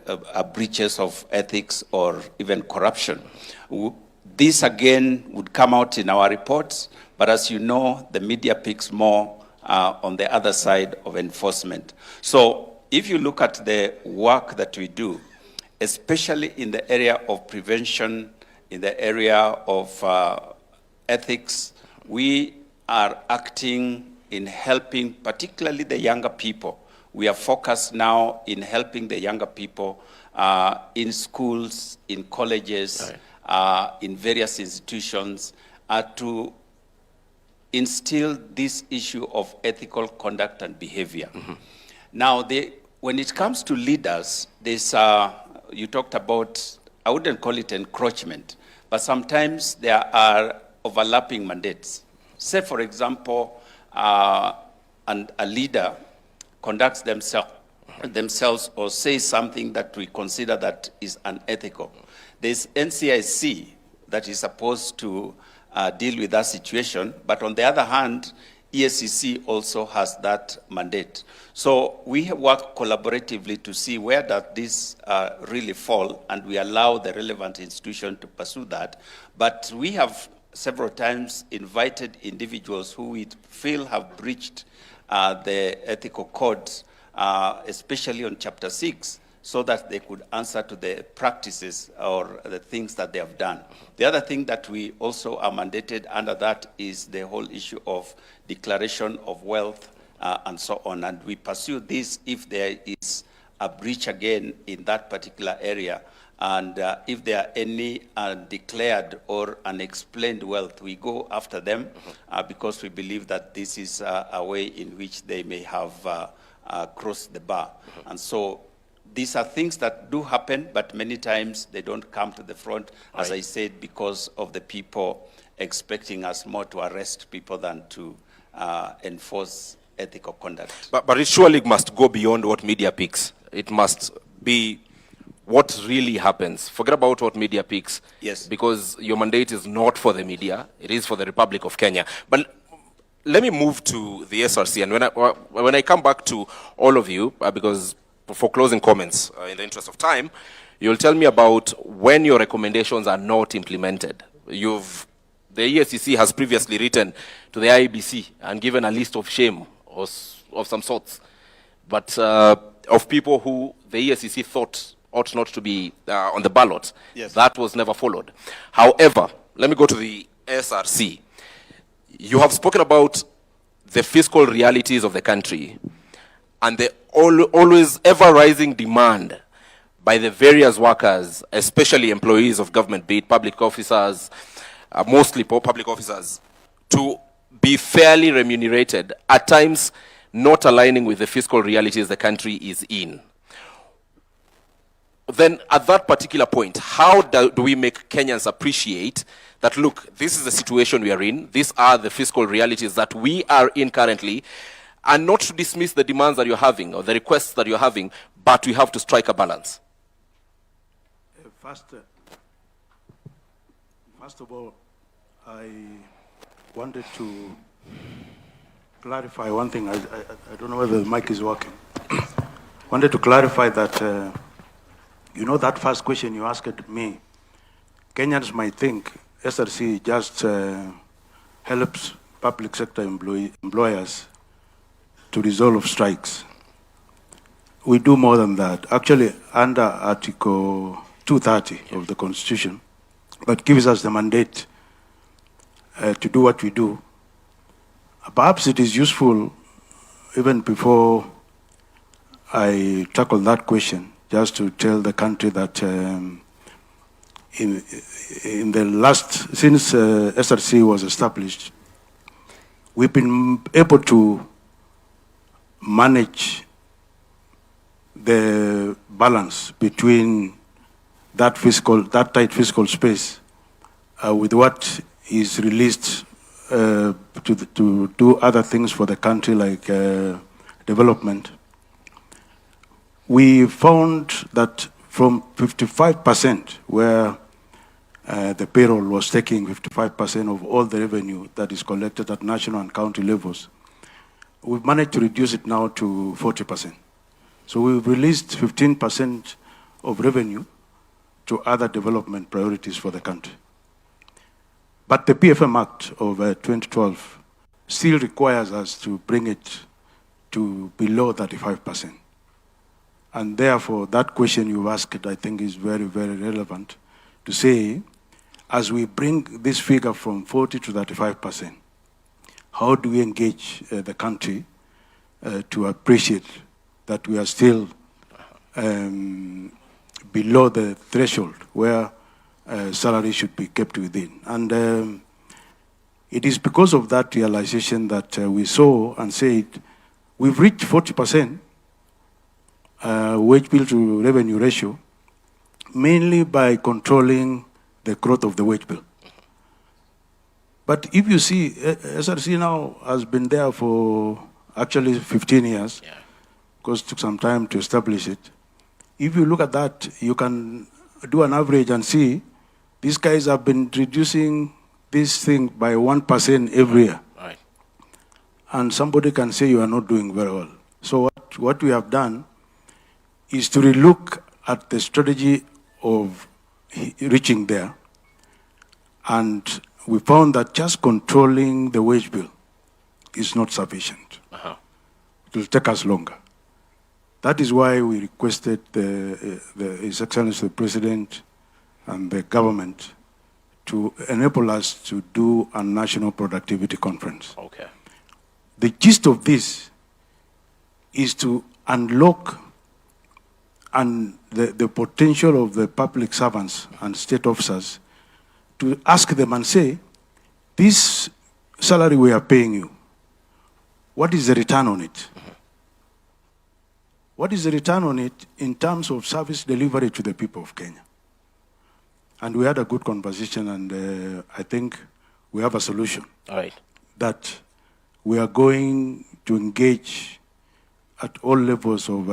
breaches of ethics or even corruption. This again would come out in our reports, but as you know, the media picks more on the other side of enforcement. So if you look at the work that we do, especially in the area of prevention, in the area of ethics. We are acting in helping particularly the younger people. We are focused now in helping the younger people in schools, in colleges, in various institutions to instill this issue of ethical conduct and behavior. Now, when it comes to leaders, there's, you talked about, I wouldn't call it encroachment, but sometimes there are overlapping mandates. Say, for example, and a leader conducts themselves or says something that we consider that is unethical. There's NCIC that is supposed to deal with that situation, but on the other hand, EACC also has that mandate. So we work collaboratively to see where does this really fall, and we allow the relevant institution to pursue that. But we have several times invited individuals who we feel have breached the ethical codes, especially on Chapter 6, so that they could answer to the practices or the things that they have done. The other thing that we also are mandated under that is the whole issue of declaration of wealth and so on. And we pursue this if there is a breach again in that particular area. And if there are any declared or unexplained wealth, we go after them because we believe that this is a way in which they may have crossed the bar. And so these are things that do happen, but many times they don't come to the front, as I said, because of the people expecting us more to arrest people than to enforce ethical conduct. But it surely must go beyond what media picks. It must be what really happens. Forget about what media picks. Yes. Because your mandate is not for the media, it is for the Republic of Kenya. But let me move to the SRC. And when I come back to all of you, because for closing comments, in the interest of time, you'll tell me about when your recommendations are not implemented. The EACC has previously written to the IEBC and given a list of shame of some sorts, but of people who the EACC thought ought not to be on the ballot. Yes. That was never followed. However, let me go to the SRC. You have spoken about the fiscal realities of the country and the always ever-rising demand by the various workers, especially employees of government, be it public officers, mostly public officers, to be fairly remunerated, at times not aligning with the fiscal realities the country is in. Then at that particular point, how do we make Kenyans appreciate that, look, this is the situation we are in, these are the fiscal realities that we are in currently, and not to dismiss the demands that you're having or the requests that you're having, but we have to strike a balance? First of all, I wanted to clarify one thing. I don't know whether the mic is working. Wanted to clarify that, you know, that first question you asked me, Kenyans might think SRC just helps public sector employers to resolve strikes. We do more than that. Actually, under Article 230 of the Constitution, that gives us the mandate to do what we do. Perhaps it is useful, even before I tackle that question, just to tell the country that in the last, since SRC was established, we've been able to manage the balance between that tight fiscal space with what is released to do other things for the country, like development. We found that from 55%, where the payroll was taking 55% of all the revenue that is collected at national and county levels, we've managed to reduce it now to 40%. So we've released 15% of revenue to other development priorities for the country. But the PFM Act of 2012 still requires us to bring it to below 35%. And therefore, that question you asked, I think, is very, very relevant to say, as we bring this figure from 40 to 35%, how do we engage the country to appreciate that we are still below the threshold where salary should be kept within? And it is because of that realization that we saw and said, we've reached 40% wage bill to revenue ratio, mainly by controlling the growth of the wage bill. But if you see, SRC now has been there for actually 15 years, because it took some time to establish it. If you look at that, you can do an average and see these guys have been reducing this thing by 1% every year. Right. And somebody can say you are not doing very well. So what we have done is to relook at the strategy of reaching there. And we found that just controlling the wage bill is not sufficient. It will take us longer. That is why we requested His Excellency the President and the government to enable us to do a national productivity conference. Okay. The gist of this is to unlock the potential of the public servants and state officers, to ask them and say, this salary we are paying you, what is the return on it? What is the return on it in terms of service delivery to the people of Kenya? And we had a good conversation, and I think we have a solution. All right. That we are going to engage at all levels of,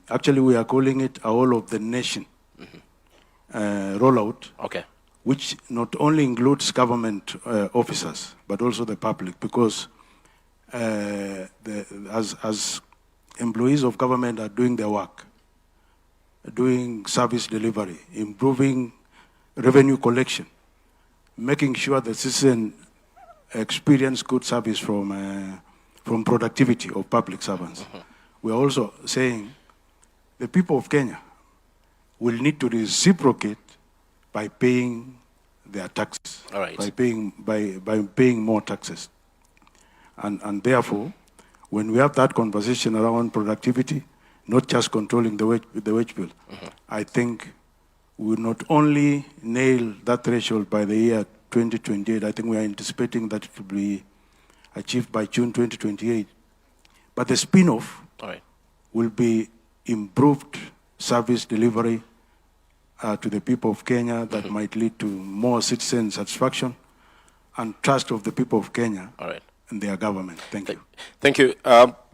actually we are calling it a whole of the nation rollout. Okay. Which not only includes government officers, but also the public, because as employees of government are doing their work, doing service delivery, improving revenue collection, making sure the citizen experience good service from productivity of public servants. We are also saying the people of Kenya will need to reciprocate by paying their taxes, all right, by paying more taxes. And therefore, when we have that conversation around productivity, not just controlling the wage bill, I think we will not only nail that threshold by the year 2028, I think we are anticipating that it will be achieved by June 2028. But the spin-off will be improved service delivery to the people of Kenya that might lead to more citizen satisfaction and trust of the people of Kenya and their government. Thank you. Thank you.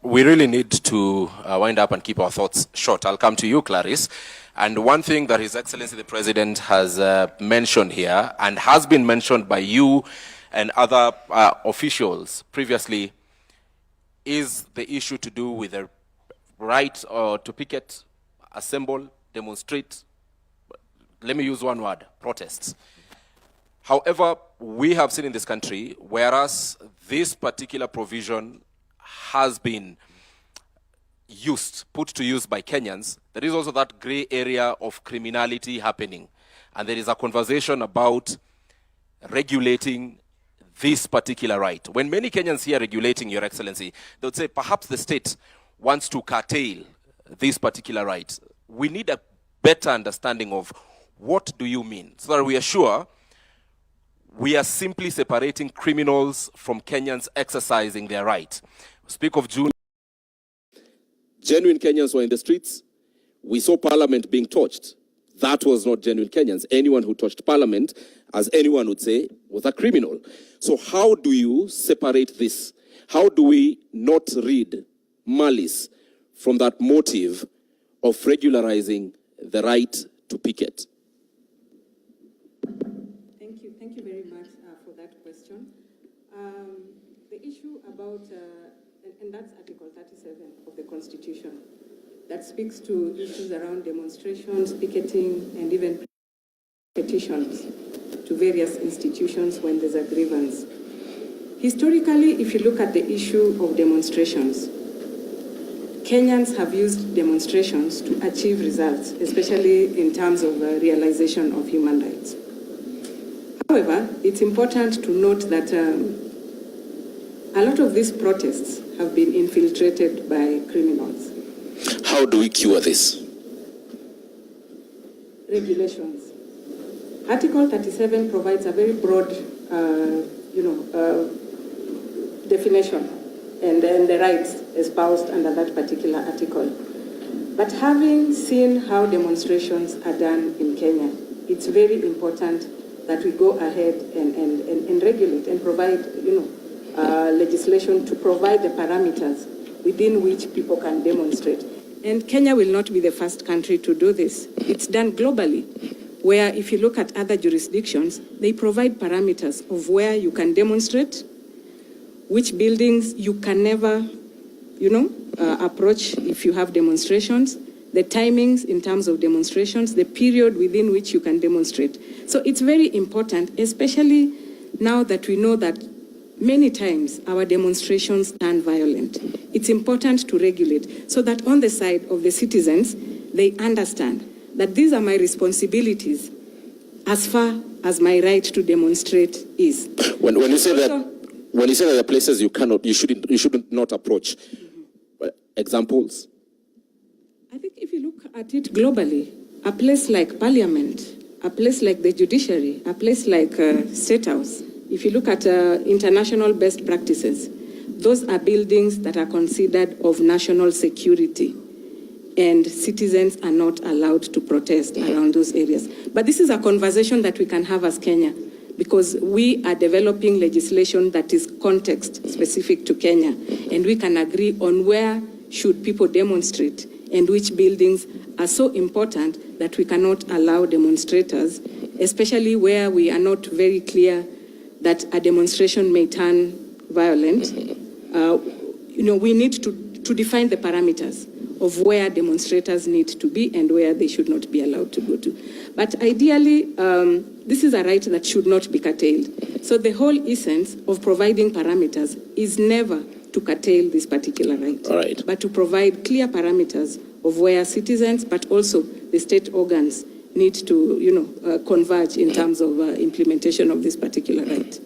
We really need to wind up and keep our thoughts short. I'll come to you, Clarice. And one thing that His Excellency the President has mentioned here, and has been mentioned by you and other officials previously, is the issue to do with the right to picket, assemble, demonstrate. Let me use one word, protests. However, we have seen in this country, whereas this particular provision has been put to use by Kenyans, there is also that gray area of criminality happening. And there is a conversation about regulating this particular right. When many Kenyans hear regulating, Your Excellency, they would say perhaps the state wants to curtail this particular right. We need a better understanding of what do you mean, so that we are sure we are simply separating criminals from Kenyans exercising their right. Speak of June. Genuine Kenyans were in the streets. We saw Parliament being torched. That was not genuine Kenyans. Anyone who touched Parliament, as anyone would say, was a criminal. So how do you separate this? How do we not read malice from that motive of regularizing the right to picket? Thank you very much for that question. The issue about, and that's Article 37 of the Constitution, that speaks to issues around demonstrations, picketing, and even petitions to various institutions when there's a grievance. Historically, if you look at the issue of demonstrations, Kenyans have used demonstrations to achieve results, especially in terms of realization of human rights. However, it's important to note that a lot of these protests have been infiltrated by criminals. How do we cure this? Regulations. Article 37 provides a very broad, definition and the rights espoused under that particular article. But having seen how demonstrations are done in Kenya, it's very important that we go ahead and regulate and provide, legislation to provide the parameters within which people can demonstrate. And Kenya will not be the first country to do this. It's done globally, where if you look at other jurisdictions, they provide parameters of where you can demonstrate, which buildings you can never, approach if you have demonstrations, the timings in terms of demonstrations, the period within which you can demonstrate. So it's very important, especially now that we know that many times our demonstrations turn violent. It's important to regulate so that on the side of the citizens, they understand that these are my responsibilities as far as my right to demonstrate is. When you say that there are places you shouldn't not approach, examples? I think if you look at it globally, a place like Parliament, a place like the judiciary, a place like State House, if you look at international best practices, those are buildings that are considered of national security, and citizens are not allowed to protest around those areas. But this is a conversation that we can have as Kenya, because we are developing legislation that is context specific to Kenya, and we can agree on where should people demonstrate and which buildings are so important that we cannot allow demonstrators, especially where we are not very clear that a demonstration may turn violent. We need to define the parameters of where demonstrators need to be and where they should not be allowed to go to. But ideally, this is a right that should not be curtailed. So the whole essence of providing parameters is never to curtail this particular right, but to provide clear parameters of where citizens, but also the state organs need to, converge in terms of implementation of this particular right.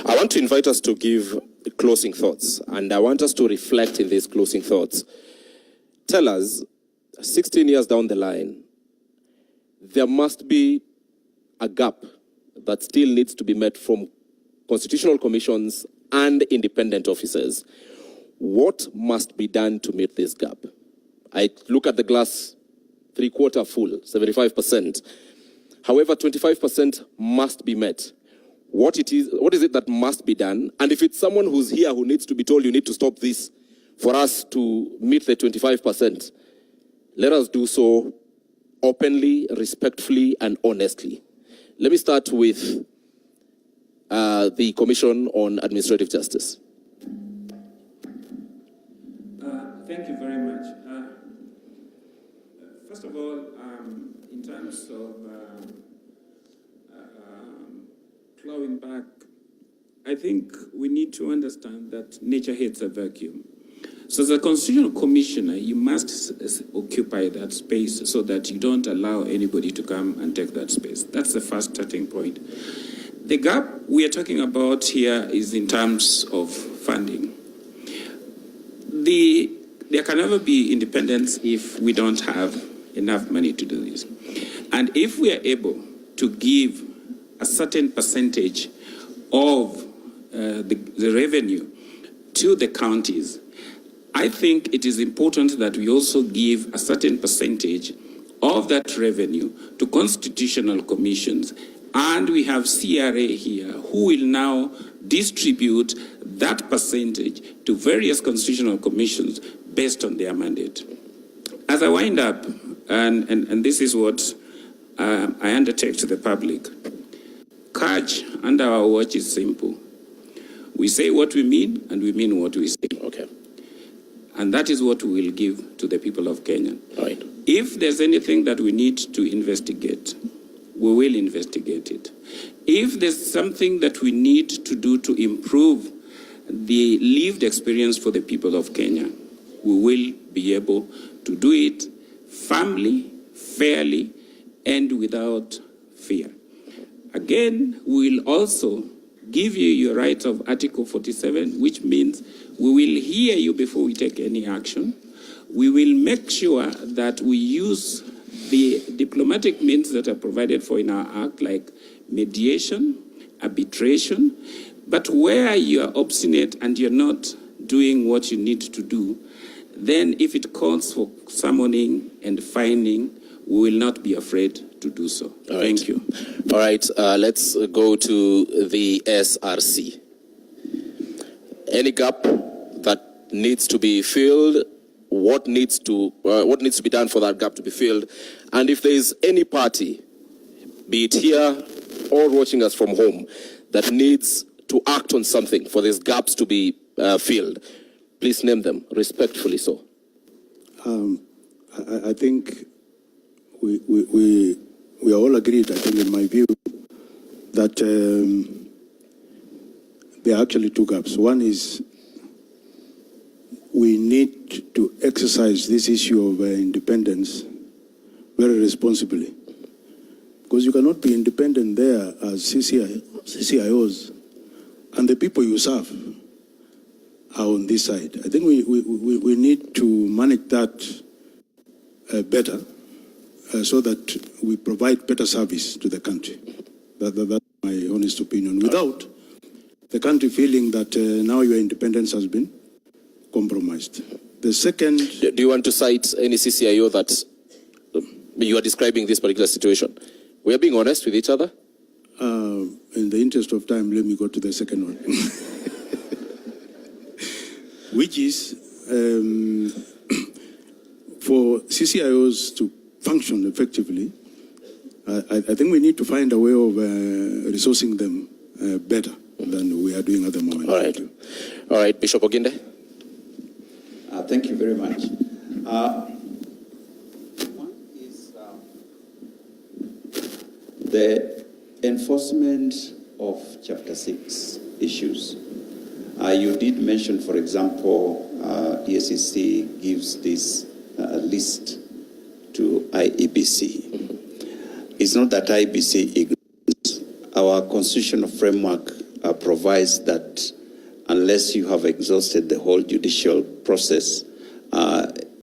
I want to invite us to give closing thoughts, and I want us to reflect in these closing thoughts. Tell us, 16 years down the line, there must be a gap that still needs to be met from constitutional commissions and independent officers. What must be done to meet this gap? I look at the glass 3/4 full, 75%. However, 25% must be met. What is it that must be done? And if it's someone who's here who needs to be told you need to stop this for us to meet the 25%, let us do so openly, respectfully, and honestly. Let me start with the Commission on Administrative Justice. Thank you very much. First of all, in terms of clawing back, I think we need to understand that nature hates a vacuum. So as a constitutional commissioner, you must occupy that space so that you don't allow anybody to come and take that space. That's the first starting point. The gap we are talking about here is in terms of funding. There can never be independence if we don't have enough money to do this. And if we are able to give a certain percentage of the revenue to the counties, I think it is important that we also give a certain percentage of that revenue to constitutional commissions. And we have CRA here who will now distribute that percentage to various constitutional commissions based on their mandate. As I wind up, and this is what I undertake to the public, CAJ under our watch is simple. We say what we mean, and we mean what we say. Okay. And that is what we will give to the people of Kenya. Right. If there's anything that we need to investigate, we will investigate it. If there's something that we need to do to improve the lived experience for the people of Kenya, we will be able to do it firmly, fairly, and without fear. Again, we will also give you your right of Article 47, which means we will hear you before we take any action. We will make sure that we use the diplomatic means that are provided for in our Act, like mediation, arbitration, but where you are obstinate and you're not doing what you need to do, then if it calls for summoning and fining, we will not be afraid to do so. Thank you. All right, let's go to the SRC. Any gap that needs to be filled, what needs to be done for that gap to be filled, and if there is any party, be it here or watching us from home, that needs to act on something for these gaps to be filled, please name them, respectfully so. I think we are all agreed, I think in my view, that there are actually two gaps. One is we need to exercise this issue of independence very responsibly. Because you cannot be independent there as CCIOs and the people you serve are on this side. I think we need to manage that better so that we provide better service to the country. That's my honest opinion. Without the country feeling that now your independence has been compromised. The second... Do you want to cite any CCIO that you are describing this particular situation? We are being honest with each other. In the interest of time, let me go to the second one. Which is for CCIOs to function effectively, I think we need to find a way of resourcing them better than we are doing at the moment. All right. All right, Bishop Oginde. Thank you very much. One is the enforcement of Chapter 6 issues. You did mention, for example, EACC gives this list to IEBC. It's not that IEBC ignores. Our constitutional framework provides that unless you have exhausted the whole judicial process,